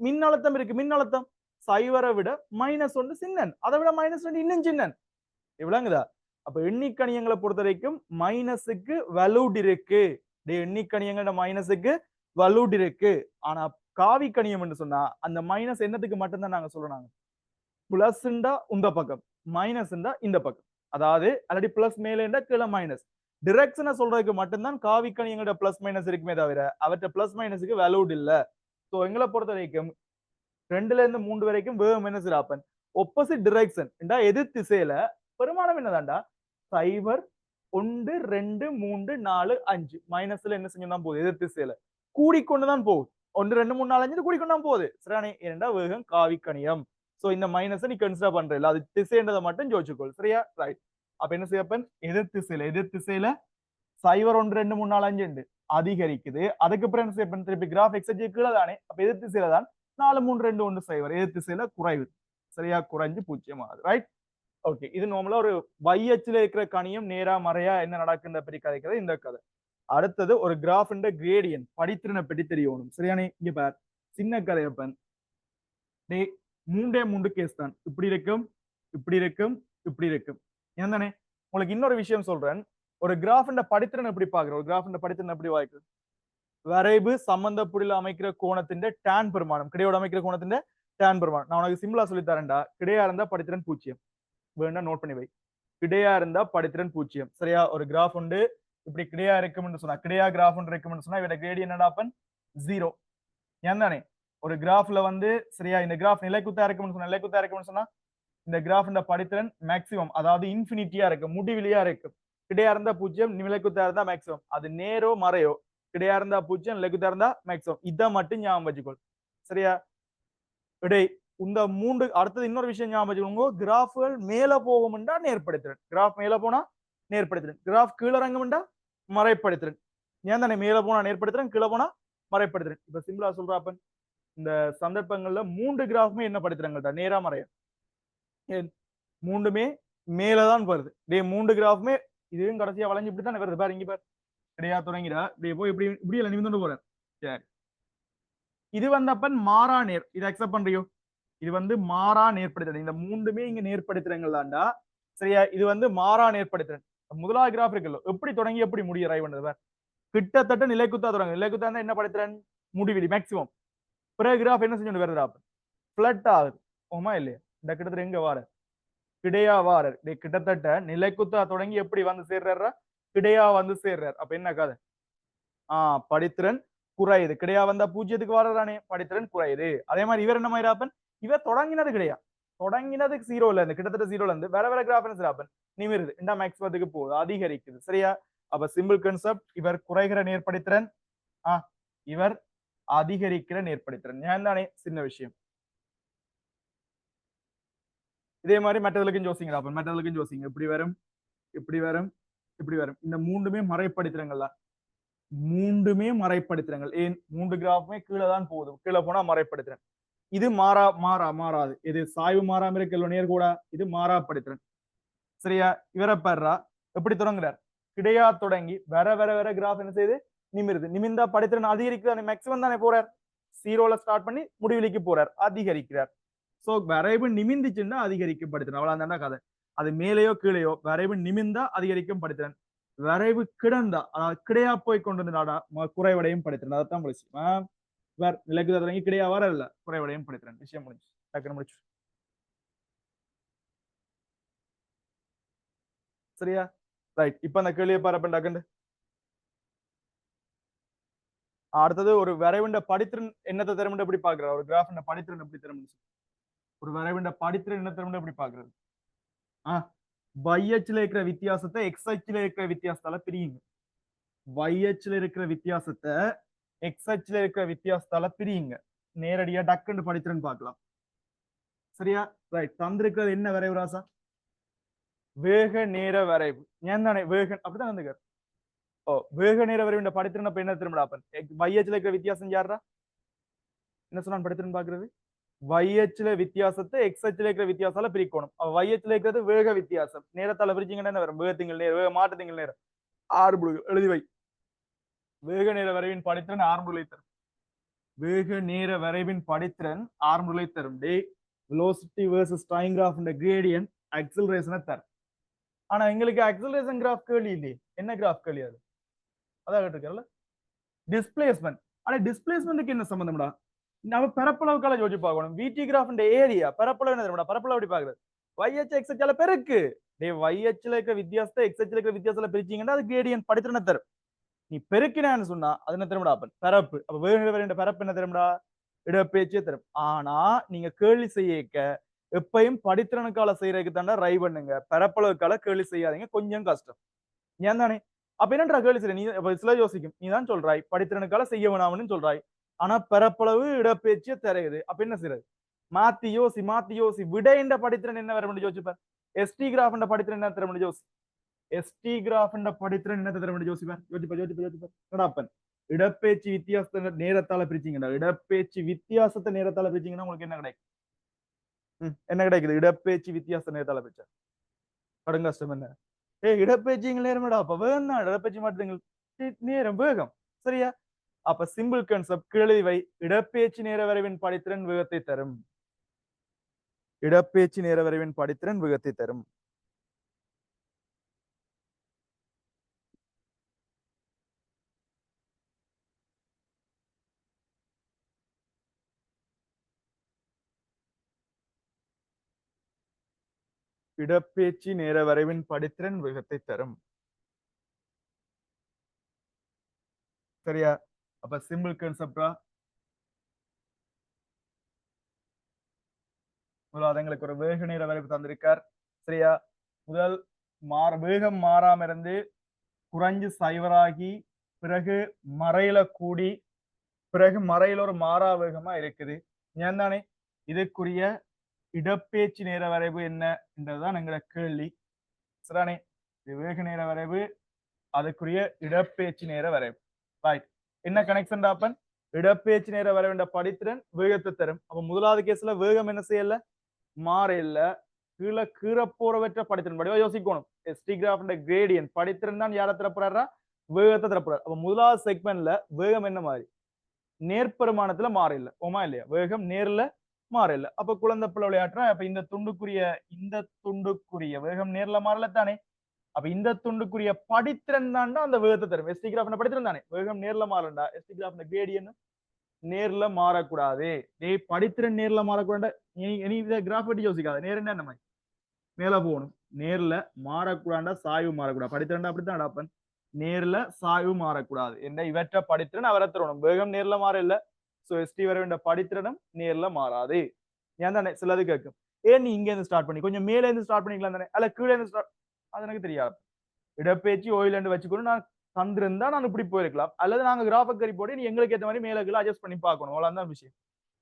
மின்னழுத்தம் இருக்கு. மின்னழுத்தம் 0 விட -1 சின்னன். அதை விட -2 இன்னும் சின்னன். இவ்வளவுங்குதா. அப்ப எண்ணிக்கணியங்களை பொறுத்த வரைக்கும் மைனஸுக்கு வலூட் இருக்கு. எண்ணிக்கணியங்களோட மைனஸுக்கு வலூட் இருக்கு. ஆனா காவி கணியம் என்று சொன்னா அந்த மைனஸ் என்னத்துக்கு மட்டும்தான் நாங்க சொல்றோம். பிளஸ் இந்த பக்கம் மைனஸ் இந்த பக்கம். அதாவது ஆல்ரெடி பிளஸ் மேல கீழே மைனஸ். டிரெக்ஷனை சொல்றதுக்கு மட்டும்தான் காவி கணியங்களோட பிளஸ் மைனஸ் இருக்குமே தவிர அவற்றை பிளஸ் மைனஸுக்கு வேல்யூட் இல்ல. சோ எங்களை பொறுத்த வரைக்கும் 2ல இருந்து 3 வரைக்கும் வேகம் என்ன செய்யற அப்பன் ஒப்போசிட் டிரெக்ஷன் எதிர் திசையில பெருமானம் என்னதான்டா 0 1 2 3 4 5 மைனஸ்ல என்ன செஞ்சு தான் போகுது எதிர் திசையில கூடிக்கொண்டுதான் போகுது 1 2 3 4 5 கூடிக்கொண்டு போகுது சரியானே ஏன்டா வேகம் காவி கணியம் சோ இந்த மைனஸ் நீ கன்சிடர் பண்ற இல்ல அது திசைன்றதை மட்டும் யோசிச்சுக்கொள் சரியா ரைட் அப்ப என்ன செய்யப்பன் எதிர் திசையில 0 1 2 3 4 5 அதிகரிக்குது அதுக்கப்புறம் என்ன செய்யப்பன் திருப்பி கிராஃப் எக்ஸ் கீழே தானே அப்ப எதிர் திசையில தான் 4 3 2 1 0 எதிர் திசையில குறைவு சரியா குறைஞ்சு 0 ஆகுது ரைட் ஓகே இது நார்மலா ஒரு வையச்சில இருக்கிற கணியம் நேரா மறையா என்ன நடக்குன்ற பற்றி கதைக்கிறது இந்த கதை அடுத்தது ஒரு கிராஃப் கிரேடியன் படித்திறனை பற்றி தெரியணும் சரியானே இங்க பார் சின்ன கதையப்பன் டே 3 கேஸ் தான் இப்படி இருக்கும் இப்படி இருக்கும் இப்படி இருக்கும் ஏன் தானே உங்களுக்கு இன்னொரு விஷயம் சொல்றேன் ஒரு கிராஃப் படித்திறன் எப்படி பாக்குறோம் ஒரு கிராஃப் படித்திறன் எப்படி வாய்க்கு வரைவு சம்பந்த புள்ளியில் அமைக்கிற கோணத்தின் டான் பெருமானம் கிடையோட அமைக்கிற கோணத்தின் டான் பெருமானம் நான் உனக்கு சிம்பிளா சொல்லி தரேன்டா கிடையா இருந்தா படித்திறன் 0 வேணா நோட் பண்ணி வை கிடையா இருந்தா படித்திறன் 0 சரியா ஒரு கிராஃப் உண்டு இப்படி கிடையா இருக்கும்னு சொன்னா கிடையா கிராஃப் ஒன்று இருக்கும்னு சொன்னா இவட கிரேடி என்னடாப்பன் 0 ஏன் தானே ஒரு கிராஃப்ல சரியா இந்த கிராஃப் நிலைக்குத்தா இருக்கும்னு சொன்னா நிலைக்குத்தா இருக்கும்னு சொன்னா இந்த கிராஃப் படித்திறன் மேக்சிமம் அதாவது இன்ஃபினிட்டியா இருக்கு முடிவிலியா இருக்கு கிடையா இருந்தா 0 நிலைக்குத்தா இருந்தா மேக்சிமம் அது நேரோ மறையோ கிடையா இருந்தா 0 நிலைக்குத்தா இருந்தா மேக்சிமம் இதை மட்டும் ஞாபகம் வச்சுக்கொள் சரியா இடை இந்த 3 அடுத்தது இன்னொரு விஷயம் ஞாபகம் வச்சுக்கோங்க கிராஃப்கள் மேல போகும்டா நேர்படுத்துறேன் கிராஃப் மேல போனா நேர்படுத்துறேன் கிராஃப் கீழே இறங்கும்டா மறைப்படுத்துறேன் ஏன் தானே மேல போனா நேர்படுத்துறேன் கீழே போனா மறைப்படுத்துறேன் இப்ப சிம்பிளா சொல்றாப்பன் இந்த சந்தர்ப்பங்கள்ல 3 கிராஃப்மே என்ன படுத்துறாங்கடா நேரா மறைய மூணுமே மேலதான் வருது டே 3 கிராஃப்மே இதுவும் கடைசியா வளைஞ்சு இப்படி தானே வருது பாரு இங்க பாரு கிடையா தொடங்கிடா இப்படி போய் இப்படி எல்லாம் நிமிந்து போறேன் சரி இது அப்பன் மாறா நேர் இதை அக்செப்ட் பண்றியோ இது மாறா நேர்படுத்துறேன் இந்த 3மே இங்க நேர்படுத்துறீங்களாண்டா சரியா இது மாறா நேர்படுத்துறேன் முதலாவது கிராஃப் இருக்குல்ல எப்படி தொடங்கி எப்படி முடிய ரைவ் பண்றது கிட்டத்தட்ட நிலைக்குத்தா தொடங்க நிலைக்குத்தா என்ன படுத்துறேன் முடிவிலி மேக்சிமம் பிறகு கிராஃப் என்ன செஞ்சு வருதுடா பிளட் ஆகுது ஓமா இல்லையா இந்த கிட்டத்தட்ட எங்க வார கிடையா வாரர் கிட்டத்தட்ட நிலைக்குத்தா தொடங்கி எப்படி சேர்றாரா கிடையா சேர்றார் அப்ப என்ன கதை படித்திறன் குறையுது கிடையா வந்தா 0க்கு வாரதானே படித்திறன் குறையுது அதே மாதிரி இவர் என்ன மாதிரி இவர் தொடங்கினது கிடையா தொடங்கினதுக்கு 0ல இருந்து கிட்டத்தட்ட 0ல இருந்து வேற வேற கிராஃப் என்ன நிமிருது இந்த மேக்ஸிமத்துக்கு போகுது அதிகரிக்குது சரியா அப்ப சிம்பிள் கான்செப்ட் இவர் குறைகிற நேர்படித்திறன் இவர் அதிகரிக்கிற நேர்படித்திறன் ஏன் தானே சின்ன விஷயம் இதே மாதிரி மற்றவர்களுக்கும் யோசிங்க அப்ப மற்றவர்களுக்கும் யோசிங்க இப்படி வரும் இப்படி வரும் இப்படி வரும் இந்த 3மே மறைப்படுத்துறங்களா 3மே மறைப்படுத்துறங்கள் ஏன் 3 கிராஃப்மே கீழே தான் போகுது கீழே போனா மறைப்படுத்துறேன் இது மாறாது இது சாய்வு மாறாம இருக்கல நேர்கூடா இது மாறாப்படுத்துறேன் சரியா இவரை பாடுறா எப்படி தொடங்குறார் கிடையா தொடங்கி வேற கிராஃப் என்ன செய்யுது நிமிர்ந்தா படித்திறன் அதிகரிக்கிறார் மேக்சிமம் தானே போறார் 0ல ஸ்டார்ட் பண்ணி முடிவிலிக்கு போறார் அதிகரிக்கிறார் சோ வரைவு நிமிந்துச்சுன்னா அதிகரிக்கப்படுத்துறேன் அவ்வளவுதான்டா கதை அது மேலேயோ கீழேயோ வரைவு நிமிந்தா அதிகரிக்கும் படுத்துறேன் வரைவு கிடந்தா அதாவது கிடையா போய் கொண்டு வந்தாடா குறைவடையும் படுத்துறேன் அதைத்தான் முடிச்சு வேற நிலைக்கு தொடங்கி கிடையா வர இல்ல குறைவடையும் படுத்துறேன் விஷயம் முடிச்சு டக்குன்னு முடிச்சு சரியா ரைட் இப்ப அந்த கேள்வியை பாருப்பேன் டக்குன்னு அடுத்தது ஒரு வரைவுண்ட படித்திறன் என்னத்தை திறமை எப்படி பாக்குற ஒரு கிராஃப் படித்திறன் எப்படி திறமை ஒரு வரைவுண்ட படித்திறன் என்ன திறமை எப்படி பாக்குறது YHல இருக்கிற வித்தியாசத்தை XHல இருக்கிற வித்தியாசத்தால பிரியுங்க YHல இருக்கிற வித்தியாசத்தை XHல இருக்கிற வித்தியாசத்தால பிரியுங்க நேரடியா டக்குன்னு படித்திறன் பார்க்கலாம் சரியா ரைட் தந்திருக்கிறது என்ன வரைவு ராசா வேக நேர வரைவு ஏன் தானே வேக அப்படிதான் வந்துக்காரு வேக நேர வரைவு படித்திறன் அப்ப என்ன திரும்ப YHல இருக்கிற வித்தியாசம் யாரா என்ன சொன்னான் படித்திறன் பாக்குறது YHல வித்தியாசத்தை XHல இருக்கிற வித்தியாசால பிரிக்கணும் YHல இருக்கிறது வேக வித்தியாசம் நேரத்தால பிரிச்சிங்கன்னா என்ன வரும் வேகத்திங்கள் நேரம் வேக மாற்றத்திங்கள் நேரம் ஆர்புகள் எழுதி வை வேக நேர வரைவின் படித்திறன் ஆர்முலை தரும் வேக நேர வரைவின் படித்திறன் ஆர்முலை தரும் டே velocity versus time graph இந்த gradient acceleration தரும் ஆனா எங்களுக்கு acceleration graph கேள்வி இல்லையே என்ன கிராஃப் கேள்வி அது அதான் கேட்டிருக்கல டிஸ்பிளேஸ்மென்ட் ஆனா டிஸ்பிளேஸ்மென்ட்க்கு என்ன சம்பந்தம்டா நம்ம பரப்பளவுக்கால யோசிச்சு பார்க்கணும் VT கிராஃப் ஏரியா பரப்பளவு என்ன தெரியுமா பரப்பளவு எப்படி பாக்குறது YH XH பெருக்கு டே YHல இருக்கிற வித்தியாசத்தை XHல இருக்கிற வித்தியாசத்துல பிரிச்சீங்கன்னா அது கிரேடியன்ட் படித்திறனை தரும் நீ பெருக்கினான்னு சொன்னா அது என்ன தெரியுமா பரப்பு அப்ப வேக நேர பரப்பு என்ன தெரியுமா இடப்பெயர்ச்சியை தரும். ஆனா நீங்க கேள்வி செய்யக்க எப்பயும் படித்திறனுக்கால செய்யறதுக்கு தாண்டா ரை பண்ணுங்க. பரப்பளவுக்கால கேள்வி செய்யாதீங்க, கொஞ்சம் கஷ்டம். ஏன் தானே? அப்ப என்னன்றா கேள்வி செய்ய நீ அப்ப சில யோசிக்கும். நீ தான் சொல்றாய் படித்திறனுக்கால செய்ய வேணாம்னு சொல்றாய். ஆனா பரப்பளவு இடப்பெயர்ச்சியை தருகுது. அப்ப என்ன செய்யறது? மாத்தி யோசி, மாத்தி யோசி. விடைன்ற படித்திறன் என்ன வர யோசிச்சு பார். எஸ்டி கிராஃப்ன்ற படித்திறன் என்ன தர யோசி. எஸ்டி கிராஃப்ன்ற படித்திறன் என்ன தர யோசிப்பார். யோசிப்பார். என்னடாப்பன் இடப்பெயர்ச்சி வித்தியாசத்தை நேரத்தால பிரிச்சீங்கடா. இடப்பெயர்ச்சி வித்தியாசத்தை நேரத்தால பிரிச்சீங்கன்னா உங்களுக்கு என்ன கிடைக்கும்? என்ன கிடைக்குது? இடப்பெயர்ச்சி வித்தியாச நேரத்தால பிரிச்சா கடும் கஷ்டம் என்ன? இடப்பெயர்ச்சிங்க நேரம்டா. அப்ப வேகம் தான் இடப்பெயர்ச்சி மாற்றுங்கள் நேரம் வேகம். சரியா? அப்ப சிம்பிள் கான்செப்ட் கேள்வி வை. இடப்பெயர்ச்சி நேர வரைவின் படித்திறன் வேகத்தை தரும். இடப்பெயர்ச்சி நேர வரைவின் படித்திறன் வேகத்தை தரும். இடப்பெயர்ச்சி நேர வரைவின் படித்திறன் வேகத்தை தரும். சரியா? அப்ப சிம்பிள் கான்செப்டா முதல் எங்களுக்கு ஒரு வேக நேர வரைவு தந்திருக்கார். சரியா? முதல் வேகம் மாறாம இருந்து குறைஞ்சு சைவராகி பிறகு மறையில கூடி பிறகு மறையில ஒரு மாறா வேகமா இருக்குது. ஏன் தானே? இதுக்குரிய இடப்பெயர்ச்சி நேர வரைவு என்ன என்றதுதான் எங்களோட கேள்வி. சரிதானே? இது வேக நேர வரைவு, அதுக்குரிய இடப்பெயர்ச்சி நேர வரைவு. ரைட். என்ன கனெக்ஷன் டாப்பன்? இடப்பெயர்ச்சி நேர வரைவுன்ற படித்திறன் வேகத்தை தரும். அப்ப முதலாவது கேஸ்ல வேகம் என்ன செய்யல? மாற இல்ல. கீழே கீழ போறவற்ற படித்திறன் படிவா யோசிக்கணும். எஸ்டி கிராஃப்ன்ற கிரேடியன்ட் படித்திறன் தான் யாரை தரப்படுறா? வேகத்தை தரப்படுறாரு. அப்ப முதலாவது செக்மெண்ட்ல வேகம் என்ன மாதிரி? நேர்பெருமானத்துல மாற இல்ல. ஓமா இல்லையா? வேகம் நேர்ல மாற இல்ல. அப்ப குழந்தை பிள்ளை விளையாட்டுறா. அப்ப இந்த துண்டுக்குரிய வேகம் நேர்ல மாறல தானே? அப்ப இந்த துண்டுக்குரிய படித்திறன் தான்டா அந்த வேகத்தை தரும். எஸ்டி கிராஃப்ன்ற படித்திறன் தானே? வேகம் நேர்ல மாறண்டா. எஸ்டி கிராஃப்ன்ற கிரேடியன்ட் நேர்ல மாறக்கூடாது. படித்திறன் நேர்ல மாறக்கூடாது. இனி இதை கிராஃப் பற்றி யோசிக்காது. நேரம் என்ன மாதிரி மேல போகணும். நேர்ல மாறக்கூடாண்டா சாய்வு மாறக்கூடாது. படித்திறன் அப்படித்தான் டாப்பன். நேர்ல சாய்வு மாறக்கூடாது என்ற இவற்ற படித்திறன் அவரை தரணும். வேகம் நேர்ல மாற இல்ல. சோ எஸ்டி வர வேண்டிய படித்திறனும் நேர்ல மாறாது. ஏன் தானே? சிலது கேட்கும். ஏன் நீ இங்க இருந்து ஸ்டார்ட் பண்ணி கொஞ்சம் மேல இருந்து ஸ்டார்ட் பண்ணிக்கலாம் தானே? அல்ல கீழே இருந்து ஸ்டார்ட், அது எனக்கு தெரியாது. இடப்பெயர்ச்சி ஓயில் வச்சுக்கணும். நான் தந்திருந்தா நான் இப்படி போயிருக்கலாம். அல்லது நாங்க கிராஃபக் கறி போட்டு நீ எங்களுக்கு ஏற்ற மாதிரி மேல கீழே அட்ஜஸ்ட் பண்ணி பார்க்கணும். அவ்வளவுதான் விஷயம்.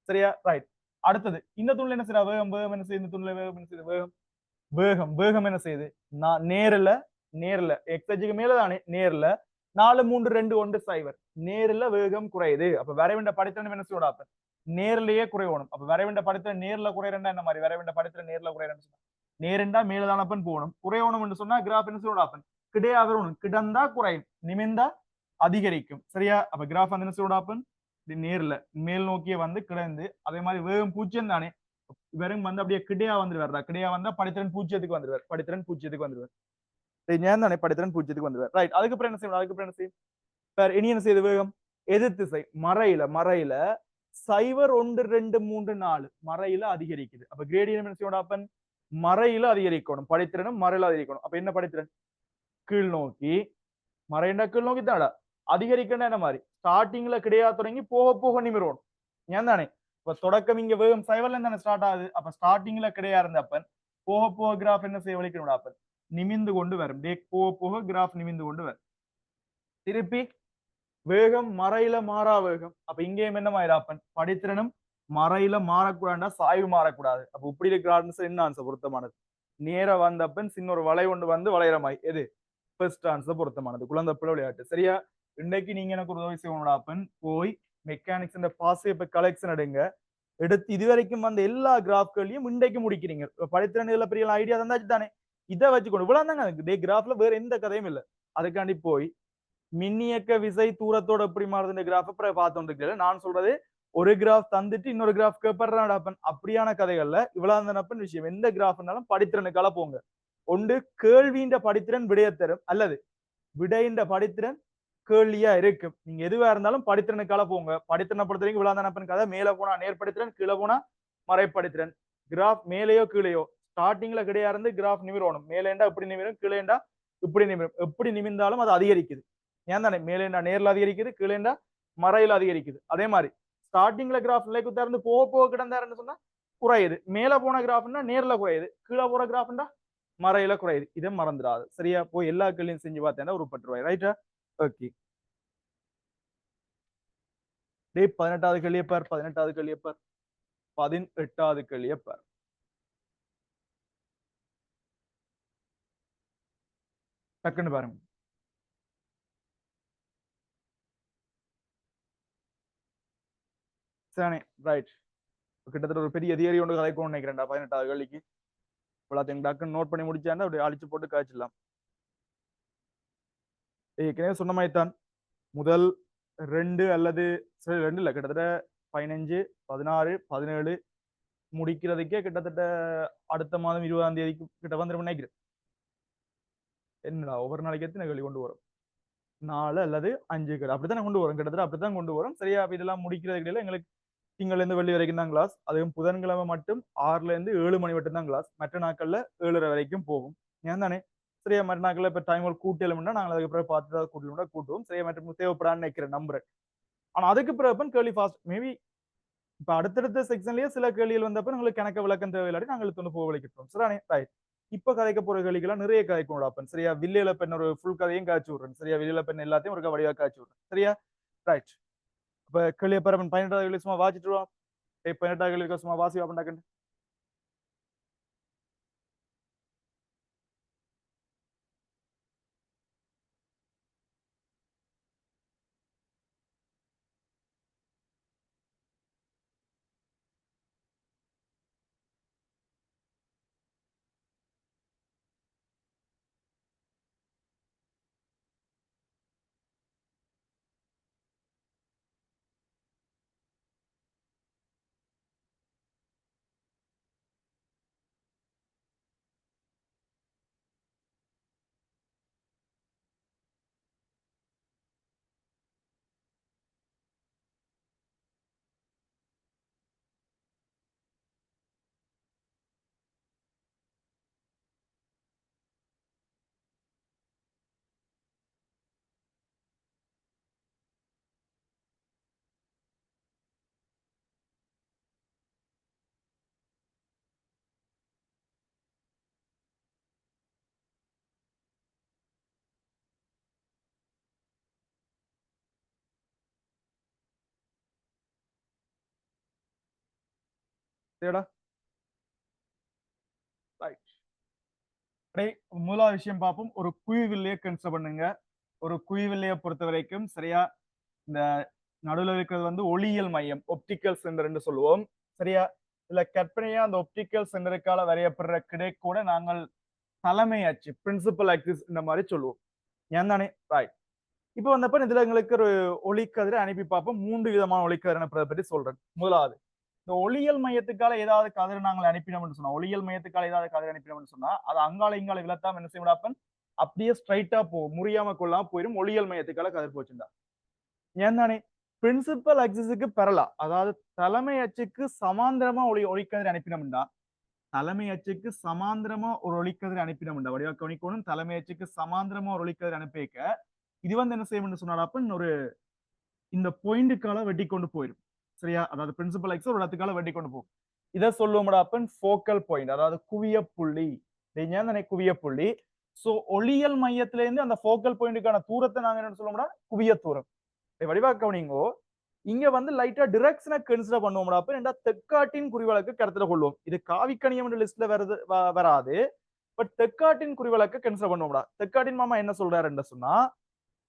சரியா? ரைட். அடுத்தது இந்த துணில என்ன செய்யற? வேகம் என்ன செய்யுது? இந்த துணில வேகம் என்ன செய்யுது? வேகம் என்ன செய்யுது? நான் நேர்ல எக்ஸஜுக்கு மேல தானே? நேர்ல 4 3 2 1 0 நேர்ல வேகம் குறையுது. அப்ப வரைவிண்ட படித்திறன் என்ன செய்யணும்? அப்ப நேர்லயே குறையணும். அப்ப வரைவிண்ட படித்திறன் நேர்ல குறையறா என்ன மாதிரி? வரைவிண்ட படித்திறன் நேர்ல குறையறன்னு சொன்னா நேரண்டா மேலதானப்பன் போகணும். குறையணும் சொன்னா கிராஃப் என்ன செய்யணும்? அப்பன் கிடையா வரணும். கிடந்தா குறையும், நிமிந்தா அதிகரிக்கும். சரியா? அப்ப கிராஃப் என்ன செய்யணும்? அப்பன் நேர்ல மேல் நோக்கிய வந்து கிடந்து அதே மாதிரி வேகம் 0 தானே? வெறும் வந்து அப்படியே கிடையா வந்துருவார். கிடையா வந்தா படித்திறன் 0க்கு வந்துருவார். படித்திறன் 0க்கு வந்துருவார். ஏன் தானே? படித்திறன் 0க்கு வந்துருவார். ரைட். அதுக்கப்புறம் என்ன செய்யணும்? அதுக்கப்புறம் என்ன செய்யும்? இனி என்ன செய்யுது? வேகம் எதிர் திசை மறையில 0 1 2 3 4 மறையில அதிகரிக்குது. அப்ப கிரேடியன்ட் என்ன செய்யணும்? அப்பன் மறையில அதிகரிக்கணும். படித்திறனும் மறையில அதிகரிக்கணும். அப்ப என்ன படித்திறன்? கீழ் நோக்கி. மறைண்டா கீழ் நோக்கி தாடா அதிகரிக்கணும். என்ன மாதிரி? ஸ்டார்டிங்ல கிடையா தொடங்கி போக போக நிமிரணும். ஏன் தானே? இப்ப தொடக்கம் இங்க வேகம் 0ல தானே ஸ்டார்ட் ஆகுது. அப்ப ஸ்டார்டிங்ல கிடையா இருந்தப்பன் போக போக கிராஃப் என்ன செய்ய வலிக்கணும்? அப்பன் நிமிந்து கொண்டு வரும். போக போக கிராஃப் நிமிந்து கொண்டு வரும். திருப்பி வேகம் மறையில மாறா வேகம். அப்ப இங்கேயும் என்ன மாறாப்பன் படித்திறனும் மறையில மாறக்கூடாதுன்னா சாய்வு மாறக்கூடாது. அப்ப இப்படி இருக்கிற ஆன்சர் என்ன ஆன்சர் பொருத்தமானது? நேர வந்தப்பன் சின்ன ஒரு வளை ஒன்று வந்து வளையிற மாதிரி எது ஃபர்ஸ்ட் ஆன்சர் பொருத்தமானது. குழந்தை பிள்ளை விளையாட்டு. சரியா? இன்னைக்கு நீங்க எனக்கு ஒரு உதவி செய்யணும்டாப்பன். போய் மெக்கானிக்ஸ் பாசிவ் கலெக்ஷன் எடுத்து இதுவரைக்கும் வந்த எல்லா கிராஃப்களையும் இன்றைக்கு முடிக்கிறீங்க. படித்திறன் இதுல பெரிய ஐடியா தந்தாச்சு தானே? இதை வச்சுக்கணும். இவ்வளவு தாங்க கிராஃப்ல வேற எந்த கதையும் இல்லை. அதுக்காண்டி போய் மின்னியக்க விசை தூரத்தோட எப்படி மாறுது கிராஃப் பார்த்தோம். நான் சொல்றது ஒரு கிராஃப் தந்துட்டு இன்னொரு கிராஃப் கேப்பன் அப்படியான கதைகள்ல இவ்வளவு நப்பன் விஷயம். எந்த கிராஃப்னாலும் படித்திறனுக்கால போங்க. ஒன்று கேள்வின்ற படித்திறன் விடைய தரும், அல்லது விடைன்ற படித்திறன் கேள்வியா இருக்கும். நீங்க எதுவா இருந்தாலும் படித்திறனுக்கால போங்க. படித்திறனை பொறுத்த வரைக்கும் இவ்வளவு நப்பன் கதை. மேல போனா நேர்படித்திறன், கீழே போனா மறைப்படித்திறன். கிராஃப் மேலேயோ கீழேயோ ஸ்டார்டிங்ல கிடையா இருந்து கிராஃப் நிமிரணும். மேலேண்டா இப்படி நிமிரும், கீழேண்டா இப்படி நிமிரும். எப்படி நிமிர்ந்தாலும் அது அதிகரிக்குது. ஏன் தானே? மேலேண்டா நேர்ல அதிகரிக்குது, கீழேண்டா மறையில அதிகரிக்குது. அதே மாதிரி ஸ்டார்டிங்ல கிராஃப் நிலைக்கு திறந்து போக போக கிடந்தாருன்னு சொன்னா குறையுது. மேல போன கிராஃப்னா நேர்ல குறையுது, கீழே போற கிராஃப்னா மறையில குறையுது. இதை மறந்துடாது. சரியா? போய் எல்லா கேள்வியும் செஞ்சு பார்த்தேன்னா உருப்பட்டுருவாய். ரைட்டா? ஓகே. டேய் 18வது கேள்வியை பார், 18வது கேள்வியை பார், 18வது கேள்வியை பார். டக்குன்னு பாருங்க. சரி, ரைட். கிட்டத்தட்ட ஒரு பெரிய தியரி ஒன்று கலைக்கணும்னு நினைக்கிறேன்டா 18வது கேள்விக்கு. எல்லாத்தையும் டக்குன்னு நோட் பண்ணி முடிச்சாண்டா அப்படி அழிச்சு போட்டு காய்ச்சிடலாம். ஏற்கனவே சொன்ன மாதிரி தான் முதல் 2 அல்லது சரி 2 இல்ல, கிட்டத்தட்ட 15, 16, 17 முடிக்கிறதுக்கே கிட்டத்தட்ட அடுத்த மாதம் 20ஆம் தேதிக்கு கிட்ட வந்துடும் நினைக்கிறேன். என்னடா ஒவ்வொரு நாளைக்கு எத்தனை கேள்வி கொண்டு வரும்? 4 அல்லது 5 கேள்வி அப்படித்தானே கொண்டு வரும். கிட்டத்தட்ட அப்படித்தான் கொண்டு வரும். சரியா? அப்ப இதெல்லாம் முடிக்கிறதுக்கு இடையில எங்களுக்கு திங்கள்ல இருந்து வெள்ளி வரைக்கும் தான் கிளாஸ். அதுவும் புதன்கிழமை மட்டும் 6ல இருந்து 7 மணி மட்டும் தான் கிளாஸ். மற்ற நாட்கள்ல 7:30 வரைக்கும் போகும். ஏன் தானே? சரியா? மற்ற நாட்கள்ல இப்ப டைம் கூட்டலும்னா நாங்கள் அதுக்கு பிறகு பார்த்து தான் கூட்டலும்னா கூட்டுவோம். சரியா? மற்றும் தேவைப்படான்னு நினைக்கிற நம்புறேன். ஆனா அதுக்கு பிறகு கேள்வி ஃபாஸ்ட் மேபி இப்ப அடுத்தடுத்த செக்ஷன்லயே சில கேள்விகள் வந்தப்ப உங்களுக்கு கணக்க விளக்கம் தேவையில்லாட்டி நாங்கள் தொண்ணு போக விளக்கிட்டோம். சரிதானே? ரைட். இப்ப கதைக்க போற கேள்விகள்லாம் நிறைய கதைக்கும் அப்பன். சரியா? வில்லியில பெண் ஒரு ஃபுல் கதையும் காய்ச்சி விடுறேன். சரியா? வில்லியில பெண் எல்லாத்தையும் ஒரு வடிவா காய்ச்சி விடுறேன். சரியா? ரைட். இப்ப கேள்வியை பரப்பன் 18வது கேள்வி சும்மா வாசிட்டுருவோம். 18வது கேள்விக்கு சும்மா வாசி வாப்பண்டாக்கண்டு. சரிடா? ரைட். முதலாவது விஷயம் பார்ப்போம். ஒரு குவிவில்லையை கன்சிடர் பண்ணுங்க. ஒரு குவிவில்லையை பொறுத்த வரைக்கும் சரியா இந்த நடுவில் இருக்கிறது வந்து ஒளியியல் மையம், ஒப்டிக்கல் சென்டர் என்று சொல்லுவோம். சரியா? இதுல கற்பனையா அந்த ஒப்டிக்கல் சென்டருக்கால வரையப்படுற கிடை கூட நாங்கள் தலைமை அச்சு, பிரின்சிபல் ஆக்சிஸ் இந்த மாதிரி சொல்லுவோம். ஏன் தானே? ரைட். இப்போ வந்தப்ப இதுல எங்களுக்கு ஒரு ஒளிக்கதிரை அனுப்பி பார்ப்போம். 3 விதமான ஒளிக்கதிர் அனுப்புறதை பற்றி சொல்றேன். முதலாவது, இந்த ஒளியியல் மையத்துக்கால ஏதாவது கதிர் நாங்கள் அனுப்பினோம்னு சொன்னா, ஒளியியல் மையத்துக்கால ஏதாவது கதிர் அனுப்பினோம்னு சொன்னா அது அங்கால இங்கால விழத்தாம என்ன செய்யப்பன் அப்படியே ஸ்ட்ரைட்டா போகும், முறியாம கொள்ளாம போயிடும். ஒளியியல் மையத்துக்கால கதிர் போச்சுண்டா. ஏன் தானே? பிரின்சிபல் ஆக்சிஸுக்கு பெறலாம், அதாவது தலைமை அச்சுக்கு சமாந்திரமா ஒளிக்கதிர் அனுப்பினோம்னா, தலைமை அச்சுக்கு சமாந்திரமா ஒரு ஒளிக்கதிர் அனுப்பினோம்னா, வடிவா கவனிக்கணும், தலைமை அச்சுக்கு சமாந்திரமா ஒரு ஒளிக்கதிர் அனுப்பிக்க இது வந்து என்ன செய்யும் சொன்னாப்ப ஒரு இந்த பாயிண்ட்டுக்கால வெட்டி கொண்டு போயிடும். சரியா? அதாவது பிரின்சிபல் ஆக்சிஸ் ஒரு இடத்துக்கால வெட்டி கொண்டு போகும். இதை சொல்லுவோம்டாப்பன் ஃபோக்கல் பாயிண்ட், அதாவது குவிய புள்ளி. குவிய புள்ளி. சோ ஒளியியல் மையத்தில இருந்து அந்த ஃபோக்கல் பாயிண்ட்டுக்கான தூரத்தை நாங்க என்ன சொல்லுவோம்னா குவிய தூரம். வடிவா கவனிங்கோ, இங்க வந்து லைட்டா டிரெக்ஷனை கன்சிடர் பண்ணுவோம்டா. அப்ப தெற்காட்டின் குறிவழக்கு கருத்துல கொள்வோம். இது காவிக்கணியம் லிஸ்ட்ல வராது. But தெற்காட்டின் குறிவழக்கு consider பண்ணுவோம்டா. தெற்காட்டின் மாமா என்ன சொல்றாருன்னு சொன்னா,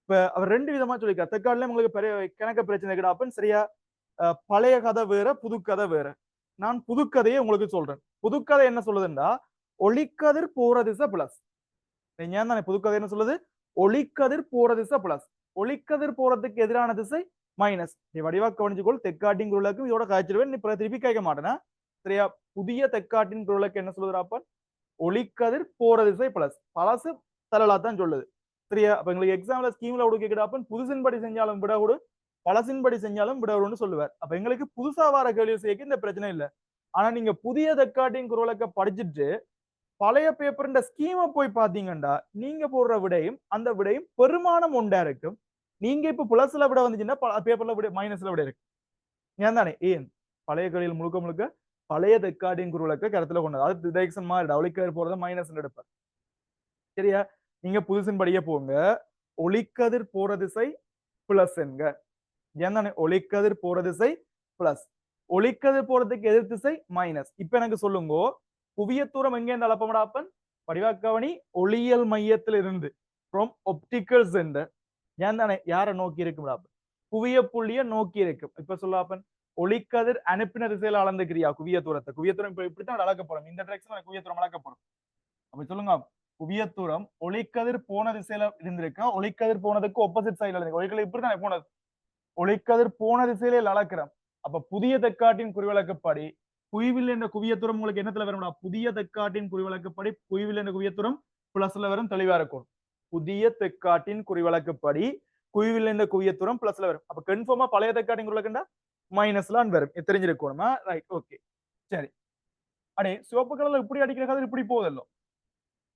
இப்ப அவர் 2 விதமா சொல்லிருக்காரு. தெற்காட்டுல உங்களுக்கு பெரிய கணக்க பிரச்சனை கிடையாது. சரியா? பழைய கதை வேற, புதுக்கதை வேற. நான் புதுக்கதையை உங்களுக்கு சொல்றேன். புதுக்கதை என்ன சொல்லுதுன்னா, ஒளிக்கதிர் போற திசை பிளஸ். ஏன் தானே புதுக்கதை என்ன சொல்லுது? ஒளிக்கதிர் போற திசை பிளஸ், ஒளிக்கதிர் போறதுக்கு எதிரான திசை மைனஸ். நீ வடிவா கவனிச்சுக்கொள். தெற்காட்டின் குரலுக்கு இதோட காய்ச்சிடுவேன். நீ திருப்பி கேட்க மாட்டேனா? சரியா? புதிய தெற்காட்டின் குரலுக்கு என்ன சொல்லுறாப்ப? ஒளிக்கதிர் போற திசை பிளஸ், பழசு தலலா தான் சொல்லுது. சரியா? அப்ப எங்களுக்கு எக்ஸாம்ல ஸ்கீம்ல கொடுக்கிறாப்ப புதுசின்படி செஞ்சாலும் விட விடு, பழசின்படி செஞ்சாலும் விட விடுன்னு சொல்லுவார். அப்ப எங்களுக்கு புதுசா வர கேள்வி செய்ய இந்த பிரச்சனை இல்லை. ஆனா நீங்க புதிய தெற்காட்டின் குரலுக்கு படிச்சுட்டு பழைய பேப்பர் ஸ்கீமை போய் பாத்தீங்கன்னா நீங்க போடுற விடையும் அந்த விடையும் பெருமானம் ஒன்றா இருக்கும். நீங்க இப்ப பிளஸ்ல விட வந்துச்சுன்னா பேப்பர்ல விட மைனஸ்ல விட இருக்கு. ஏன் தானே ஏன் பழைய கழியில் முழுக்க முழுக்க பழைய தெக்காட்டின் குருவிளக்க கருத்துல கொண்டது அது டைரக்ஷன் மாறிடு ஒளிக்கதிர் போறத மைனஸ் எடுப்பார் சரியா நீங்க புதுசின் படியே போங்க ஒளிக்கதிர் போற திசை பிளஸ் என்க ஏன் தானே ஒளிக்கதிர் போற திசை பிளஸ் ஒளிக்கதிர் போறதுக்கு எதிர் திசை மைனஸ் இப்ப எனக்கு சொல்லுங்க குவியத்தூரம் எங்க இருந்து அளப்பமடாப்பன் வடிவாக்கவனி ஒளியியல் மையத்தில் இருந்து ஃப்ரம் ஒப்டிக்கல் சென்டர் ஏன் தானே யாரை நோக்கி இருக்கும்டாப்பன் குவிய புள்ளிய நோக்கி இருக்கும் இப்ப சொல்லாப்பன் ஒளிக்கதிர் அனுப்பின திசையில அளந்துக்கிறியா குவிய தூரத்தை குவியத்தூரம் இப்ப இப்படித்தான் அளக்க போறோம் இந்த டிரெக்ஷன் குவியத்தூரம் அளக்க போறோம் அப்ப சொல்லுங்க குவியத்தூரம் ஒளிக்கதிர் போன திசையில இருந்திருக்கா ஒளிக்கதிர் போனதுக்கு ஒப்போசிட் சைடுல இருக்கு ஒளிக்கதிர் இப்படித்தானே போனது ஒளிக்கதிர் போன திசையில அளக்கிறோம் அப்ப புதிய தெக்காட்டின் குறிவிலக்கப்படி குவிவில் என்ற குவியத்தூரம் உங்களுக்கு என்னத்துல வரும்டா புதிய தெக்காட்டின் குறிவிலக்கப்படி குவிவில் என்ற குவியத்தூரம் பிளஸ்ல வரும் தெளிவா இருக்கும் புதிய தெக்காட்டின் குறிவிலக்கப்படி குவிவில் என்ற குவியத்தூரம் பிளஸ்ல வரும் அப்ப கன்ஃபார்மா பழைய தெக்காட்டின் குறிவிலக்கண்டா மைனஸ்லான் வரும் தெரிஞ்சிருக்கணுமா ரைட் ஓகே சரி அடே சிவப்பு கலர்ல இப்படி அடிக்கிற கதிர் இப்படி போதല്ലോ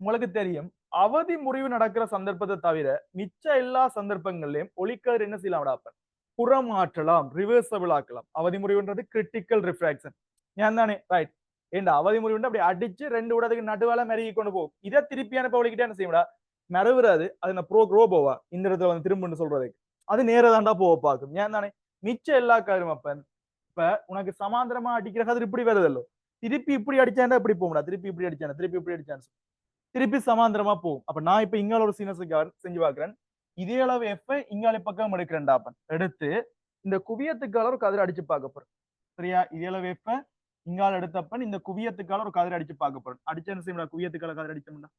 உங்களுக்கு தெரியும் அவதி முறிவு நடக்கிற சந்தர்ப்பத்தை தவிர மிச்ச எல்லா சந்தர்ப்பங்கள்லயும் ஒளிக்கதிர் என்ன செய்யலாம் விடாப்பன் புறமாற்றலாம் ரிவர்சபிள் ஆக்கலாம் அவதி முறிவுன்றது கிரிட்டிக்கல் ரிஃப்ராக்ஷன் ஏன் தானே ரைட் ஏண்டா அவதி முறிவுண்டு அப்படி அடிச்சு ரெண்டு விடத்துக்கு நடுவால மெருகி கொண்டு போகும் இதை திருப்பி அனுப்ப ஒழிக்கிட்டே என்ன செய்யடா மறவுறாது அது நான் ப்ரோ ரோபோவா இந்த இடத்துல வந்து திரும்புன்னு சொல்றதுக்கு அது நேரதாண்டா போக பார்க்கும் ஏன் தானே மிச்ச எல்லா கதிரும் அப்பன் இப்ப உனக்கு சமாந்தரமா அடிக்கிற கதிர் இப்படி வருதல்லோ திருப்பி இப்படி அடிச்சாண்டா இப்படி போகும்டா திருப்பி இப்படி அடிச்சாண்டா திருப்பி இப்படி அடிச்சான்னு திருப்பி சமாந்தரமா போகும் அப்ப நான் இப்ப இங்கால ஒரு சீனஸுக்கு செஞ்சு பாக்குறேன் இதே அளவு எஃப் இங்கால பக்கம் எடுக்கிறேன்டாப்பன் எடுத்து இந்த குவியத்துக்கால ஒரு கதிர் அடிச்சு பார்க்க போறேன் சரியா இதே அளவு எஃப் இங்கால எடுத்தப்பன் இந்த குவியத்துக்கால ஒரு கதிர் அடிச்சு பார்க்க போறேன் அடிச்சு என்ன செய்யணும் குவியத்துக்கால கதிர் அடிச்சோம்னா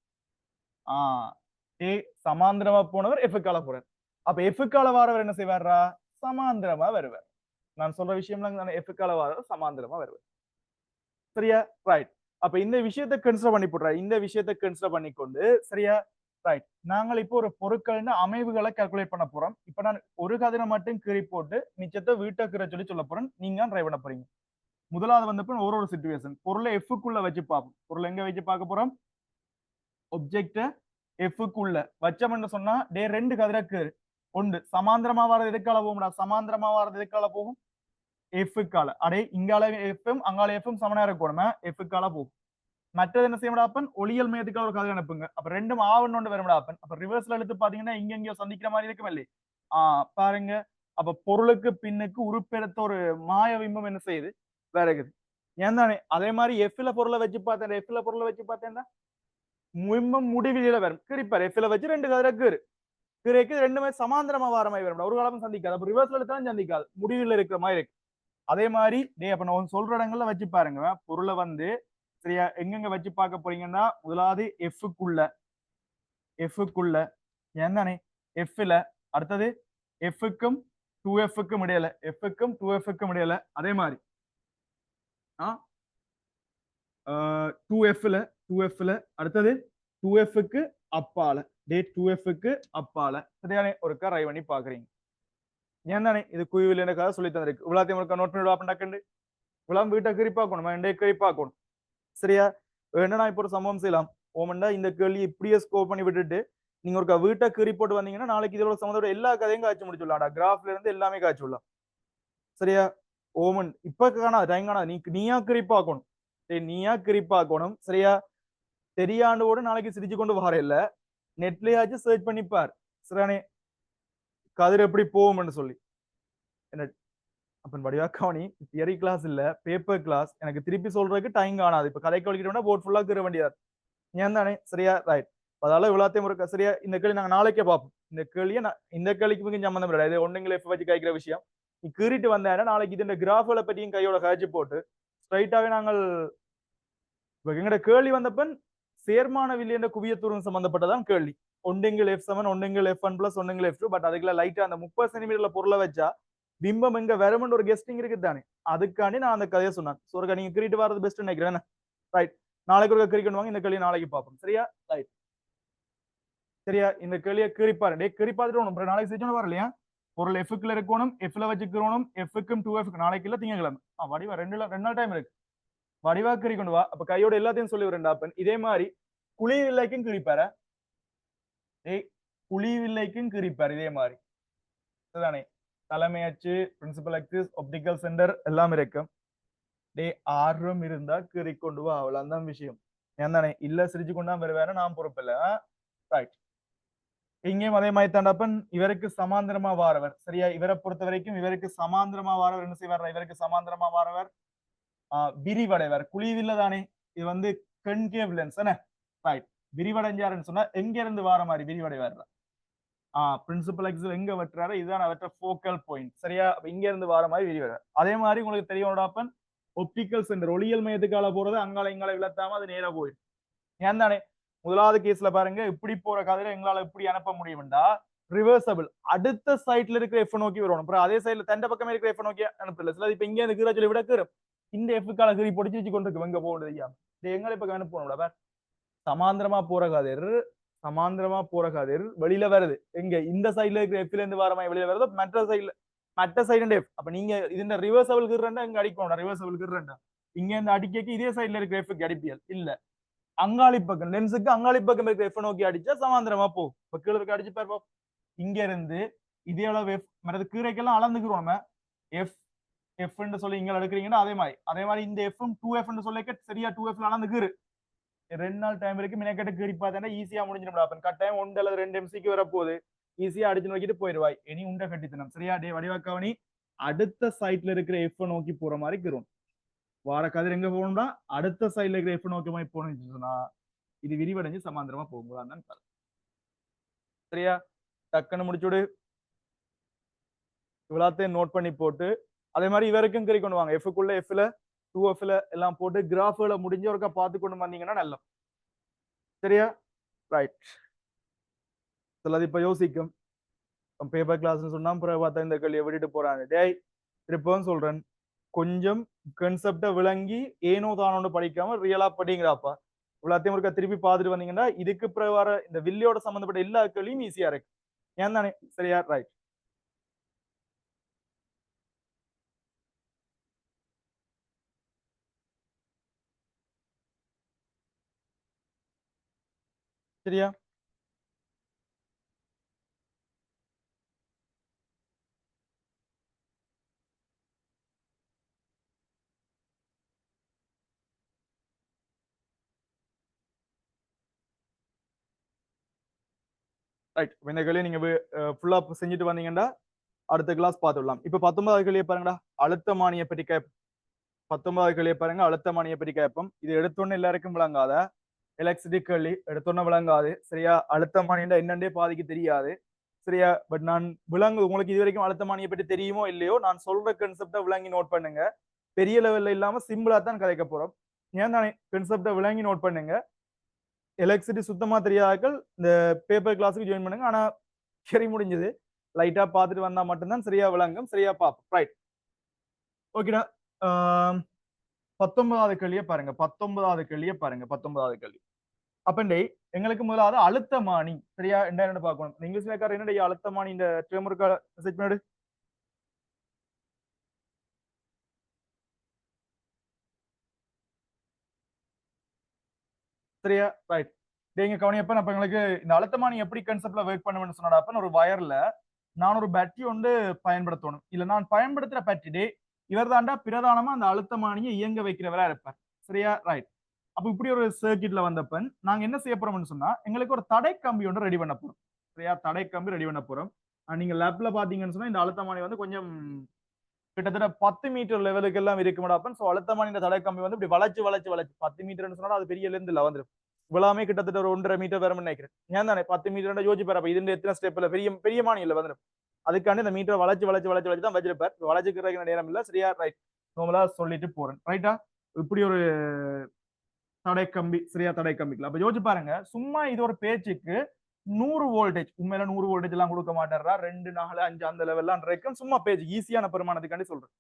சமாந்திரமா போனவர் எஃப்கால போறார் அப்ப எஃப்கால வாரவர் என்ன செய்வாரா சமாந்திரமா வருவார் நான் சொல்ற விஷயம்லாம் எஃப்கால வாரவர் சமாந்திரமா வருவார் சரியா ரைட் அப்ப இந்த விஷயத்தை கன்சிடர் பண்ணி போடுற இந்த விஷயத்தை கன்சிடர் பண்ணிக்கொண்டு சரியா ரைட் நாங்கள் இப்போ ஒரு பொருட்கள்னு அமைவுகளை கால்குலேட் பண்ண போறோம் இப்ப நான் ஒரு கதிரை மட்டும் கீறி போட்டு மிச்சத்தை வீட்டை கீற சொல்லி சொல்ல போறேன் நீங்க ட்ரை பண்ண போறீங்க முதலாவது வந்தப்ப ஒரு சிச்சுவேஷன் பொருளை எஃப்க்குள்ள வச்சு பார்ப்போம் பொருளை எங்க வச்சு பார்க்க போறோம் ஒப்ஜெக்ட எஃப்க்குள்ள வச்சோம்னு சொன்னா டே ரெண்டு கதிரக்கு ஒன்று சமாந்திரமா வாரது எதுக்கால போகும்டா சமாந்திரமா வாரது எதுக்கால போகும் எஃப்கால அடே இங்கால எஃப்எம் அங்கால எஃப்எம் சமனா இருக்கணுமே எஃப்கால போகும் மற்றது என்ன செய்யப்படாப்பன் ஒளியல் மையத்துக்காக ஒரு கதிரை அனுப்புங்க அப்ப ரெண்டும் ஆவணோண்டு வரும்டாப்பன் அப்ப ரிவர்ஸ்ல எடுத்து பாத்தீங்கன்னா இங்க எங்கேயோ சந்திக்கிற மாதிரி இருக்கும் இல்லையே பாருங்க அப்ப பொருளுக்கு பின்னுக்கு உறுப்பெடுத்த ஒரு மாய பிம்பம் என்ன செய்யுது வேற இருக்குது ஏன் தானே அதே மாதிரி எஃப்ல பொருளை வச்சு பார்த்தேன் எஃப்ல பொருளை வச்சு பார்த்தேன்னா பிம்பம் முடிவில வரும் கிரிப்பார் எஃப்ல வச்சு ரெண்டு கதிரை கீரைக்கு ரெண்டுமே சமாந்திரமா வார மாதிரி வரும் ஒரு காலமும் சந்திக்காது அப்ப ரிவர்ஸ்ல எடுத்தாலும் சந்திக்காது முடிவில் இருக்கிற மாதிரி இருக்கு அதே மாதிரி அப்ப நான் சொல்ற இடங்கள்ல வச்சு பாருங்க பொருளை வந்து சரியா எங்கெங்க வச்சு பார்க்க போறீங்கன்னா முதலாவது எஃப்க்குள்ள ஏன் தானே எஃப்ல அடுத்தது எஃப்க்கும் 2Fக்கும் இடையில எஃப்க்கும் 2Fக்கும் இடையில அதே மாதிரி 2Fல அடுத்தது 2Fக்கு அப்பால 2Fக்கு அப்பால சரியானே ஒரு ட்ரை பண்ணி பாக்குறீங்க ஏன் தானே இது குவிவில் எனக்காக சொல்லி தந்திருக்கு இவ்வளோத்தையும் ஒரு நோட் பண்ணி டக்குண்டு இவ்வளவு வீட்டை கறிப்பாக்கணும் ரெண்டே கறிப்பாக்கணும் சரியா வேணா இப்போ ஒரு சம்பவம் செய்யலாம் ஓமண்டா இந்த கேள்வி இப்படியே ஸ்கோர் பண்ணி விட்டுட்டு நீங்க ஒரு வீட்டை கறி போட்டு வந்தீங்கன்னா நாளைக்கு இதோட சம்மந்தோட எல்லா கதையும் காய்ச்சி முடிச்சுடலாம்டா கிராஃப்ல இருந்து எல்லாமே காய்ச்சி விடலாம் சரியா ஓமன் இப்ப காணாது டைம் காணாது நீயா கறிப்பாக்கணும் நீயா கறிப்பாக்கணும் சரியா தெரியாண்டோட நாளைக்கு சிரிச்சு கொண்டு வர இல்ல நெட்லயாச்சும் சர்ச் பண்ணிப்பார் சரியானே கதிர் எப்படி போகும்னு சொல்லி என்ன அப்பன் வடிவா கவனி தியரி கிளாஸ் இல்ல பேப்பர் கிளாஸ் எனக்கு திருப்பி சொல்றதுக்கு டைம் காணாது இப்ப கதைக்கு வலிக்கிட்டோம்னா போர்ட் ஃபுல்லா கீற வேண்டியது ஏன் தானே சரியா ரைட் அதால இவ்வளோத்தையும் ஒரு சரியா இந்த கேள்வி நாங்க நாளைக்கே பார்ப்போம் இந்த கேள்வியை இந்த கேள்விக்கு மிக சம்பந்தம் கிடையாது ஒன்றுங்களை எஃப் வச்சு காய்க்கிற விஷயம் நீ கீறிட்டு வந்தேன்னா நாளைக்கு இது இந்த கிராஃப்களை பற்றியும் கையோட காய்ச்சி போட்டு ஸ்ட்ரைட்டாவே நாங்கள் எங்கட கேள்வி வந்தப்பன் சேர்மான வில்லியன்ற குவியத்தூரம் சம்பந்தப்பட்டதான் கேள்வி ஒன்றுங்கள் F7 ஒன்றுங்கள் F1 plus ஒன்றுங்கள் F2 but அதுக்குள்ள லைட்டா அந்த 30 சென்டிமீட்டர்ல பொருளை வச்சா பிம்பம் எங்க வரும்னு ஒரு கெஸ்டிங் இருக்குது தானே அதுக்காண்டி நான் அந்த கதையை சொன்னேன் சோர்க்கா நீங்க கிரிட்டு வரது பெஸ்ட் நினைக்கிறேன் ரைட் நாளைக்கு ஒரு கிரிக்கெட் வாங்க இந்த கேள்வி நாளைக்கு பார்ப்போம் சரியா ரைட் சரியா இந்த கேள்வியை கிரிப்பாரு கிரி பார்த்துட்டு நாளைக்கு செஞ்சோன்னு வரலையா பொருள் எஃப்க்குள்ள இருக்கணும் எஃப்ல வச்சுக்கிறோம் எஃப்க்கும் 2F நாளைக்கு இல்ல திங்கக்கிழமை வடிவா ரெண்டு நாள் டைம் இருக்கு வடிவா கிரி கொண்டு வா அப்ப கையோட எல்லாத்தையும் சொல்லி வரேன் இதே மாதிரி குழிவில்லைக்கும் கிரிப்பாரு குழிவில்லைக்கும் கிரிப்பார் இதே மாதிரி சரிதானே தலைமை அச்சு, பிரின்சிபல் ஆக்சிஸ், ஒப்டிக்கல் சென்டர் எல்லாம் இருக்கும். டே ஆர்வம் இருந்தா கீறி கொண்டு வா, அவ்வளவுதான் விஷயம். ஏன் தானே இல்ல சிரிச்சு கொண்டா வேற நான் பொறுப்பில்ல. ரைட். இங்கேயும் அதே மாதிரி தாண்டப்பன் இவருக்கு சமாந்திரமா வாரவர். சரியா, இவரை பொறுத்த வரைக்கும் இவருக்கு சமாந்திரமா வாரவர் என்ன செய்வார்? இவருக்கு சமாந்திரமா வாரவர் விரிவடைவர். குழிவில்ல தானே, இது வந்து கன்கேவ் லென்ஸ் என்ன? ரைட். விரிவடைஞ்சாருன்னு சொன்னா எங்க இருந்து வார மாதிரி விரிவடைவார்? பிரின்சிபல் ஆக்சிஸ் எங்க வெட்டுறாரு, இதுதான் அவற்ற ஃபோக்கல் பாயிண்ட். சரியா, இங்க இருந்து வார மாதிரி விரிவடைவார். அதே மாதிரி உங்களுக்கு தெரியும் ஒப்டிக்கல் சென்டர், ஒளியியல் மையத்துக்கால போறது அங்கால இங்கால விளத்தாம அது நேரா போயிடும். ஏன் தானே, முதலாவது கேஸ்ல பாருங்க இப்படி போற கதையில எங்களால எப்படி அனுப்ப முடியும்டா ரிவர்சபிள் அடுத்த சைட்ல இருக்கிற எஃப் நோக்கி வரணும். அப்புறம் அதே சைட்ல தண்ட பக்கமே இருக்கிற எஃப் நோக்கி அனுப்பல. சில இப்ப இங்க இருந்து கீழே சொல்லி விட கீறும் இந்த எஃப்கால கீறி பொடிச்சு வச்சு கொண்டு இருக்கு எங்க போகணும் தெரியாம எங்களை இப்ப அனுப்பணும்ல. சமாந்திரமா போற கதிர், சமாந்திரமா போற கதிர் வெளியில வருது. எங்க இந்த சைட்ல இருக்கிற எஃப்ல இருந்து வர மாதிரி வெளியில வருது. மற்ற சைடு எஃப். அப்ப நீங்க இந்த ரிவர்சபிள் கீறண்டா இங்க அடிக்கணும். ரிவர்சபிள் கீறண்டா இங்க இந்த அடிக்க இதே சைட்ல இருக்கிற எஃப்க்கு அடிப்பியல் இல்ல. அங்காளி பக்கம் லென்ஸுக்கு அங்காளி பக்கம் இருக்க எஃப் நோக்கி அடிச்சா சமாந்திரமா போகும். இப்ப கீழே இருக்க அடிச்சு பார்ப்போம். இங்க இருந்து இதே அளவு எஃப் மற்றது கீரைக்கெல்லாம் அளந்துக்கிறோம் நம்ம. எஃப் எஃப்ன்னு சொல்லி இங்க எடுக்கிறீங்கன்னா அதே மாதிரி இந்த எஃப்ம் 2F சொல்லிக்க சரியா 2F அளந்து கீறு 2 நாள் டைம் இருக்கு. மினக்கெட்டு கீறி பார்த்தா ஈஸியா முடிஞ்சிடும். அப்ப கட்டாயம் 1 அல்லது 2 MCக்கு வர போகுது. ஈஸியா அடிச்சு நோக்கிட்டு போயிடுவாய். இனி உண்டை கட்டித்தனம். சரியா, டே வடிவாக்கவனி அடுத்த சைட்ல இருக்கிற எஃப் நோக்கி போற மாதிரி கீறும். வார கதிர் எங்க போகணும்னா அடுத்த சைட்ல இருக்கிற எஃப் நோக்கி மாதிரி போகணும்னு சொன்னா இது விரிவடைஞ்சு சமாந்திரமா போகும்போது. சரியா, டக்குன்னு முடிச்சுடு. இவ்வளோத்தையும் நோட் பண்ணி போட்டு அதே மாதிரி இவருக்கும் கறி கொண்டு வாங்க. எஃப்க்குள்ள எஃப்ல 2Fல எல்லாம் போட்டு கிராஃப்ல முடிஞ்ச ஒருக்கா பார்த்து கொண்டு வந்தீங்கன்னா நல்லா. சரியா, ரைட். சிலது இப்ப யோசிக்கும் பேப்பர் கிளாஸ்ன்னு சொன்னா பிறகு பார்த்தா இந்த கேள்வியை விட்டுட்டு போறாங்க. டேய் திருப்பவும் சொல்றேன், கொஞ்சம் கன்செப்டை விளங்கி ஏனோ தானோன்னு படிக்காம ரியலா படிங்கிறாப்பா. இவ்வளோத்தையும் ஒருக்கா திருப்பி பார்த்துட்டு வந்தீங்கன்னா இதுக்கு பிறகு வர இந்த வில்லியோட சம்பந்தப்பட்ட எல்லா கேள்வியும் ஈஸியா இருக்கு. ஏன் தானே? சரியா, ரைட். சரியா, ரைட். இந்த கேள்வியை நீங்க ஃபுல்லா செஞ்சுட்டு வந்தீங்கன்னா அடுத்த கிளாஸ் பார்த்துடலாம். இப்ப 19வது கேள்வியை பாருங்கடா, அழுத்தமானியை பற்றி கேட்போம். 19வது கேள்வியை பாருங்க, அழுத்தமானியை பற்றி கேட்போம். இது எடுத்தோன்னு எல்லாருக்கும் விளங்காத எலக்ட்ரிசிட்டி கேள்வி, எடுத்தோன்னு விளங்காது. சரியா, அழுத்தமானியா என்னண்டே பாதிக்கு தெரியாது. சரியா, பட் நான் உங்களுக்கு இது வரைக்கும் அழுத்தமானியை பற்றி தெரியுமோ இல்லையோ நான் சொல்ற கன்செப்டை விளங்கி நோட் பண்ணுங்க. பெரிய லெவல்ல இல்லாம சிம்பிளா தான் கதைக்க போறோம். ஏன் தானே, கன்செப்டை விளங்கி நோட் பண்ணுங்க. எலக்ட்ரிசிட்டி சுத்தமா தெரியாதாக்கள் இந்த பேப்பர் கிளாஸுக்கு ஜாயின் பண்ணுங்க. ஆனா சரி, முடிஞ்சது. லைட்டா பார்த்துட்டு வந்தா மட்டும்தான் சரியா விளங்கும். சரியா பார்ப்போம். ரைட், ஓகேடா. 19வது கேள்வியை பாருங்க. 19வது கேள்வியை பாருங்க. 19வது கேள்வி அப்பண்டே எங்களுக்கு முதலாவது அழுத்தமானி. சரியா, என்ன பார்க்கணும். இங்கிலீஷ்ல இருக்காரு என்னடைய அழுத்தமானி இந்த டேர்ம் இருக்கா மெசேஜ் பண்ணு. சரியா, ரைட். நீங்க கவனியப்ப அப்ப எங்களுக்கு இந்த அழுத்தமானி எப்படி கன்செப்ட்ல ஒர்க் பண்ணுவேன்னு சொன்னாப்ப ஒரு வயர்ல நான் ஒரு பேட்டரி ஒன்று பயன்படுத்தணும். இல்ல நான் பயன்படுத்துற பேட்டரி இவர் தாண்டா பிரதானமா அந்த அழுத்தமானியை இயங்க வைக்கிறவரா இருப்பார். சரியா, ரைட். அப்ப இப்படி ஒரு சர்க்கிட்ல வந்தப்ப நாங்க என்ன செய்ய போறோம்னு சொன்னா எங்களுக்கு ஒரு தடை கம்பி ஒன்று ரெடி பண்ண போறோம். சரியா, தடை கம்பி ரெடி பண்ண போறோம். நீங்க லேப்ல பாத்தீங்கன்னு சொன்னா இந்த அழுத்தமானி வந்து கொஞ்சம் கிட்டத்தட்ட 10 மீட்டர் லெவலுக்கு எல்லாம் இருக்குமாடாப்பன். சோ அழுத்தமானி இந்த தடை கம்பி வந்து இப்படி வளைச்சு 10 மீட்டர்னு சொன்னா அது பெரிய லென்த்ல வந்துடும். இவ்வளவுமே கிட்டத்தட்ட ஒரு 1.5 மீட்டர் வரும்னு நினைக்கிறேன். ஏன் தானே 10 மீட்டர் யோசிச்சு பாரு. இது எத்தனை ஸ்டெப்ல பெரிய பெரிய மானியில வந்துடும். அதுக்காண்டி இந்த மீட்டர் வளைச்சு தான் வச்சிருப்பார். வளைச்சுக்கிற நேரம் இல்ல. சரியா, ரைட். நார்மலா சொல்லிட்டு போறேன். ரைட்டா, இப்படி ஒரு தடை கம்பி. சரியா, தடை கம்பிக்கல. அப்ப யோசிச்சு பாருங்க, சும்மா இது ஒரு பேச்சுக்கு 100 வோல்டேஜ் உண்மையில 100 வோல்டேஜ் எல்லாம் கொடுக்க மாட்டாரா. 2, 4, 5 அந்த லெவல்லாம் இருக்கும். சும்மா பேச்சு ஈஸியான பெருமானத்துக்காண்டி சொல்றேன்.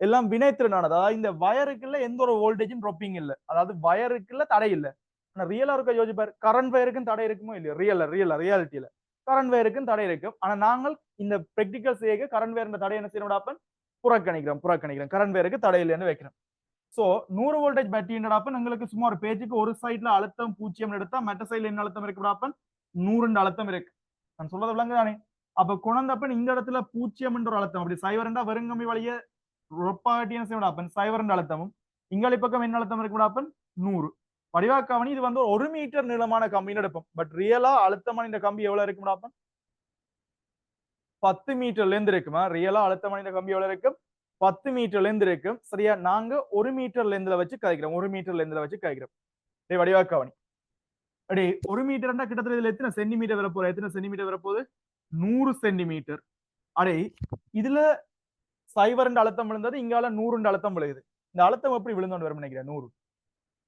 எல்லாம் வினைத்திறனானது. அதாவது இந்த வயருக்குள்ள எந்த ஒரு வோல்டேஜும் ட்ராப்பிங் இல்ல. அதாவது வயருக்குள்ள தடை இல்ல. ஆனா ரியலா இருக்க யோசிப்பாரு, கரண்ட் வயருக்கும் தடை இருக்குமோ இல்லையோ. ரியாலிட்டியில கரண்ட் வயருக்கும் தடை இருக்கும். ஆனா நாங்கள் இந்த பிராக்டிகல் செய்ய கரண்ட் வயர் தடை என்ன செய்யணும், புறக்கணிக்கிறோம். கரண்ட் வயருக்கு தடை இல்லைன்னு வைக்கிறோம். சோ 100 வோல்டேஜ் பேட்டரி எங்களுக்கு சும்மா ஒரு பேஜுக்கு ஒரு சைட்ல அழுத்தம் 0 எடுத்தா மற்ற சைட்ல என்ன அழுத்தம் இருக்கு 100 அழுத்தம் இருக்கு. நான் சொல்றது விளங்குதானே? அப்ப கொண்டப்ப இந்த இடத்துல 0 என்ற ஒரு அழுத்தம் அப்படி சைவரண்டா வெறுங்கம்பி வழிய ரொப்பாட்டி என்ன செய்யணும் அப்பன் சைவரண்ட அழுத்தமும் இங்காலி பக்கம் என்ன அழுத்தம் இருக்கு அப்பன் 100 வடிவாக்காவணி இது வந்து 1 மீட்டர் நீளமான கம்பின்னு எடுப்போம் பட் ரியலா அழுத்தமான இந்த கம்பி எவ்வளவு இருக்கும் அப்பன் 10 மீட்டர்ல இருந்து இருக்குமா ரியலா அழுத்தமான இந்த கம்பி எவ்வளவு இருக்கும் 10 மீட்டர்ல இருந்து இருக்கும் சரியா நாங்க 1 மீட்டர் லென்த்ல வச்சு கதைக்கிறோம் 1 மீட்டர் லென்த்ல வச்சு கதைக்கிறோம் டேய் வடிவாக்காவணி அடே 1 மீட்டர்னா கிட்டத்தட்ட இதுல எத்தனை சென்டிமீட்டர் வரப்போகுது எத்தனை சென்டிமீட்டர் வரப்போகுது 100 சென்டிமீட்டர் அடே இதுல சைவரண்டு அழுத்தம் விழுந்தது இங்கால 100 அழுத்தம் விழுகுது இந்த அழுத்தம் எப்படி விழுந்தோன்னு வரும் நினைக்கிறேன் 100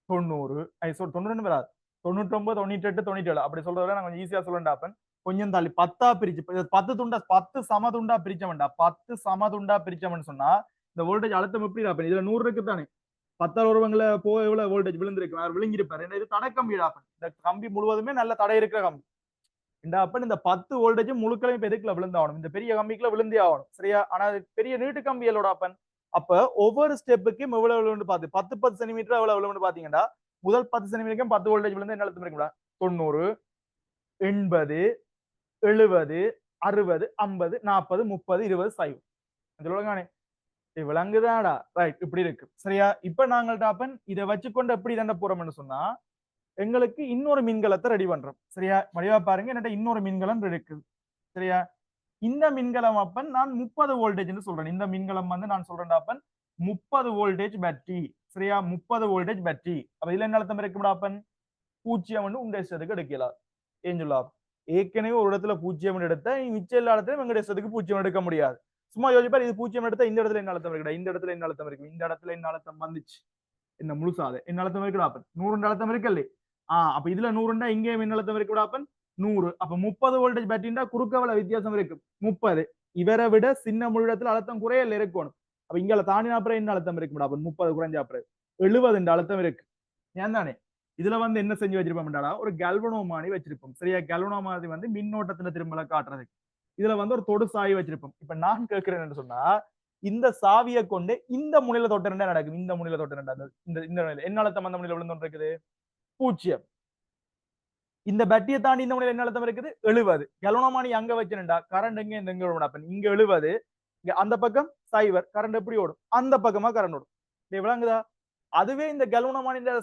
90 90 வராது 99 98 97 அப்படி சொல்றத நான் கொஞ்சம் ஈஸியா சொல்லண்டாப்பன் கொஞ்சம் தள்ளி 10 பிரிச்சு 10 துண்டா 10 சம துண்டா பிரிச்சவன்டா 10 சம துண்டா பிரிச்சவன் சொன்னா இந்த வோல்டேஜ் அழுத்தம் எப்படி இருப்பேன் இதுல 100 இருக்கு தானே 10 ஒருவங்கள போக எவ்வளவு வோல்டேஜ் விழுந்திருக்கு அவர் விழுங்கிருப்பாரு ஏன்னா இது தடை கம்பி இந்த கம்பி முழுவதுமே நல்ல தடை இருக்கிற கம்பி இந்த அப்பன் இந்த 10 வோல்டேஜ் முழுக்களையும் இப்ப எதுக்குள்ள விழுந்தாகணும் இந்த பெரிய கம்பிக்குள்ள விழுந்தே ஆகணும் சரியா ஆனா பெரிய நீட்டு கம்பியலோட அப்பன் அப்ப ஒவ்வொரு ஸ்டெப்புக்கும் எவ்வளவு விழுந்து பார்த்து 10 சென்டிமீட்டர் எவ்வளவு விழுந்து பாத்தீங்கன்னா முதல் 10 சென்டிமீட்டருக்கும் 10 வோல்டேஜ் விழுந்து என்ன அழுத்தம் இருக்குங்களா 90 80 70 60 50 40 30 20 சைவ் சொல்லுவாங்க விளங்குதாடா ரைட் இப்படி இருக்கு சரியா இப்ப நாங்கள் டாப்பன் இதை வச்சுக்கொண்டு எப்படி தண்ட போறோம்னு சொன்னா எங்களுக்கு இன்னொரு மின்கலத்தை ரெடி பண்றோம் சரியா வடிவா பாருங்க என்கிட்ட இன்னொரு மின்கலம் இருக்குது சரியா இந்த மின்கலம் அப்பன் நான் 30 வோல்டேஜ்னு சொல்றேன் இந்த மின்கலம் வந்து நான் சொல்றேன் அப்பன் 30 வோல்டேஜ் பேட்டரி சரியா 30 வோல்டேஜ் பேட்டரி அப்ப இதுல என்ன அழுத்தம் இருக்கும் அப்பன் 0 உங்க இஷ்டத்துக்கு எடுக்கலாம் ஏன் சொல்லலாம் ஏற்கனவே ஒரு இடத்துல 0 எடுத்தா மிச்ச எல்லா இடத்துலயும் எங்க இஷ்டத்துக்கு 0 எடுக்க முடியாது சும்மா யோசிப்பாரு இது 0 எடுத்தா இந்த இடத்துல என்ன அழுத்தம் இருக்குடா இந்த இடத்துல என்ன அழுத்தம் இருக்கு இந்த இடத்துல என்ன அழுத்தம் வந்துச்சு என்ன முழுசாத என்ன அழுத்தம் இருக்குடா அப்பன் 100 அழுத்தம் இருக்குல்ல அப்ப இதுல 100 இங்கே என்ன அழுத்தம் இருக்குடா அப்பன் 100 அப்ப 30 வோல்டேஜ் பேட்டரினா குறுக்கவள வித்தியாசம் இருக்கு 30 இவரை விட சின்ன முழு இடத்துல அழுத்தம் குறையல இருக்கணும் அப்ப இங்கால தாண்டின அப்புறம் என்ன அழுத்தம் இருக்குடா அப்பன் 30 குறைஞ்ச அப்புறம் 70 அழுத்தம் இருக்கு ஏன் தானே இதுல வந்து என்ன செஞ்சு வச்சிருப்போம்டா ஒரு கல்வனோமானி வச்சிருப்போம் சரியா கல்வனோமானி வந்து மின்னோட்டத்துல திரும்பல காட்டுறதுக்கு இதுல வந்து ஒரு தொடு சாவி வச்சிருப்போம் இப்ப நான் கேட்கிறேன்னு சொன்னா இந்த சாவியை கொண்டு இந்த முனையில தொட்ட ரெண்டா நடக்கும் இந்த முனையில தொட்ட ரெண்டா இந்த முனையில என்ன அழுத்தம் அந்த முனையில விழுந்து இருக்குது 0 இந்த பேட்டரியை தாண்டி இந்த முனையில என்ன அழுத்தம் இருக்குது 70 கல்வனோமானி அங்க வச்சிருந்தா கரண்ட் எங்க இந்த எங்க ஓடும் இங்க 70 இங்க அந்த பக்கம் சைவர் கரண்ட் எப்படி ஓடும் அந்த பக்கமா கரண்ட் ஓடும் விளங்குதா அதுவே இந்த கல்வனோமானி இந்த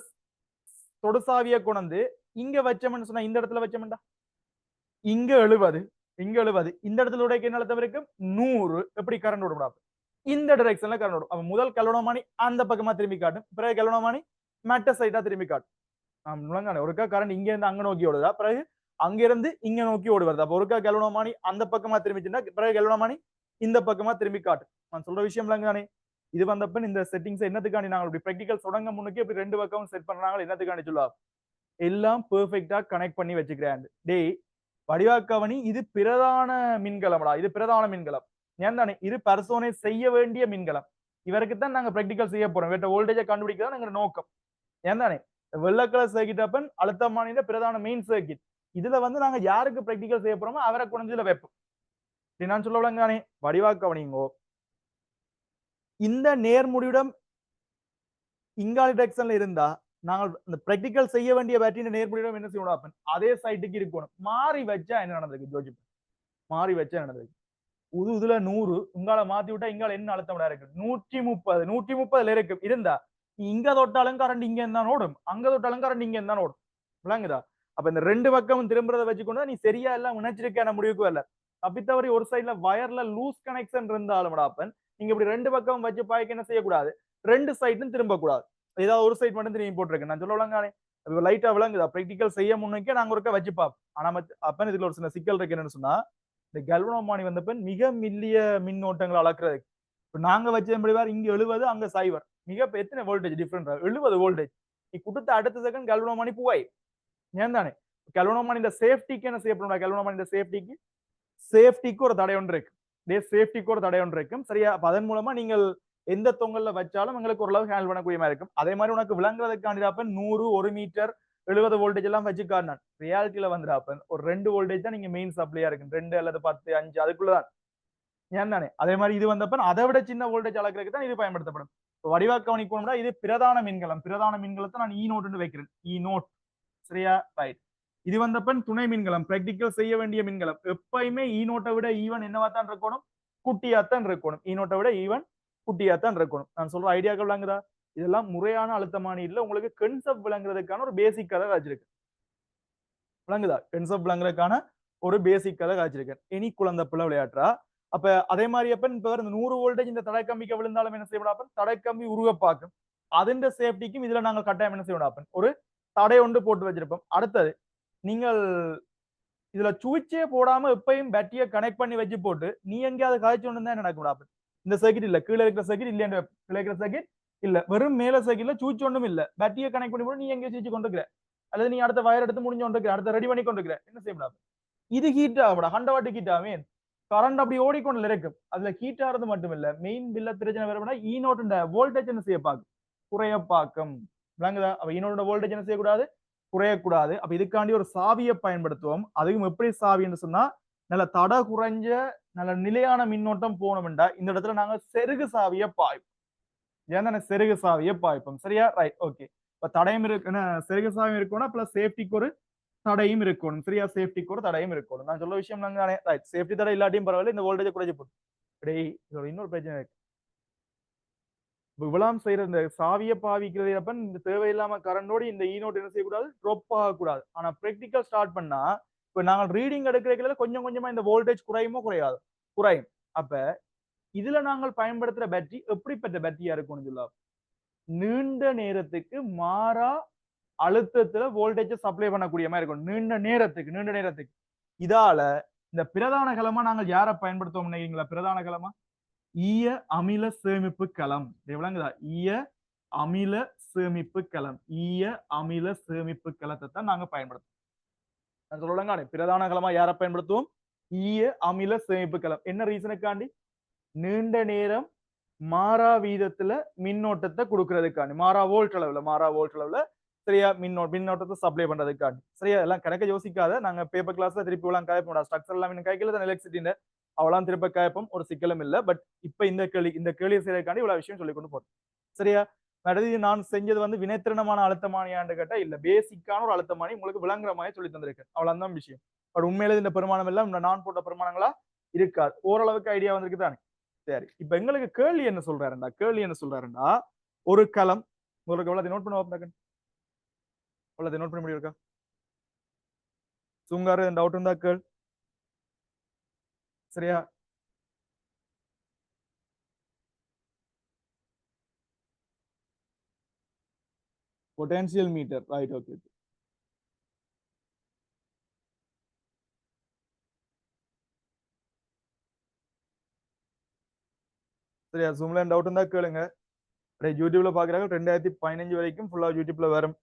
தொடுசாவியை கொண்டு இங்க வச்சோம்னு சொன்னா இந்த இடத்துல வச்சோம்டா இங்க 70 இங்க 70 இந்த இடத்துல உடைய என்ன அழுத்தம் இருக்கு 100 எப்படி கரண்ட் ஓடும் இந்த டைரக்ஷன்ல கரண்ட் ஓடும் அப்ப முதல் கல்வனோமானி அந்த பக்கமா திரும்பி காட்டும் பிறகு கல்வனோமானி மெட்ட சைடா திரும்பி காட்டும் ஒருக்கா கரண்ட் இங்க இருந்து அங்க நோக்கி ஓடுதா பிறகு அங்க இருந்து இங்க நோக்கி ஓடி வருது அப்ப ஒருக்கா கல்வனோமானி அந்த பக்கமா திரும்பிச்சுன்னா பிறகு கல்வனோமானி இந்த பக்கமா திரும்பி காட்டும் நான் சொல்ற விஷயம் தானே இது வந்தப்ப இந்த செட்டிங்ஸ் என்னத்துக்காண்டி நாங்க இப்படி பிராக்டிகல் தொடங்க முன்னுக்கு இப்படி ரெண்டு பக்கம் செட் பண்றாங்க என்னத்துக்காண்டி சொல்லுவா எல்லாம் பெர்ஃபெக்ட்டா கனெக்ட் பண்ணி வச்சுக்கிறேன் டேய் வடிவாக்கவனி இது பிரதான மின்கலம்டா இது பிரதான மின்கலம் ஏன் தானே இது பர்சோனை செய்ய வேண்டிய மின்கலம் இவருக்கு தான் நாங்க பிராக்டிகல் செய்ய போறோம் வேற வோல்டேஜை கண்டுபிடிக்கிறதா எங்க நோக்கம் ஏன் தானே வெள்ளை கலர் சர்க்கிட் அப்பன் அழுத்தமான பிரதான மெயின் சர்க்கிட் இதுல வந்து நாங்க யாருக்கு பிராக்டிகல் செய்ய போறோமோ அவரை குறைஞ்சதுல வைப்போம் நான் சொல்ல விளங்கானே வடிவாக்கவனிங்கோ இந்த நேர்முடியுடன் இங்காலி டைரக்ஷன்ல இருந்தா நாங்கள் இந்த பிராக்டிகல் செய்ய வேண்டிய பேட்டரியின் நேர்முடியுடன் என்ன செய்யணும் அதே சைட்டுக்கு இருக்கணும் மாறி வச்சா என்ன நடந்திருக்கு ஜோஜிப் மாறி வச்சா நடந்திருக்கு இதுல 100 உங்கால மாத்தி விட்டா இங்கால என்ன அழுத்தம் இருக்கு 130 இருக்கு இருந்தா இங்க தொட்டாலும் கரண்ட் இங்க இருந்தா ஓடும் அங்க தொட்டாலும் கரண்ட் இங்க இருந்தா ஓடும் விளங்குதா அப்ப இந்த ரெண்டு பக்கமும் திரும்புறதை வச்சுக்கொண்டு நீ சரியா எல்லாம் இணைச்சிருக்க முடிவுக்கு வரல தப்பித்தவரை ஒரு சைட்ல வயர்ல லூஸ் கனெக்ஷன் இருந்தாலும் அப்பன் நீங்க இப்படி ரெண்டு பக்கம் வச்சு பாய்க்க என்ன செய்யக்கூடாது ரெண்டு சைடும் திரும்ப கூடாது ஏதாவது ஒரு சைட் மட்டும் திரும்பி போட்டிருக்கேன் நான் சொல்ல விளங்கானே லைட்டா விளங்குதா பிராக்டிகல் செய்ய முன்னே நாங்க ஒருக்கா வச்சு பார்ப்போம் ஆனா அப்பன் இதுல ஒரு சின்ன சிக்கல் இருக்கு என்னன்னு சொன்னா இந்த கல்வனோமானி வந்தப்ப மிக மில்லிய மின்னோட்டங்கள் அளக்குறதுக்கு இப்ப நாங்க வச்சது இங்க 70 அங்க சைவர் மிக எத்தனை வோல்டேஜ் டிஃபரெண்ட் 70 வோல்டேஜ் நீ கொடுத்த அடுத்த செகண்ட் கல்வனோமானி பூவாய் ஏன் தானே கல்வனோமானி இந்த சேஃப்டிக்கு என்ன செய்யப்படும் கல்வனோமானி இந்த சேஃப்டிக்கு ஒரு தடை ஒன்று இருக்கு சேஃப்டிக்கு ஒரு தடை ஒன்று இருக்கும் சரியா அப்ப அதன் மூலமா நீங்கள் எந்த தொங்கல்ல வச்சாலும் எங்களுக்கு ஓரளவு ஹேண்டில் பண்ணக்கூடிய மாதிரி இருக்கும் அதே மாதிரி உனக்கு விளங்குறதுக்காண்டிப்ப 100 1 மீட்டர் 70 வோல்டேஜ் எல்லாம் வச்சு காட்டினான் ரியாலிட்டியில வந்துடாப்ப ஒரு 2 வோல்டேஜ் தான் நீங்க மெயின் சப்ளையா இருக்கு 2 அல்லது 10 5 அதுக்குள்ளதான் ஏன் தானே அதே மாதிரி இது வந்தப்ப அதை விட சின்ன வோல்டேஜ் அளக்கிறதுக்கு தான் இது பயன்படுத்தப்படும் வடிவாக்கவனி போனோம்னா இது பிரதான மின்கலத்தை நான் ஈ நோட் வைக்கிறேன் ஈ நோட் சரியா ரைட் இது வந்தப்ப துணை மின்கலம் பிராக்டிக்கல் செய்ய வேண்டிய மின்கலம் எப்பயுமே ஈனோட்டை விட ஈவன் என்னவா தான் இருக்கணும், குட்டியாத்தான் இருக்கணும். ஈனோட்டை விட ஈவன் குட்டியாத்தான் இருக்கணும். நான் சொல்ற ஐடியாக்கள் விளங்குதா? இதெல்லாம் முறையான அழுத்தமானி இல்ல, உங்களுக்கு கன்செப்ட் விளங்குறதுக்கான ஒரு பேசிக் கதை வச்சிருக்கு. விளங்குதா? கன்செப்ட் விளங்குறதுக்கான ஒரு பேசிக் கதை காய்ச்சிருக்கேன். இனி குழந்தை பிள்ளை விளையாட்டுறா. அப்ப அதே மாதிரி அப்ப இப்ப இந்த 100 வோல்டேஜ் இந்த தடைக்கம்பிக்கு விழுந்தாலும் என்ன செய்யணும்? தடைக்கம்பி உருவ பார்க்கும். அதிண்ட சேஃப்டிக்கும் இதுல நாங்கள் கட்டாயம் என்ன செய்யணும்? ஒரு தடை ஒன்று போட்டு வச்சிருப்போம். அடுத்தது நீங்கள் இதுல சுவிட்சே போடாம எப்பயும் பேட்டரியை கனெக்ட் பண்ணி வச்சு போட்டு நீ எங்கேயாவது காய்ச்சி ஒன்று தான் நடக்கும். இந்த சர்க்கிட் இல்ல, கீழே இருக்கிற சர்க்கிட் இல்ல, கீழே இருக்கிற சர்க்கிட் இல்ல, வெறும் மேல சர்க்கிட்ல சுவிட்ச் ஒன்றும் இல்ல, பேட்டரியை கனெக்ட் பண்ணி போட்டு நீ எங்கேயும் சுவிட்ச் கொண்டு இருக்கிற, அல்லது நீ அடுத்த வயர் எடுத்து முடிஞ்சு கொண்டு இருக்கிற, அடுத்த ரெடி பண்ணி கொண்டு இருக்கிற, என்ன செய்யணும்? இது ஹீட் ஆகப்பட 100 வாட் ஹீட் ஆகும். கரண்ட் அப்படி ஓடிக்கொண்டு இருக்கும். அதுல ஹீட் ஆகிறது மட்டும் இல்ல, மெயின் பில்ல பிரச்சனை வரப்பட ஈனோட வோல்டேஜ் என்ன செய்ய பார்க்கும், குறைய பார்க்கும். விளங்குதா? அப்ப ஈனோட வோல்டேஜ் என்ன செய்யக்கூடாது, குறையக்கூடாது. அப்ப இதுக்காண்டி ஒரு சாவியை பயன்படுத்துவோம். அதுவும் எப்படி சாவின்னு சொன்னா, நல்ல தட குறைஞ்ச நல்ல நிலையான மின்னோட்டம் போகணும்டா இந்த இடத்துல நாங்க செருகு சாவியை பாய்ப்போம். ஏன்னா செருகு சாவியை பாய்ப்போம். சரியா? Right, okay. இப்ப தடையும் இருக்கு, செருகு சாவியும் இருக்கணும், பிளஸ் சேஃப்டிக்கு ஒரு தடையும் இருக்கணும். சரியா? சேஃப்டிக்கு ஒரு தடையும் இருக்கணும். நான் சொல்ல விஷயம் நாங்க ரைட். சேஃப்டி தடை இல்லாட்டியும் பரவாயில்ல, இந்த வோல்டேஜ் குறைஞ்சு போட்டு டேய் இதோட இன்னொரு பிரச்சனை இருக்கு. இவ்வளவு செய்யற இந்த சாவியை பாவிக்கிறது அப்ப இந்த தேவையில்லாம கரண்டோடு இந்த ஈனோட் என்ன செய்யக்கூடாது, ட்ராப் ஆகக்கூடாது. ஆனா பிராக்டிக்கல் ஸ்டார்ட் பண்ணா இப்ப நாங்கள் ரீடிங் எடுக்கிறதுல கொஞ்சம் கொஞ்சமா இந்த வோல்டேஜ் குறையுமோ குறையாது, குறையும். அப்ப இதுல நாங்கள் பயன்படுத்துற பேட்டரி எப்படிப்பட்ட பேட்டரியா இருக்கும்னு சொல்லலாம், நீண்ட நேரத்துக்கு மாறா அழுத்தத்துல வோல்டேஜ் சப்ளை பண்ணக்கூடிய மாதிரி இருக்கும். நீண்ட நேரத்துக்கு இதால இந்த பிரதான கலமா நாங்கள் யாரை பயன்படுத்துவோம் நினைக்கிறீங்களா? பிரதான கலமா ஈய அமில சேமிப்பு கலம். விளங்குதா? ஈய அமில சேமிப்பு கலம். ஈய அமில சேமிப்பு கலத்தை தான் நாங்க பயன்படுத்துவோம். நான் சொல்லுங்க, பிரதான கலமா யாரை பயன்படுத்துவோம்? ஈய அமில சேமிப்பு கலம். என்ன ரீசனுக்காண்டி? நீண்ட நேரம் மாறா வீதத்துல மின்னோட்டத்தை கொடுக்கறதுக்காண்டி, மாறா வோல்ட் அளவுல சரியா மின்னோட்டத்தை சப்ளை பண்றதுக்காண்டி. சரியா? எல்லாம் கணக்க யோசிக்காத, நாங்க பேப்பர் கிளாஸ்ல திருப்பி எல்லாம் கயப்போம். ஸ்ட்ரக்சர் எல்லாம் இன்னும் கைக்கல தான் எலக்ட்ரிசிட்டி அவெல்லாம் திருப்ப கயப்போம், ஒரு சிக்கலும் இல்ல. பட் இப்ப இந்த கேள்வி செய்யறதுக்காண்டி இவ்வளவு விஷயம் சொல்லி கொண்டு போறோம். சரியா? அடுத்து நான் செஞ்சது வந்து வினைத்திறனமான அழுத்தமானியான்னு கேட்டா இல்ல, பேசிக்கான ஒரு அழுத்தமானி உங்களுக்கு விளங்குற மாதிரி சொல்லி தந்திருக்கேன். அவ்வளவுதான் விஷயம். பட் உண்மையில இந்த பெருமானம் எல்லாம் நான் போட்ட பெருமானங்களா இருக்காது. ஓரளவுக்கு ஐடியா வந்திருக்கு தானே? சரி, இப்ப எங்களுக்கு கேள்வி என்ன சொல்றாருன்னா ஒரு களம் உங்களுக்கு எவ்வளவு நோட் பண்ண எவ்வளவு நோட் பண்ண முடியும்? சுங்காரு டவுட் இருந்தா கேள். சரியா? Potential meter, right, okay. சரியா? ஜூம்ல டவுட் இருந்தா கேளுங்க. யூடியூப்ல பாக்குறாங்க 2015 வரைக்கும் ஃபுல்லா யூடியூப்ல வரும்.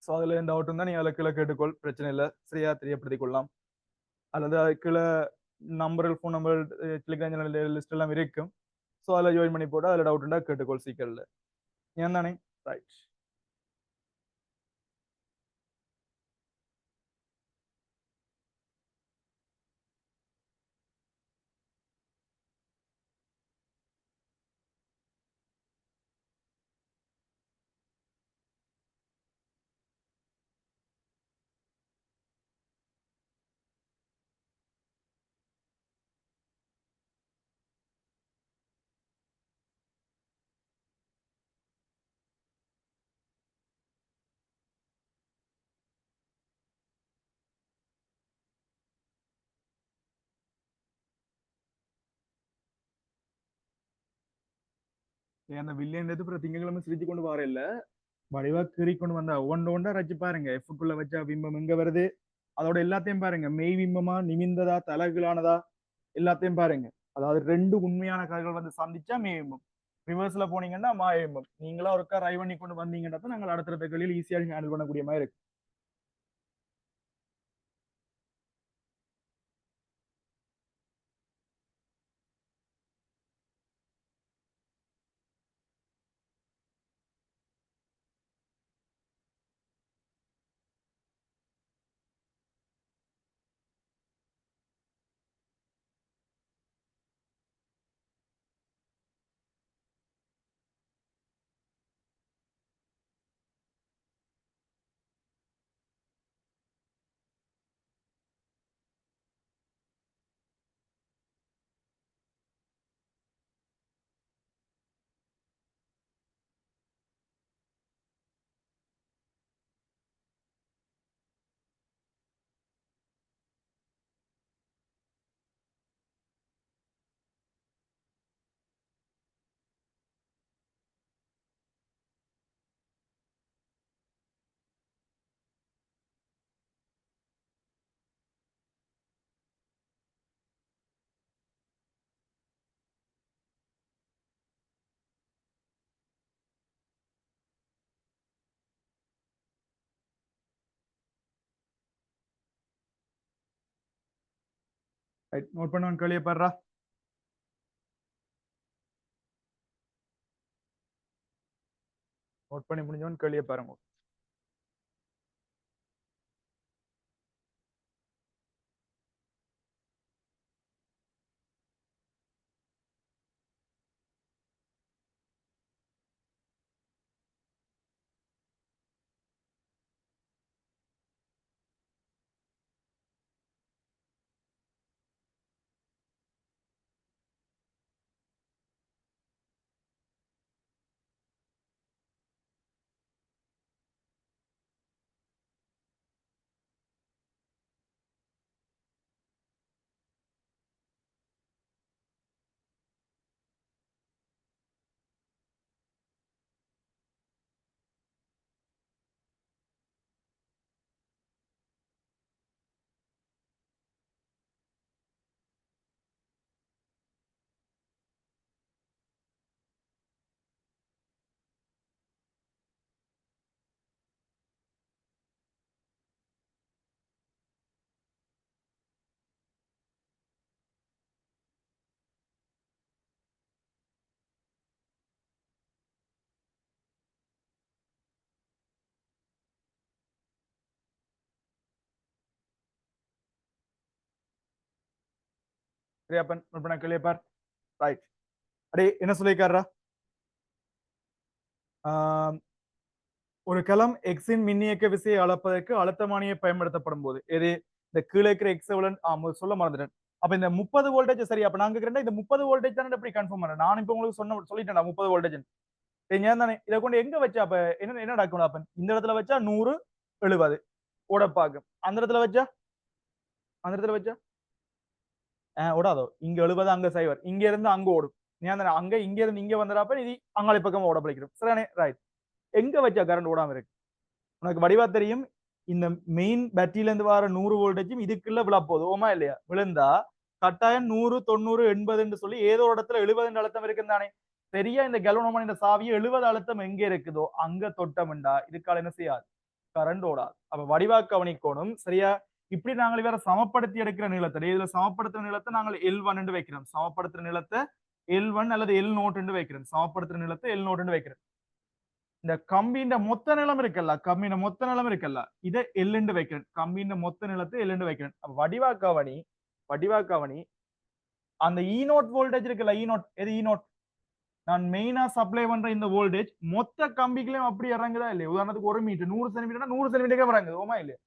சோ அதுல எந்த டவுட் இருந்தா நீங்க அதுல கீழே கேட்டுக்கொள், பிரச்சனை இல்ல. சரியா? தெரியப்படுத்திக் கொள்ளலாம். அல்லது கீழே number, phone number, Telegram list எல்லாம் இருக்கும். சோ அதுல ஜாயின் பண்ணி போட்டு அதுல டவுட் இருந்தா கேட்டுக்கொள் சீக்கிரம். ஏன் தானே? ரைட். அந்த வில்லியன் அப்புறம் திங்கக்கிழமை சிரிச்சு கொண்டு வர இல்ல, வடிவா கீறி கொண்டு வந்தா ஒவ்வொண்டா ரச்சு பாருங்க. எஃப்க்குள்ள வச்சா பிம்பம் எங்க வருது, அதோட எல்லாத்தையும் பாருங்க. மெய் பிம்பமா, நிமிந்ததா, தலைகீழானதா, எல்லாத்தையும் பாருங்க. அதாவது ரெண்டு உண்மையான கதிர்கள் வந்து சந்திச்சா மெய் பிம்பம், ரிவர்ஸ்ல போனீங்கன்னா மாய பிம்பம். நீங்களா ஒருக்கா ரை பண்ணி கொண்டு வந்தீங்கன்னா நாங்கள் அடுத்த கேள்வியில் ஈஸியாக ஹேண்டில் பண்ணக்கூடிய மாதிரி இருக்கு. ரைட் நோட் பண்ணுவான் கேள்வியை பாடுறா. நோட் பண்ணி முடிஞ்சவன் கேள்வியை பாருங்க. சரியா அப்ப நோட் பண்ண கேள்வியை பார். ரைட் அடே என்ன சொல்லியிருக்காரா? ஒரு கலம் எக்ஸின் மின்னியக்க விசையை அளப்பதற்கு அழுத்தமானியை பயன்படுத்தப்படும் போது எது இந்த கீழே இருக்கிற எக்ஸ் சொல்ல மறந்துட்டேன். அப்ப இந்த 30 வோல்டேஜ் சரி. அப்ப நாங்க கேட்டா இந்த 30 வோல்டேஜ் தானே எப்படி கன்ஃபார்ம் பண்ணேன்? நான் இப்ப உங்களுக்கு சொல்லிட்டேன் 30 வோல்டேஜ் ஏன் தானே. இதை கொண்டு எங்க வச்சா அப்ப என்ன நடக்கணும்? அப்ப இந்த இடத்துல வச்சா 100 70 ஓடப்பாகும். அந்த இடத்துல வச்சா ஓடாதோ. இங்க 70 அங்க சைவர், இங்க இருந்து அங்க ஓடும். ஏன் தானே அங்க இங்க இருந்து இங்க வந்துடாப்ப இது அங்காளி பக்கம் ஓட பிடிக்கிறோம். சரியானே ரைட். எங்க வச்சா கரண்ட் ஓடாம இருக்கு? உனக்கு வடிவா தெரியும். இந்த மெயின் பேட்டரியில இருந்து வர 100 வோல்டேஜும் இதுக்குள்ள விழா போகுது. ஓமா இல்லையா? விழுந்தா கட்டாயம் 100 90 80 சொல்லி ஏதோ ஒரு இடத்துல 70 அழுத்தம் இருக்குன்னு தானே. சரியா இந்த கெலோனோமன் இந்த சாவியை 70 அழுத்தம் எங்க இருக்குதோ அங்க தொட்டமுண்டா இதுக்கால என்ன செய்யாது? கரண்ட் ஓடாது. அப்ப வடிவா கவனிக்கணும். சரியா? இப்படி நாங்கள் வேற சமப்படுத்தி எடுக்கிற நீளத்தை இதுல சமப்படுத்துற நீளத்தை நாங்கள் L1 என்று வைக்கிறோம். சமப்படுத்துற நீளத்தை L1 அல்லது L நோட் என்று வைக்கிறோம். சமப்படுத்துற நீளத்தை L நோட் என்று வைக்கிறோம். இந்த கம்பியின் மொத்த நிலம் இருக்குல்ல, கம்பியின் மொத்த நிலம் இருக்குல்ல, இதை எல்லுண்டு வைக்கிறேன். கம்பியின் மொத்த நிலத்தை எல்லுண்டு வைக்கிறேன். வடிவா கவனி அந்த இ நோட் வோல்டேஜ் இருக்குல்ல, இ நோட் எது இ நோட்? நான் மெயினா சப்ளை பண்ற இந்த வோல்டேஜ் மொத்த கம்பிகளையும் அப்படி இறங்குதா இல்லையா? உதாரணத்துக்கு 1 மீட்டர் 100 சென்டிமீட்டர் 100 சென்டிமீட்டர் இறங்குது. ஓமா இல்லையா?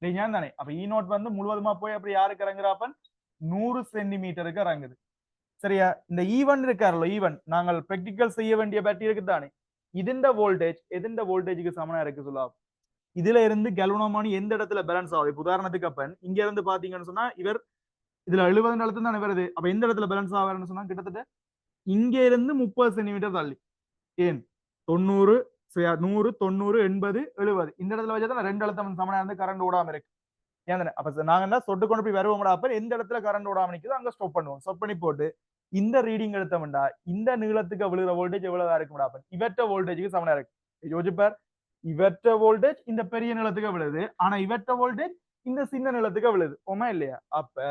இல்லையா தானே. அப்ப இ நோட் முழுவதுமா போய் அப்படி யாருக்கு இறங்குறாப்பன் 100 சென்டிமீட்டருக்கு இறங்குது. சரியா? இந்த ஈவன் இருக்காருல்ல, ஈவன் நாங்கள் பிராக்டிகல் செய்ய வேண்டிய பேட்டரி இருக்கு தானே, இதுண்ட வோல்டேஜ் எதுண்ட வோல்டேஜுக்கு சமனா இருக்கு சொல்லலாம். இதுல இருந்து கெல்வனோமானி எந்த இடத்துல பேலன்ஸ் ஆகுது? உதாரணத்துக்கு அப்பன் இங்க இருந்து பாத்தீங்கன்னு சொன்னா இவர் இதுல 70 அழுத்தம் தானே வருது. அப்ப எந்த இடத்துல பேலன்ஸ் ஆகுதுன்னு சொன்னா கிட்டத்தட்ட இங்க இருந்து 30 சென்டிமீட்டர் தள்ளி. ஏன் 90 100 90 80 70 இந்த இடத்துல வச்சா ரெண்டு அழுத்தம் சமனா இருந்து கரண்ட் ஓடாம இருக்கு. ஏன் அப்ப நாங்க என்ன சொட்டு கொண்டு போய் வருவோம்டா. அப்ப எந்த இடத்துல கரண்ட் ஓடாம நிக்குதோ அங்க ஸ்டாப் பண்ணுவோம். ஸ்டாப் பண்ணி போட்டு இந்த ரீடிங் எடுத்தோம்டா இந்த நீளத்துக்கு விழுகிற வோல்டேஜ் எவ்வளவு இருக்கும்டா? அப்ப இவற்ற வோல்டேஜுக்கு சமனா இருக்கு. யோசிப்பார். இவற்ற வோல்டேஜ் இந்த பெரிய நிலத்துக்கு விழுது, ஆனா இவற்ற வோல்டேஜ் இந்த சின்ன நிலத்துக்கு விழுது. ஓமா இல்லையா? அப்ப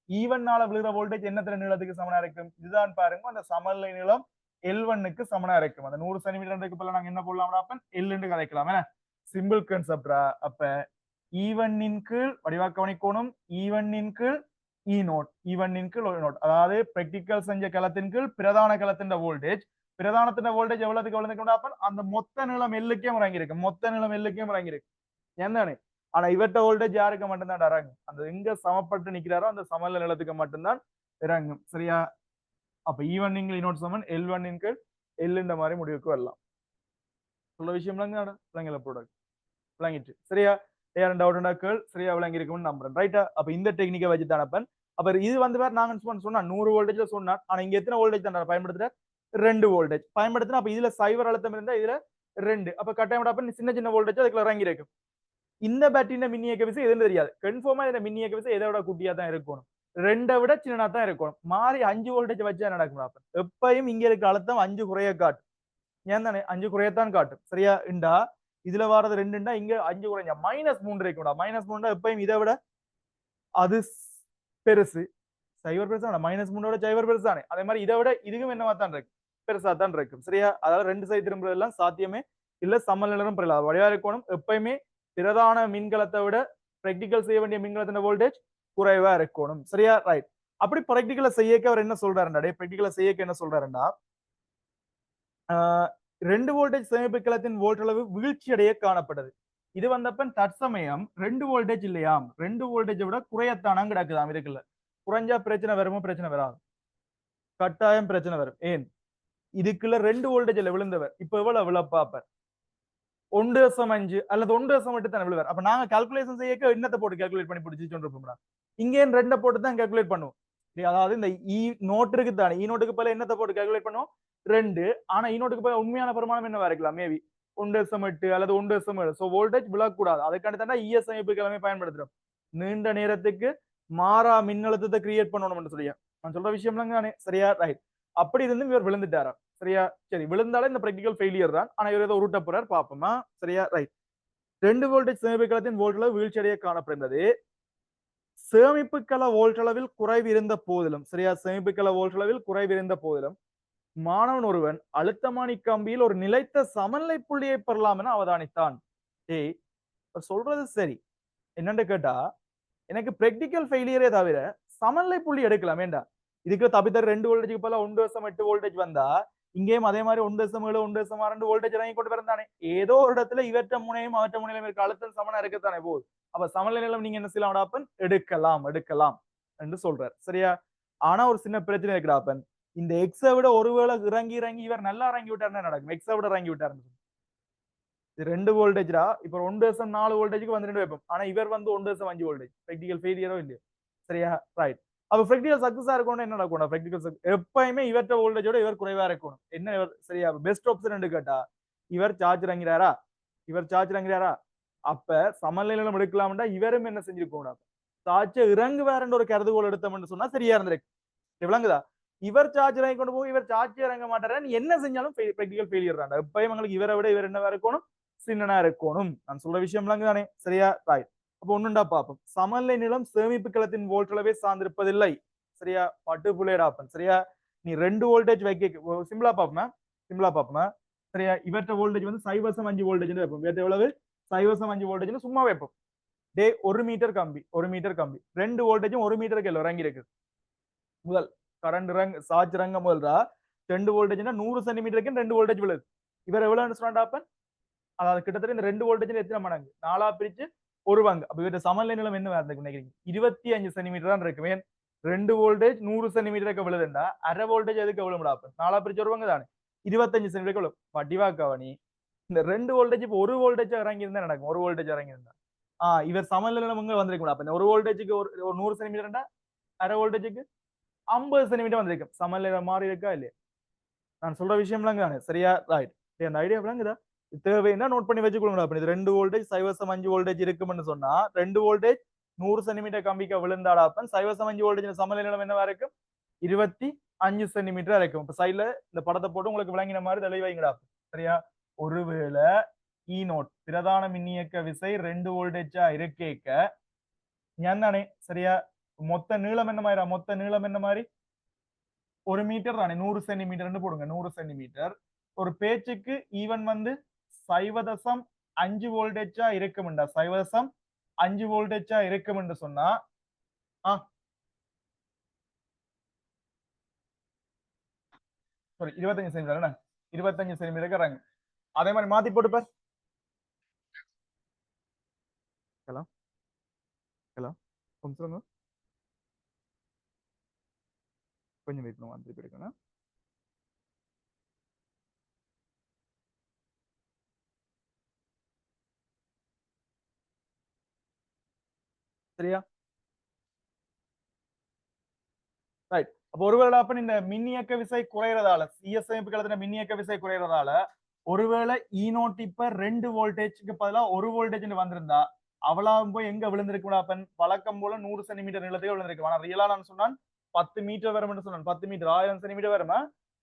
ஈவன்னால விழுகிற வோல்டேஜ் என்னத்துல நீளத்துக்கு சமனா இருக்கும்? இதுதான் பாருங்க அந்த சமநிலை நீளம் L1க்கு சமனா இருக்கும். அந்த 100 சென்டிமீட்டருக்கு பதிலா நாங்க என்ன போடலாம்டா? அப்ப L என்று கதைக்கலாம். சிம்பிள் கான்செப்டா. அப்ப ஈவனின் கீழ் வடிவா கவனிக்கணும். ஈவனின் கீழ் இ நோட், ஈவனின் கீழ் ஒரு நோட். அதாவது பிராக்டிகல் செஞ்ச களத்தின் கீழ் பிரதான களத்தின் வோல்டேஜ், பிரதானத்தின் வோல்டேஜ் எவ்வளவுக்கு விழுந்துக்கணும்? அந்த மொத்த நிலம் எல்லுக்கே இறங்கி இருக்கு. மொத்த நிலம் எல்லுக்கே இறங்கி இருக்கு. என்னன்னு ஆனா இவற்ற வோல்டேஜ் யாருக்கு மட்டும்தான் இறங்கும்? அந்த எங்க சமப்பட்டு நிக்கிறாரோ அந்த சமநிலை நிலத்துக்கு மட்டும்தான் இறங்கும். சரியா? அப்ப ஈவனின் கீழ் நோட் சமன் L1 கீழ் எல் இந்த மாதிரி முடிவுக்கு வரலாம். சொல்ல விஷயம் விளங்கல ப்ராடக்ட் விளங்கிட்டு. சரியா? ஏன் டவுட் கேள் சரியா விளங்கி இருக்கும்னு நம்புறேன். ரைட்டா? அப்ப இந்த டெக்னிக்கை வச்சு தானப்பன். அப்ப இது வேற நாங்க சொன்னா 100 வோல்டேஜ்ல சொன்னா, ஆனா இங்க எத்தனை வோல்டேஜ் தான் பயன்படுத்துற? 2 வோல்டேஜ் பயன்படுத்தினா அப்ப இதுல சைவர் அழுத்தம் இருந்தா இதுல 2. அப்ப கட்டாயம் சின்ன சின்ன வோல்டேஜ் அதுக்குள்ள இறங்கி இருக்கும். இந்த பேட்டரியின் மின்னியக்க விசை எதுன்னு தெரியாது. கன்ஃபார்மா இந்த மின்னியக்க விசை எதை விட குட்டியா தான் இருக்கணும், 2 விட சின்னதா தான் இருக்கணும். மாறி 5 வோல்டேஜ் வச்சா நடக்கும். அப்ப எப்பயும் இங்க இருக்க அழுத்தம் 5 குறைய காட்டும். ஏன் தானே 5 குறையத்தான் காட்டும். சரியா? இண்டா இதுல வாரது 2 இங்க 5 குறைஞ்சா -3 இருக்கும்டா. -3 எப்பயும் இதை விட அது பெருசு. சைவர் பெருசான -3 சைவர் பெருசானே. அதே மாதிரி இதை விட இதுக்கும் என்னவா தான் இருக்கு, பெருசா தான் இருக்கும். சரியா? அதாவது ரெண்டு சைடு திரும்புறதெல்லாம் சாத்தியமே இல்ல, சமநிலையும் பெறலாம். வடிவாக இருக்கணும் எப்பயுமே பிரதான மின்கலத்தை விட பிராக்டிகல் செய்ய வேண்டிய மின்கலத்தின் வோல்டேஜ் குறைவா இருக்கணும். சரியா? ரைட். அப்படி பிராக்டிகலை செய்யக்க அவர் என்ன சொல்றாருண்டா, பிராக்டிகலை செய்யக்க என்ன சொல்றாருண்டா, 2 வோல்டேஜ் சேமிப்பு கலத்தின் வோல்ட் அளவு வீழ்ச்சி அடைய காணப்பட்டது. இது வந்தப்ப தற்சமயம் 2 வோல்டேஜ் இல்லையாம், 2 வோல்டேஜை விட குறையத்தானாம் கிடக்குதாம். இருக்குல்ல, குறைஞ்சா பிரச்சனை வருமோ? பிரச்சனை வராது, கட்டாயம் பிரச்சனை வரும். ஏன், இதுக்குள்ள 2 வோல்டேஜ்ல விழுந்தவர் இப்ப எவ்வளவு விழப்பாப்பர்? 1.5 அல்லது 1.8 தானே விழுவார். அப்ப நாங்க கால்குலேஷன் செய்யக்க என்னத்தை போட்டு கால்குலேட் பண்ணி பிடிச்சி சொல்றோம்டா, இங்கே 2 போட்டு தான் கால்குலேட் பண்ணுவோம். அதாவது இந்த இ நோட் இருக்கு தானே, இ நோட்டுக்கு பதிலா என்னத்தை போட்டு கால்குலேட் பண்ணுவோம்? 2. ஆனா இ நோட்டுக்கு பதிலா உண்மையான பெருமானம் என்னவா இருக்கலாம்? மேபி 1.8 அல்லது 1.7. சோ வோல்டேஜ் விழக்கூடாது. அதுக்காண்டி தான் இஎஸ் அமைப்பு கிழமை பயன்படுத்துறோம். நீண்ட நேரத்துக்கு மாறா மின்னழுத்தத்தை கிரியேட் பண்ணணும்னு சொல்லியா நான் சொல்ற விஷயம் தானே. சரியா? ரைட். அப்படி இருந்து இவர் விழுந்துட்டாரா? சரியா? சரி, விழுந்தாலே இந்த பிராக்டிகல் ஃபெயிலியர் தான். ஆனா இவர் ஏதோ உருட்ட போறார், பாப்போமா? சரியா? ரைட். 2 வோல்டேஜ் சேமிப்பு கலத்தின் வோல்ட் அளவு வீழ்ச்சி அடைய காணப்படுகிறது. சேமிப்பு கல வோல்ட் அளவில் குறைவு இருந்த போதிலும், சரியா, சேமிப்பு கல வோல்ட் அளவில் குறைவு இருந்த போதிலும் மாணவன் ஒருவன் அழுத்தமானி கம்பியில் ஒரு நிலைத்த சமநிலை புள்ளியை பெறலாம் என அவதானித்தான். ஏய், சொல்றது சரி. என்னன்னு கேட்டா, எனக்கு பிராக்டிகல் ஃபெயிலியரே தவிர சமநிலை புள்ளி எடுக்கலாம். ஏண்டா, இதுக்கு தப்பித்தர் 2 வோல்டேஜுக்கு பதிலா 1.8 வோல்டேஜ் வந்தா இங்கேயும் அதே மாதிரி 1.7 1.2 வோல்டேஜ் இறங்கி கொண்டு வரந்தானே. ஏதோ ஒரு இடத்துல இவற்ற முனையும் அவற்ற முனையிலும் இருக்க அழுத்தம் சமனா இருக்கத்தானே போகுது. அப்ப சமநிலை நிலம் நீங்க என்ன செய்யலாம்? எடுக்கலாம் என்று சொல்றாரு. சரியா? ஆனா ஒரு சின்ன பிரச்சனை இருக்குடாப்பன். இந்த எக்ஸை விட ஒருவேளை இறங்கி இவர் நல்லா இறங்கி விட்டாருன்னா நடக்கும். எக்ஸை விட இறங்கி விட்டாருன்னு இது 2 வோல்டேஜ்டா. இப்ப 1.4 வோல்டேஜுக்கு வந்து வைப்போம். ஆனா இவர் வந்து 1.5 வோல்டேஜ். பிராக்டிகல் ஃபெயிலியரோ இல்லையோ. சரியா? ரைட். அப்ப பிராக்டிகல் சக்சஸா இருக்கணும் என்ன நடக்கும்? பிராக்டிகல் எப்பயுமே இவற்ற வோல்டேஜோட இவர் குறைவா இருக்கணும். என்ன சரியா? பெஸ்ட் ஆப்ஷன் கேட்டா, இவர் சார்ஜ் இறங்கிறாரா? அப்ப சமநிலையிலும் எடுக்கலாம்டா. இவரும் என்ன செஞ்சிருக்கணும்? சார்ஜ் இறங்குவாருன்ற ஒரு கருதுகோள் எடுத்தோம்னு சொன்னா சரியா இருந்திருக்கு. விளங்குதா? இவர் சார்ஜ் இறங்கி கொண்டு போய் இவர் சார்ஜ் இறங்க மாட்டாரு. என்ன செஞ்சாலும் பிராக்டிகல் ஃபெயிலியர் தான். எப்பயும் எங்களுக்கு இவரை விட இவர் என்னவா இருக்கணும்? சின்னனா இருக்கணும். நான் சொல்ற விஷயம் விளங்குதானே? சரியா? ரைட். அப்ப ஒண்ணுண்டா பாப்போம். சமநிலை நிலம் சேமிப்பு கலத்தின் வோல்ட் அளவே சார்ந்திருப்பதில்லை. சரியா? பட்டு புள்ளையடாப்பன். சரியா? நீ 2 வோல்டேஜ் வைக்க சிம்பிளா பாப்போமா? சரியா? இவற்ற வோல்டேஜ் வந்து 0.5 வோல்டேஜ் வைப்போம். இவற்ற எவ்வளவு? 0.5 வோல்டேஜ் சும்மா வைப்போம். 1 மீட்டர் கம்பி 2 வோல்டேஜும் 1 மீட்டருக்கு இறங்கி இருக்கு. முதல் கரண்ட் சார்ஜ் இறங்க முதல்டா 2 வோல்டேஜ்னா 100 சென்டிமீட்டருக்கு 2 வோல்டேஜ் விழுது. இவர் எவ்வளவு சொன்னாண்டாப்பன்? அதாவது கிட்டத்தட்ட இந்த 2 வோல்டேஜ் எத்தனை மடங்கு? 4 பிரிச்சு 1 பங்கு. அப்ப இவர சமநிலை நிலம் என்ன இருக்கு நினைக்கிறீங்க? 25 சென்டிமீட்டர் தான் இருக்கு. 2 வோல்டேஜ் 100 சென்டிமீட்டருக்கு விழுதுண்டா அரை வோல்டேஜ் எதுக்கு எவ்வளவு அப்ப 4 பிரிச்சு 1 பங்கு தானே 25 சென்டிமீட்டருக்கு எவ்வளவு? படிவா கவனி. இந்த 2 வோல்டேஜ் இப்ப 1 வோல்டேஜ் இறங்கி இருந்தா நடக்கும். 1 வோல்டேஜ் இறங்கி இருந்தா இவர் சமநிலை நிலம் இங்க வந்திருக்கும். அப்ப 1 வோல்டேஜுக்கு ஒரு 100 சென்டிமீட்டர்டா அரை வோல்டேஜுக்கு 50 சென்டிமீட்டர் வந்திருக்கும். சமநிலை மாறி இருக்கா இல்லையா? நான் சொல்ற விஷயம்லாம் தானே. சரியா? ரைட். அந்த ஐடியா விளங்குதா? தேவைன்னா நோட் பண்ணி வச்சுக்கொள்ளுங்க. அப்ப இது 2 வோல்டேஜ் 0.5 வோல்டேஜ் இருக்கும்னு சொன்னா 2 வோல்டேஜ் 100 சென்டிமீட்டர் கம்பிக்கு விழுந்தாடாப்பன் 0.5 வோல்டேஜ் சமநிலை நிலம் என்னவா இருக்கும்? 25 சென்டிமீட்டர் இருக்கும். இப்ப சைட்ல இந்த படத்தை போட்டு உங்களுக்கு விளங்கின மாதிரி தெளிவாங்கடா. சரியா? ஒருவேளை இ நோட் பிரதான மின்னியக்க விசை 2 வோல்டேஜா இருக்கேக்க ஞானே. சரியா? மொத்த நீளம் என்ன மாதிரி? 1 மீட்டர் தானே, 100 சென்டிமீட்டர்னு போடுங்க. 100 சென்டிமீட்டர் ஒரு பேச்சுக்கு ஈவன் வந்து 0.5 வோல்டேஜா இருக்கும்டா. 0.5 வோல்டேஜா இருக்கும் என்று சொன்னா சாரி 25 சென்டிமீட்டர் 25 சென்டிமீட்டர் இறங்கு. அதே மாதிரி மாத்தி போட்டு பார். ஹலோ சொல்லுங்க. கொஞ்சம் வெயிட் பண்ணுவோம். திருப்பி எடுக்கணும். சரியா? ரைட். அப்ப ஒருவேளை அப்ப இந்த மின்னியக்க விசை குறையறதால சிஎஸ் அமைப்பு கலத்தின மின்னியக்க விசை குறையறதால ஒருவேளை இ நோட் இப்ப 2 வோல்டேஜ்க்கு பதிலா 1 வோல்டேஜ் வந்திருந்தா அவளாவும் போய் எங்க விழுந்திருக்குடா? அப்பன் வழக்கம் போல 100 சென்டிமீட்டர் நீளத்துக்கு விழுந்திருக்கு. ஆனா ரியலா நான் சொன்னான் 10 மீட்டர் வரும் என்று சொன்னான். 10 மீட்டர் 1000 சென்டிமீட்டர் வருமா?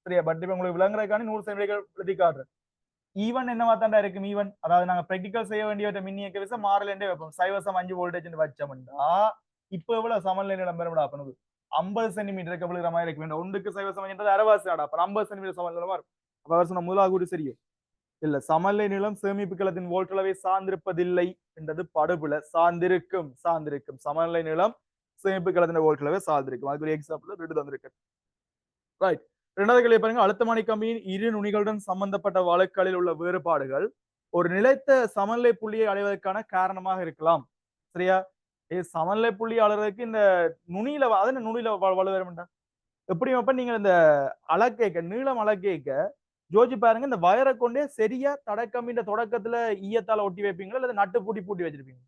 சரியா? பட் இப்ப உங்களுக்கு விளங்குறதுக்கான 100 சென்டிமீட்டர் எழுதி காட்டுறேன். ஈவன் என்னவா தாண்டா இருக்கும்? ஈவன் அதாவது நாங்க பிராக்டிகல் செய்ய வேண்டிய மின்னியக்க விசை மாறலேண்டே வைப்போம். 0.5 வோல்டேஜ் வச்சோம்டா இப்ப எவ்வளவு சமநிலை நிலம் பெறும்டா? அப்பனுக்கு 50 சென்டிமீட்டருக்கு விழுகிற மாதிரி இருக்க வேண்டும். 1க்கு 0.5 அரைவாசி ஆடா. அப்ப 50 சென்டிமீட்டர் சமநிலை இருக்கும். அப்ப அவர் சொன்ன முதலாவது கூறு சரியும் இல்ல. சமநிலை நீளம் சேமிப்பு கலத்தின் வோல்ட்டளவை சார்ந்திருப்பதில்லை என்றது படுபுல. சார்ந்திருக்கும் சார்ந்திருக்கும் சமநிலை நீளம் சேமிப்பு கலத்தின் வோல்ட்டளவை சார்ந்திருக்கும். அதுக்கு ஒரு எக்ஸாம்பிள் ரெண்டு தந்திருக்கு. ரைட். இரண்டாவது கேள்வி பாருங்க. அழுத்தமானி கம்பியின் இரு நுனிகளுடன் சம்பந்தப்பட்ட வழக்குகளில் உள்ள வேறுபாடுகள் ஒரு நிலைத்த சமநிலை புள்ளியை அடைவதற்கான காரணமாக இருக்கலாம். சரியா? சமநிலை புள்ளி அடைவதற்கு இந்த நுனியில அதன நுனியில வலுவரம்டா. எப்படி அப்ப நீங்க இந்த அளக்கேக்க நீளம் அளக்கேக்க ஜோதிச்சு பாருங்க. இந்த வயரை கொண்டே சரியா தடக்கம்பின்ற தொடக்கத்துல ஈயத்தால ஒட்டி வைப்பீங்களா அல்லது நட்டு பூட்டி பூட்டி வச்சிருப்பீங்க?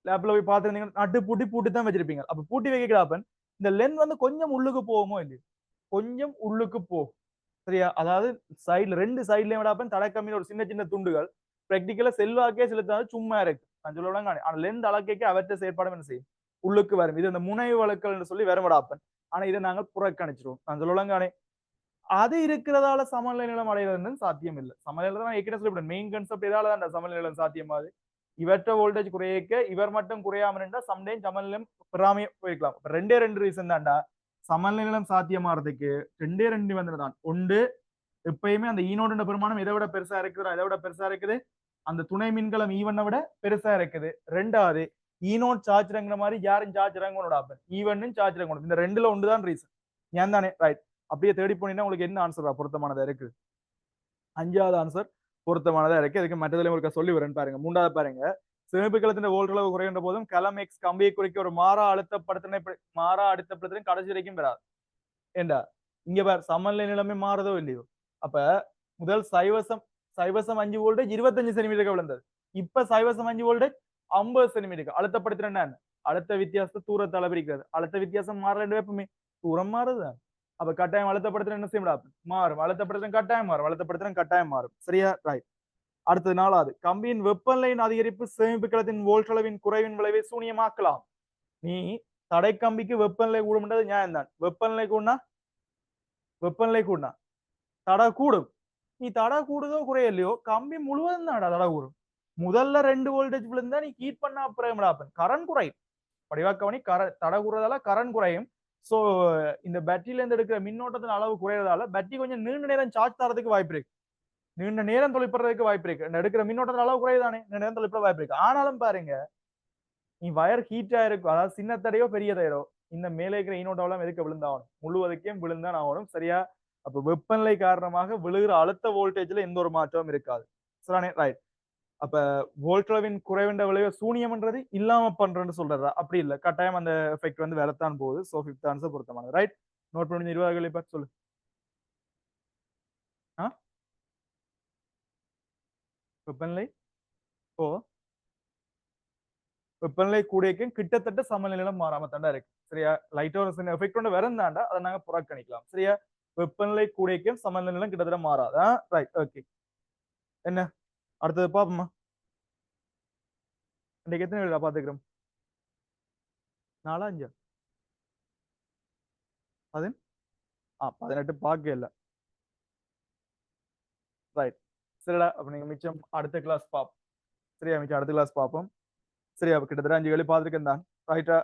லேப்ல போய் பார்த்துருந்தீங்க நட்டு பூட்டி பூட்டி தான் வச்சிருப்பீங்க. அப்ப பூட்டி வைக்கிறாப்ப இந்த லென்த் வந்து கொஞ்சம் உள்ளுக்கு போகுமோ இல்லையோ? கொஞ்சம் உள்ளுக்கு போகும். சரியா? அதாவது சைடுல ரெண்டு சைடுலயும் விடாப்ப தடக்கம்பின்னு ஒரு சின்ன சின்ன துண்டுகள் பிராக்டிக்கலா செல்வாக்கே செலுத்தாது சும்மா இருக்கு. நான் சொல்லலாம். ஆனா லென்த் அளக்கேக்க அவற்றை செயற்பாடு என்ன செய்யும்? உள்ளுக்கு வரும். இது இந்த முனைவு வழக்கல் என்று சொல்லி வரவிடாப்பன். ஆனா இதை நாங்கள் புறக்கணிச்சிருவோம். நான் சொல்லலாங்கானே அது இருக்கிறதால சமநிலை நிலம் அடைவதுன்னு சாத்தியம் இல்லை. சமநிலை தான் ஏற்கனவே சொல்லிவிட்டேன். மெயின் கான்செப்ட் இதால தான் சமநிலை நிலம் சாத்தியமாகுது. இவற்ற வோல்டேஜ் குறையக்க இவர் மட்டும் குறையாம இருந்தா சம்டைம் சமநிலையம் பெறாமே போயிருக்கலாம். ரெண்டே ரெண்டு ரீசன் தான்டா சமநிலை நிலம் சாத்தியமாறதுக்கு. ரெண்டே ரெண்டு வந்து தான். ஒன்று எப்பயுமே அந்த ஈனோட பெருமானம் இதை விட பெருசா இருக்குது. இதை விட பெருசா இருக்குது. அந்த துணை மின்கலம் ஈவனை விட பெருசா இருக்குது. ரெண்டாவது ஈனோட் சார்ஜ் இறங்குற மாதிரி யாரும் சார்ஜ் இறங்கணும் ஆப்பன் ஈவனும் சார்ஜ் இறங்கணும். இந்த ரெண்டுல ஒன்றுதான் ரீசன். ஏன் தானே? ரைட். அப்படியே தேடி போனீங்கன்னா உங்களுக்கு என்ன ஆன்சரா பொருத்தமானதா இருக்கு? அஞ்சாவது ஆன்சர் பொருத்தமானதா இருக்கு. அதுக்கு மற்றதுல ஒரு சொல்லி வரேன் பாருங்க. மூன்றாவது பாருங்க. சேமிப்பு கலத்தின் வோல்ட்டளவு குறைகின்ற போதும் கலம் எக்ஸ் கம்பியை குறிக்க ஒரு மாறா அழுத்தப்படுத்தின கடைசி வரைக்கும் பெறாது. ஏண்டா இங்க பார் சமநிலை நிலைமை மாறுதோ இல்லையோ? அப்ப முதல் 0.5 வோல்டேஜ் 25 சென்டிமீட்டருக்கு விழுந்தது. இப்ப 0.5 வோல்டேஜ் 50 சென்டிமீட்டருக்கு அழுத்தப்படுத்தின அழுத்த வித்தியாசத்தை தூரத்தை அளவிருக்கிறது. அழுத்த வித்தியாசம் மாறல எப்பவுமே தூரம் மாறுது. அப்ப கட்டாயம் அழுத்தப்படுத்துற என்ன செய்ய மாறும். அழுத்தப்படுத்துற கட்டாயம் மாறும். அழுத்தப்படுத்துற கட்டாயம் மாறும். சரியா? ரைட். அடுத்தது நாலாவது. கம்பியின் வெப்பநிலையின் அதிகரிப்பு சேமிப்பு கலத்தின் வோல்ட்டளவின் குறைவின் விளைவை சூனியமாக்கலாம். நீ தடை கம்பிக்கு வெப்பநிலை கூடும்ன்றது நியாயம் தான். வெப்பநிலை கூடனா தடை கூடும். நீ தடை கூடுதோ குறையலையோ கம்பி முழுவதும் தான் தடை கூடும். முதல்ல 2 வோல்டேஜ் விழுந்தா நீ ஹீட் பண்ண அப்புறம் கரண்ட் குறையும். படிவாக்கவனி தடை கூடுறதால கரண்ட் குறையும். சோ இந்த பேட்டரியில இருந்து எடுக்கிற மின்னோட்டத்தின் அளவு குறையறதால பேட்டரி கொஞ்சம் நீண்ட நேரம் சார்ஜ் தரதுக்கு வாய்ப்பு இருக்கு. நீண்ட நேரம் தொலைப்படுறதுக்கு வாய்ப்பு இருக்கு. எடுக்கிற மின்னோட்டத்தின் அளவு குறையுதானே நீண்ட நேரம் தொலைப்பட வாய்ப்பு இருக்கு. ஆனாலும் பாருங்க நீ வயர் ஹீட் ஆயிருக்கும். அதாவது சின்ன தடையோ பெரிய தடையோ இந்த மேலே இருக்கிற ஈனோட்டெல்லாம் எதுக்கு விழுந்தாகணும்? முழுவதுக்கே விழுந்தான் ஆகணும். சரியா? அப்ப வெப்பநிலை காரணமாக விழுகிற அழுத்த வோல்டேஜ்ல எந்த ஒரு மாற்றமும் இருக்காது. சரிதானே? ரைட். அப்ப வோல்ட்டளவின் குறைவின்ற விளைவை சூனியம்ன்றது இல்லாம பண்றேன்னு சொல்றதா? அப்படி இல்ல. கட்டாயம் அந்த எஃபெக்ட் வந்து வரத்தான் போகுது. சோ 5th ஆன்சர் பொருத்தமானது. ரைட். நோட் பண்ணி 20 கேள்வி பார்த்து சொல்லு. வெப்பநிலை வெப்பநிலை கூடியக்கும் கிட்டத்தட்ட சமநிலை நிலம் மாறாம தாண்டா இருக்கு. சரியா? லைட்டா ஒரு எஃபெக்ட் ஒன்று வரந்தாண்டா அதை நாங்க புறக்கணிக்கலாம். சரியா? வெப்பநிலை கூடியக்கும் சமநிலை நிலம் கிட்டத்தட்ட மாறாதா? ரைட். ஓகே. என்ன அடுத்தது பாப்போமா? இன்னைக்கு எத்தனை கேள்வி பாத்துக்கிறோம்? 4 5 18 பார்க்க இல்ல. ரைட். சரிடா. அப்ப நீங்க மிச்சம் அடுத்த கிளாஸ் பாப்போம். சரியா? மிச்சம் அடுத்த கிளாஸ் பார்ப்போம். சரியா? கிட்டத்தட்ட 5 கேள்வி பார்த்துருக்கேன் தான். ரைட்டா?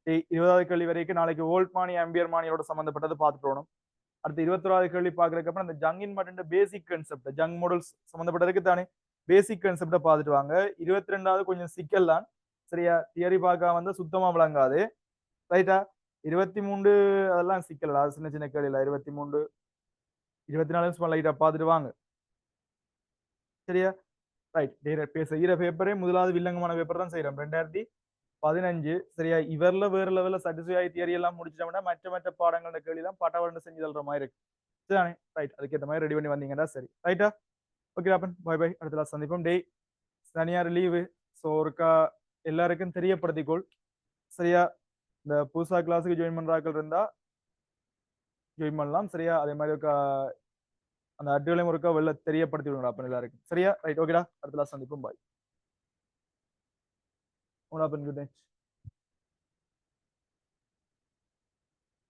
20வது கேள்வி வரைக்கும் நாளைக்கு வோல்ட் மானி ஆம்பியர் மானியோட சம்பந்தப்பட்டது பார்த்துட்டு அடுத்து 21வது கேள்வி பாக்குறதுக்கு அப்புறம் அந்த ஜங்கின் மட்டும் பேசிக் கான்செப்ட் ஜங் மாடல்ஸ் சம்பந்தப்பட்டதுக்கு தானே பேசிக் கான்செப்ட பார்த்துட்டு வாங்க. 22வது கொஞ்சம் சிக்கல் தான். சரியா? தியரி பார்க்க வந்து சுத்தமா விளங்காது. ரைட்டா? 23 அதெல்லாம் சிக்கல். அது சின்ன சின்ன கேள்வி இல்ல. 23 24 லைட்டா பார்த்துட்டு வாங்க. சரியா? ரைட். செய்யற பேப்பரே முதலாவது வில்லங்கமான பேப்பர் தான் செய்யறோம். 2015. சரியா? இவர்ல வேற லெவல்ல சாட்டிஸ்ஃபை தியரி எல்லாம் முடிச்சிட்டோம்னா மற்ற பாடங்களோட கேள்வி தான் பட்டவரண்டு செஞ்சு தள்ளுற மாதிரி இருக்கு. சரிதானே? ரைட். அதுக்கேற்ற மாதிரி ரெடி பண்ணி வந்தீங்கன்னா சரி. ரைட்டா? ஓகே அப்பன். Bye bye. அடுத்த சந்திப்போம். சனியார் லீவு. ஸோ ஒருக்கா எல்லாருக்கும் தெரியப்படுத்திக்கொள். சரியா? இந்த புதுசா கிளாஸுக்கு ஜாயின் பண்றாக்கள் இருந்தா ஜாயின் பண்ணலாம். சரியா? அதே மாதிரி ஒருக்கா அந்த அட்வைலையும் ஒருக்கா வெளில தெரியப்படுத்தி விடுங்க அப்பன் எல்லாருக்கும். சரியா? ரைட். ஓகேடா. அடுத்த சந்திப்போம். பாய். Good night.